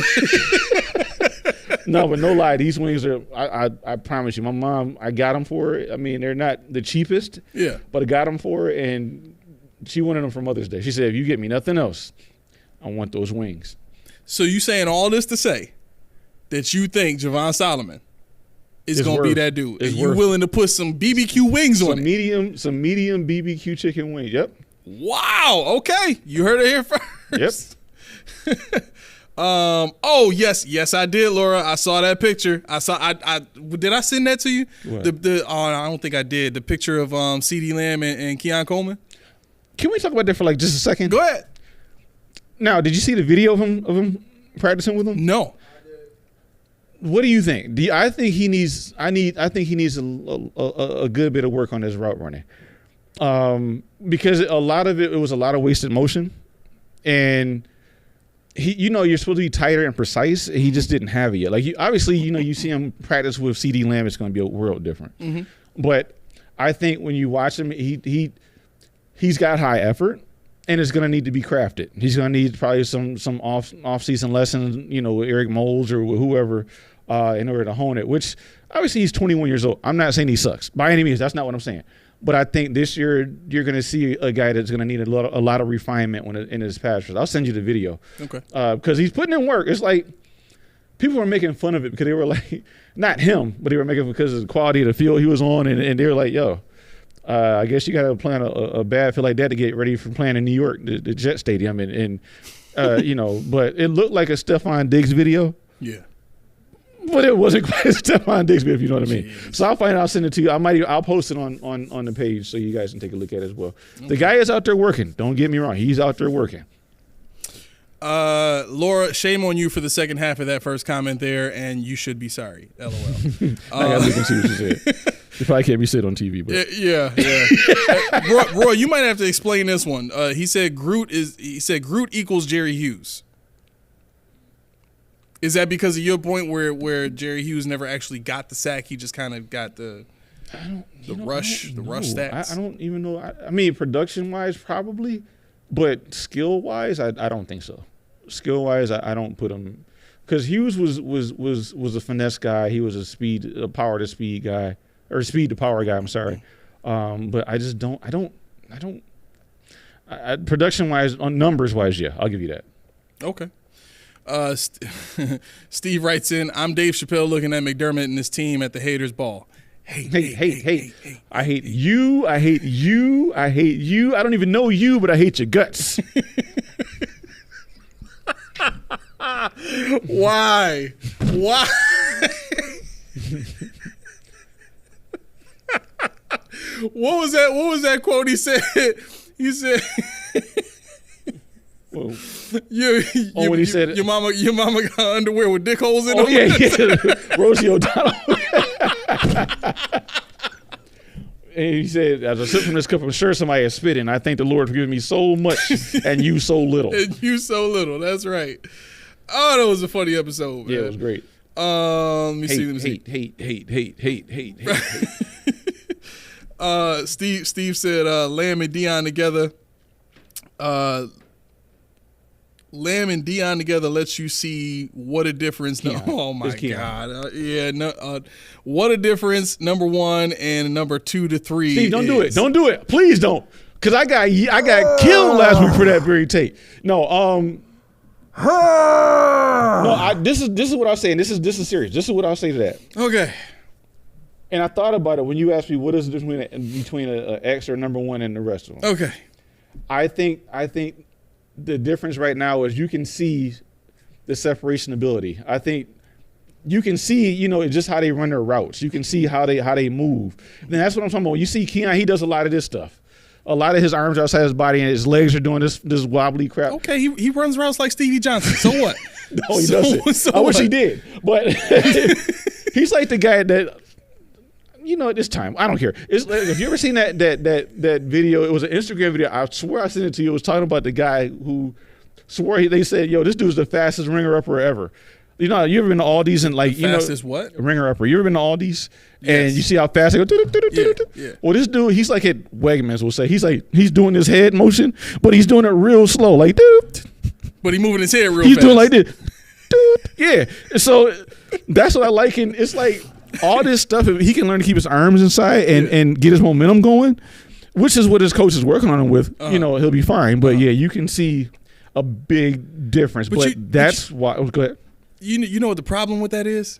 No, but no lie, these wings are. I promise you, my mom. I got them for her. I mean, they're not the cheapest. Yeah. But I got them for her, and she wanted them for Mother's Day. She said, if you get me nothing else, I want those wings. So you saying all this to say that you think Javon Solomon is going to be that dude? And you willing to put some BBQ wings on it? Some medium BBQ chicken wings. Yep. Wow. Okay. You heard it here first. Yep. Oh yes, I did, Laura. I saw that picture. I did I send that to you? What? I don't think I did. The picture of CeeDee Lamb and Keon Coleman. Can we talk about that for like just a second? Go ahead. Now, did you see the video of him practicing with him? No. What do you think? I think he needs. I think he needs a good bit of work on his route running, because a lot of it was a lot of wasted motion, and he, you're supposed to be tighter and precise. And he just didn't have it yet. Like obviously, you see him practice with CeeDee Lamb, it's going to be a world different. Mm-hmm. But I think when you watch him, he's got high effort. And it's going to need to be crafted. He's going to need probably some off-season lessons, with Eric Moles or whoever, in order to hone it. Which obviously he's 21 years old. I'm not saying he sucks by any means. That's not what I'm saying. But I think this year you're going to see a guy that's going to need a lot of refinement in his pass rush. I'll send you the video. Okay. Because he's putting in work. It's like people were making fun of it because they were like, not him, but they were making it because of the quality of the field he was on, and they were like, yo. I guess you got to plan a bad feel like that to get ready for playing in New York, the Jet Stadium, and But it looked like a Stephon Diggs video. Yeah. But it wasn't quite a Stephon Diggs video, if you know what I mean. Jeez. So I'll find out, I'll send it to you. I'll post it on the page so you guys can take a look at it as well. Okay. The guy is out there working. Don't get me wrong. He's out there working. Laura, shame on you for the second half of that first comment there, and you should be sorry. LOL. I gotta look and see what you said. You probably can't be said on TV, but yeah. Roy, you might have to explain this one. He said Groot equals Jerry Hughes. Is that because of your point where Jerry Hughes never actually got the sack? He just kind of got the rush stats. I don't even know. I mean, production wise, probably, but skill wise, I don't think so. Skill wise, I don't put him, because Hughes was a finesse guy. He was a power to speed guy, or speed to power guy. I'm sorry, but I just don't. Production wise, on numbers wise, yeah, I'll give you that. Okay. Steve writes in, I'm Dave Chappelle looking at McDermott and his team at the haters ball. Hey. I hate you. I hate you. I hate you. I don't even know you, but I hate your guts. Why? What was that quote he said? He said when he said your mama got underwear with dick holes in them. Oh yeah. Rosie O'Donnell. And he said, as I sip from this cup, I'm sure somebody is spitting. I thank the Lord for giving me so much and you so little. And you so little. That's right. Oh, that was a funny episode, man. Yeah, it was great. Let me see. Hate. Steve said Lamb and Dion together. Lamb and Dion together lets you see what a difference. Yeah, oh my God! What a difference. Number 1 and number 2 to 3. Steve, don't do it. Don't do it. Please don't. Because I got killed last week for that very tape. No, this is what I'm saying. This is serious. This is what I'll say to that. Okay. And I thought about it when you asked me what is the difference between a X or a number one and the rest of them. Okay. I think the difference right now is you can see the separation ability. I think you can see, just how they run their routes. You can see how they move. And that's what I'm talking about. You see Keon, he does a lot of this stuff. A lot of his arms outside his body and his legs are doing this wobbly crap. Okay, he runs routes like Stevie Johnson. So what? No, he doesn't. So I wish what? he did. But he's like the guy that, at this time, I don't care. It's like, have you ever seen that video? It was an Instagram video. I swear I sent it to you. It was talking about the guy who swore they said, yo, this dude's the fastest ringer-upper ever. You ever been to Aldi's and fastest what? Ringer-upper. You ever been to Aldi's? Yes. And you see how fast they go? Yeah. Well, this dude, he's like at Wegmans will say, he's doing this head motion, but he's doing it real slow. Like, dude. But he's moving his head real He's fast. doing like this. Dude. Yeah. So that's what I like. And it's like all this stuff, if he can learn to keep his arms inside and get his momentum going, which is what his coach is working on him with, he'll be fine. But yeah, you can see a big difference. But that's why. Oh, go ahead. You know what the problem with that is?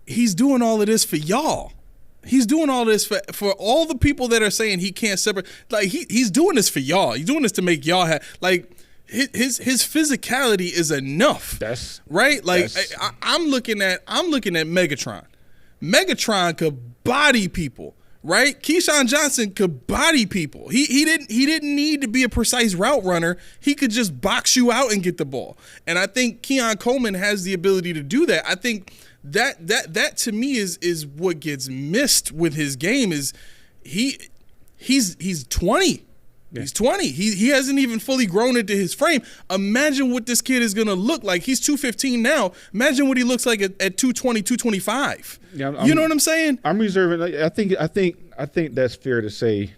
He's doing all of this for y'all. He's doing all this for all the people that are saying he can't separate. Like he's doing this for y'all. He's doing this to make y'all have like his physicality is enough. That's right. Like I'm looking at Megatron. Megatron could body people. Right? Keyshawn Johnson could body people. He didn't need to be a precise route runner. He could just box you out and get the ball. And I think Keon Coleman has the ability to do that. I think that to me is what gets missed with his game is he's 20. Yeah. He's 20. He hasn't even fully grown into his frame. Imagine what this kid is going to look like. He's 215 now. Imagine what he looks like at 220, 225. Yeah, you know what I'm saying? I'm reserving. I think that's fair to say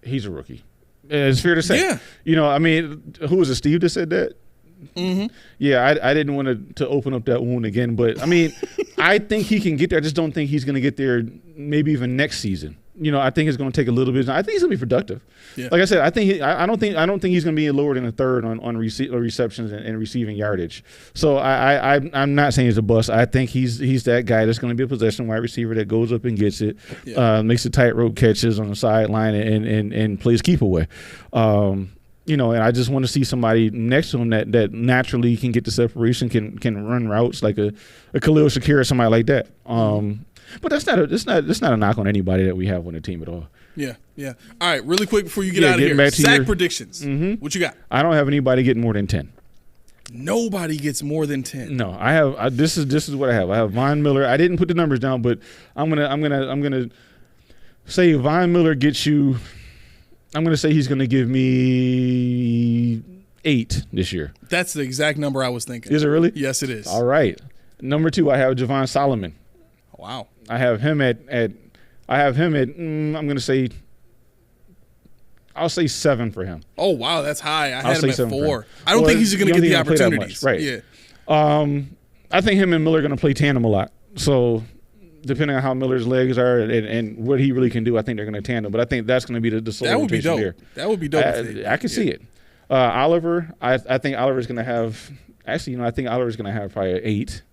he's a rookie. It's fair to say. Yeah. Who was it, Steve that said that? Mm-hmm. Yeah, I didn't want to open up that wound again, but I think he can get there. I just don't think he's going to get there maybe even next season. I think it's going to take a little bit. I think he's going to be productive. Yeah. Like I said, I don't think he's going to be lower than a third on receptions and receiving yardage. So I'm not saying he's a bust. I think he's that guy that's going to be a possession wide receiver that goes up and gets it, makes the tightrope catches on the sideline and plays keep away. And I just want to see somebody next to him that naturally can get the separation, can run routes like a Khalil Shakir or somebody like that. But that's not a knock on anybody that we have on the team at all. Yeah. All right, really quick before you get out of here, sack predictions. Mm-hmm. What you got? I don't have anybody getting more than 10. Nobody gets more than 10. No, I have. This is what I have. I have Von Miller. I didn't put the numbers down, but I'm gonna say Von Miller gets you. I'm gonna say he's gonna give me 8 this year. That's the exact number I was thinking. Is it really? Yes, it is. All right. Number 2, I have Javon Solomon. Wow. I have him at I'm going to say I'll say 7 for him. Oh, wow, that's high. I had him at 4. I don't think he's going to get the opportunities. Right. Yeah. I think him and Miller are going to play tandem a lot. So depending on how Miller's legs are and what he really can do, I think they're going to tandem. But I think that's going to be the sole That would be dope. There. That would be dope. I can see it. Oliver, I think Oliver's going to have – actually, I think Oliver's going to have probably an 8.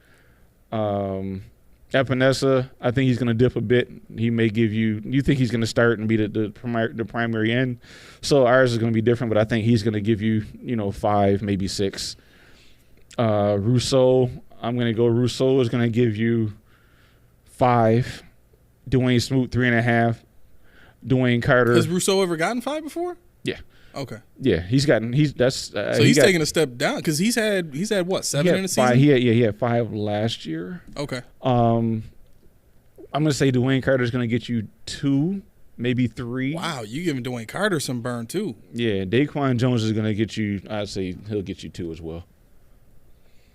Epinesa, I think he's going to dip a bit. He may give you think he's going to start and be the primary end. So ours is going to be different, but I think he's going to give you, 5, maybe 6. Rousseau, I'm going to go Rousseau is going to give you 5. Dwayne Smoot, 3.5. Dwayne Carter. Has Rousseau ever gotten 5 before? Yeah. Okay. Yeah, he's taking a step down because he's had what 7 in the season. He had 5 last year. Okay. I'm gonna say Dwayne Carter's gonna get you 2, maybe 3. Wow, you giving Dwayne Carter some burn too. Yeah, Daquan Jones is gonna get you. I'd say he'll get you 2 as well.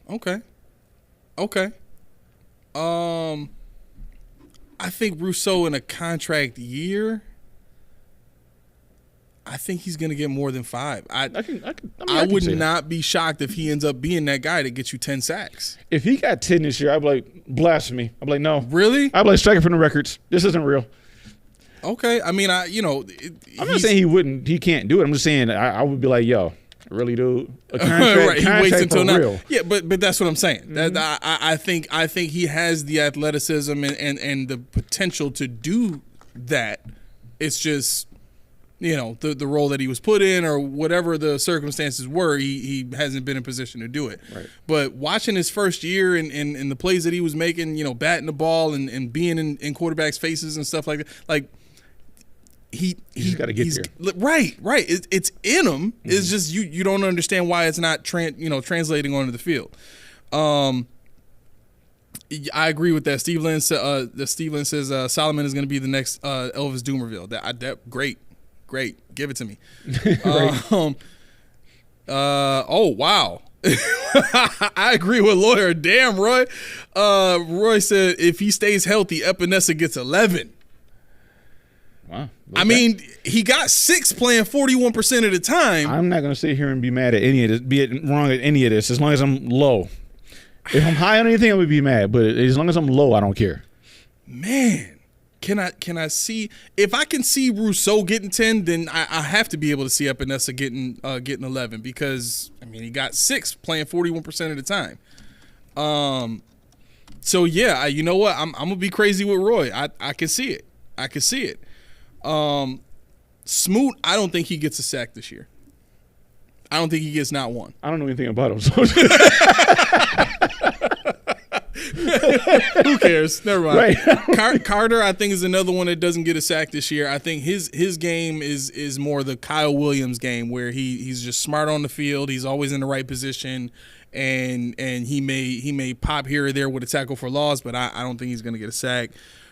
Okay. I think Rousseau in a contract year. I think he's going to get more than 5. I would not be shocked if he ends up being that guy that gets you 10 sacks. If he got 10 this year, I'd be like, blasphemy. I'd be like, no. Really? I'd be like, strike it from the records. This isn't real. Okay. I mean, I'm not saying he can't do it. I'm just saying I would be like, yo, Really, dude? A contract, right, he waits until now. real. Yeah, but that's what I'm saying. That I think he has the athleticism and the potential to do that. It's just, you know, the role that he was put in or whatever the circumstances were, he hasn't been in position to do it. Right. But watching his first year and the plays that he was making, you know, batting the ball and being in quarterbacks' faces and stuff like that, like he's got to get there. Right. It's in him. It's just you don't understand why it's not translating onto the field. I agree with that. Steve Lynn says Solomon is going to be the next Elvis Dumervil. That great. Give it to me. Oh wow. I agree with Lawyer. Damn, Roy. Roy said if he stays healthy, Epinesa gets 11. Wow. I mean, he got 6 playing 41% of the time. I'm not going to sit here and be mad at any of this, be wrong at any of this, as long as I'm low. If I'm high on anything, I would be mad. But as long as I'm low, I don't care. Man, can I see if I can see Rousseau getting 10, then I have to be able to see Epinesa getting 11 because I mean he got 6 playing 41% of the time. So yeah, you know what? I'm gonna be crazy with Roy. I can see it. Smoot, I don't think he gets a sack this year. I don't think he gets not one. I don't know anything about him. So. Who cares? Never mind. Right. Carter, I think, is another one that doesn't get a sack this year. I think his game is more the Kyle Williams game where he's just smart on the field. He's always in the right position, and he may pop here or there with a tackle for loss, but I don't think he's going to get a sack.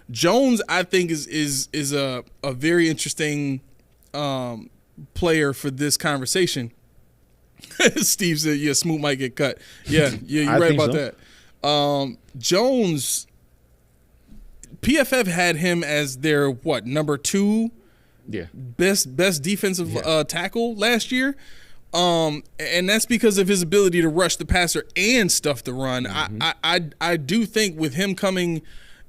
Jones, I think, is a very interesting player for this conversation. Steve said, "Yeah, Smoot might get cut." Yeah, you're right about that. Jones, PFF had him as their number 2 best defensive tackle last year. And that's because of his ability to rush the passer and stuff the run. Mm-hmm. I do think with him coming,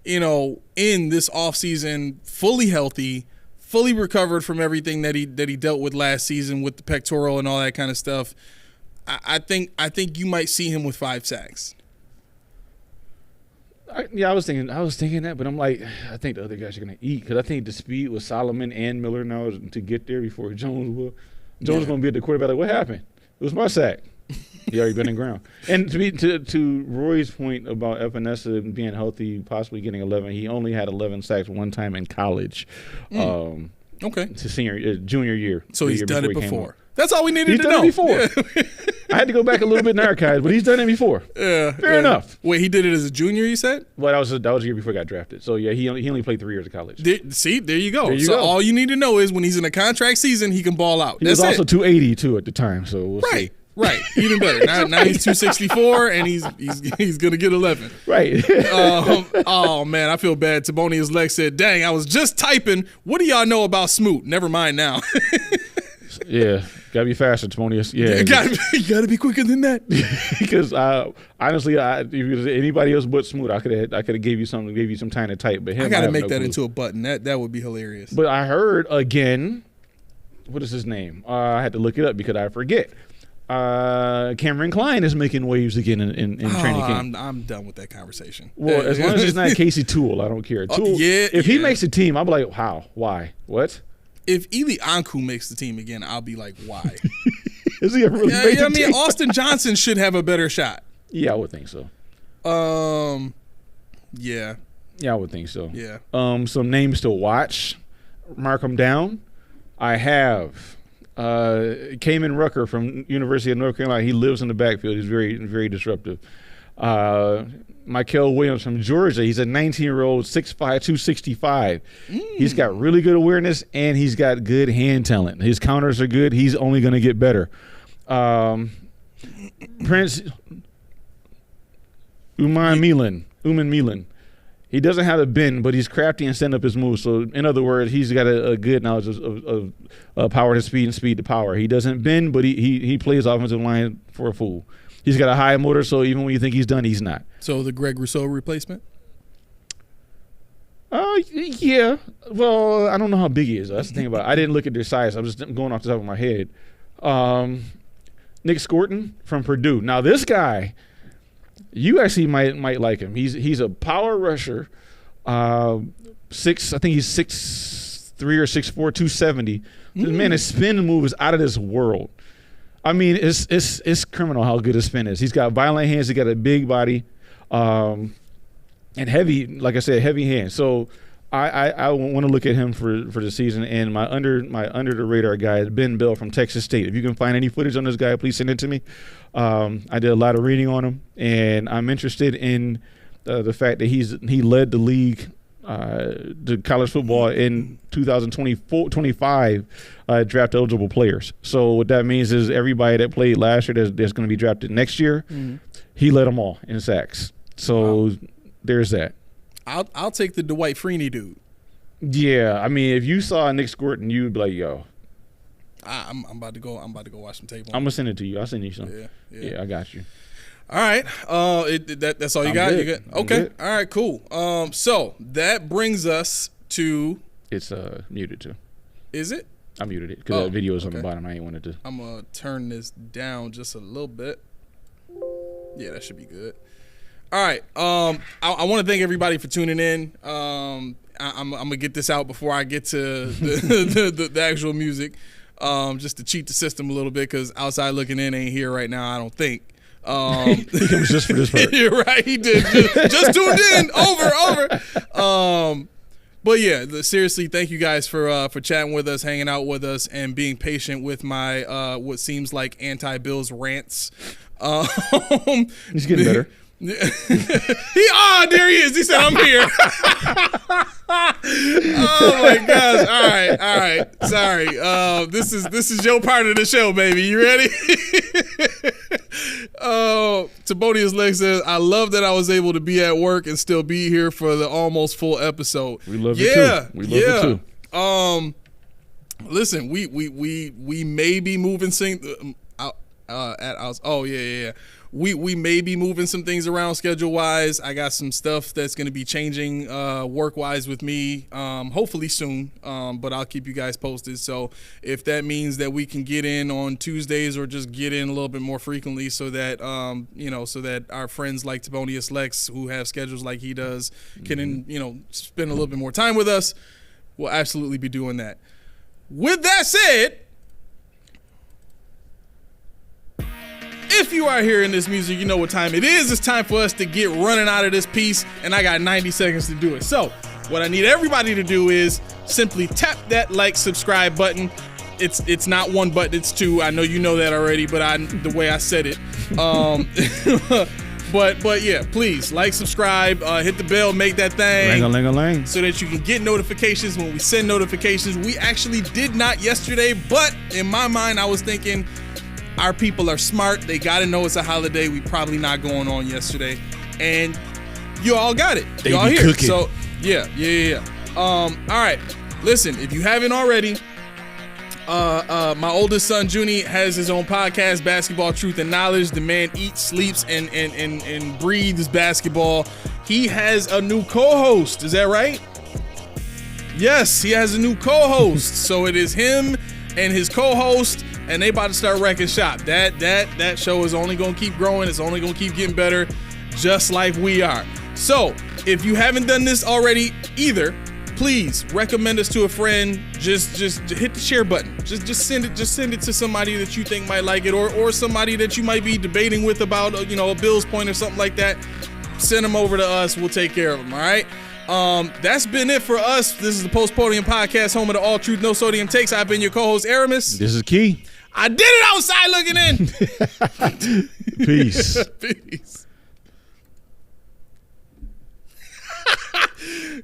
in this offseason fully healthy, fully recovered from everything that he dealt with last season with the pectoral and all that kind of stuff, I think you might see him with 5 sacks. I was thinking that, but I'm like, I think the other guys are going to eat because I think the speed with Solomon and Miller now to get there before Jones will. Jones going to be at the quarterback. Like, what happened? It was my sack. He already been in ground. And to Roy's point about Epinesa being healthy, possibly getting 11, he only had 11 sacks one time in college. Okay. To junior year. So he's done it before. That's all we needed to know. He's done it before. I had to go back a little bit in the archives, but he's done it before. Yeah. Fair enough. Wait, he did it as a junior, you said? Well, that was the year before he got drafted. So, yeah, he only played 3 years of college. There you go. All you need to know is when he's in a contract season, he can ball out. He was also 280, too, at the time. So we'll see. Right. Even better. Now he's 264, and he's going to get 11. Right. Oh, man, I feel bad. Tibonius Lex said, dang, I was just typing. What do y'all know about Smoot? Never mind now. Yeah. Got to be faster, Tibonius. Yeah. You got to be quicker than that. Because, honestly, if it was anybody else but Smoot, I could have gave you some time to type. But him, I got to make that into a button. That would be hilarious. But I heard, again, what is his name? I had to look it up because I forget. Cameron Klein is making waves again in training camp. I'm done with that conversation. Well, as long as it's not Casey Toole, I don't care. Toole, if he makes the team, I'll be like, how? Why? What? If Eli Ankou makes the team again, I'll be like, why? Is he ever really made the team? Austin Johnson should have a better shot. Yeah, I would think so. Yeah. Yeah, I would think so. Yeah. Some names to watch. Mark them down. I have Kamen Rucker from University of North Carolina. He lives in the backfield. He's very, very disruptive. Michael Williams from Georgia. He's a 19-year-old, 6'5", 265. He's got really good awareness, and he's got good hand talent. His counters are good. He's only going to get better. Prince Uman Milan. He doesn't have a bend, but he's crafty and setting up his moves. So, in other words, he's got a good knowledge of power to speed and speed to power. He doesn't bend, but he plays offensive line for a fool. He's got a high motor, so even when you think he's done, he's not. So the Greg Rousseau replacement? Yeah. Well, I don't know how big he is. That's the thing about it. I didn't look at their size. I'm just going off the top of my head. Nick Scorton from Purdue. Now this guy, you actually might like him. He's a power rusher. I think he's 6'3" or 6'4", 270. This man, his spin move is out of this world. I mean, it's criminal how good his spin is. He's got violent hands. He got a big body, and heavy. Like I said, heavy hands. So I want to look at him for the season. And my under the radar guy is Ben Bell from Texas State. If you can find any footage on this guy, please send it to me. I did a lot of reading on him, and I'm interested in the fact that he led the league. To college football in 2025 draft eligible players. So what that means is everybody that played last year that's going to be drafted next year, he led them all in sacks. So there's that. I'll take the Dwight Freeney dude. Yeah, I mean, if you saw Nick Scorton, you'd be like, yo. I'm about to go watch some tape on I'm gonna send it to you. I'll send you some. Yeah, I got you. All right. That's all you got? Good. You good? I'm Okay. good. All right, cool. So that brings us to. It's muted too. Is it? I muted it because that video is on the okay. bottom. I ain't wanted to. I'm going to turn this down just a little bit. Yeah, that should be good. All right. I want to thank everybody for tuning in. I'm going to get this out before I get to the actual music, just to cheat the system a little bit because Outside Looking In ain't here right now, I don't think. It was just for this part. You're right, he did. Just tuned in. Over. But yeah, seriously, thank you guys for chatting with us, hanging out with us, and being patient with my what seems like anti-Bills rants. He's getting better. There he is. He said, "I'm here." Oh my gosh! All right. Sorry. This is your part of the show, baby. You ready? Tibonius Lex says, "I love that I was able to be at work and still be here for the almost full episode." We love it too. We love it too. Listen, we may be moving out at us. Oh yeah. We may be moving some things around schedule-wise. I got some stuff that's going to be changing work-wise with me, hopefully soon, but I'll keep you guys posted. So if that means that we can get in on Tuesdays or just get in a little bit more frequently so that, so that our friends like Tibonius Lex, who have schedules like he does, can, spend a little bit more time with us, we'll absolutely be doing that. With that said, if you are hearing this music, you know what time it is. It's time for us to get running out of this piece, and I got 90 seconds to do it. So what I need everybody to do is simply tap that like, subscribe button. It's not one button, it's two. I know you know that already, but the way I said it. But yeah, please like, subscribe, hit the bell, make that thing. Ling-a-ling-a-ling. So that you can get notifications when we send notifications. We actually did not yesterday, but in my mind, I was thinking, our people are smart. They got to know it's a holiday. We probably not going on yesterday. And you all got it. They you all be here. cooking. So, yeah. All right. Listen, if you haven't already, my oldest son, Junie, has his own podcast, Basketball Truth and Knowledge. The man eats, sleeps, and breathes basketball. He has a new co-host. Is that right? Yes, he has a new co-host. So it is him and his co-host, and they about to start wrecking shop. That show is only going to keep growing. It's only going to keep getting better, just like we are. So if you haven't done this already either, please recommend us to a friend. Just hit the share button. Just send it to somebody that you think might like it, or somebody that you might be debating with about a Bills point or something like that. Send them over to us. We'll take care of them. All right. That's been it for us. This is the Post Podium Podcast, home of the All Truth, No Sodium Takes. I've been your co-host, Aramis. This is Key. I did it outside looking in. Peace. Peace.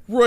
Roy.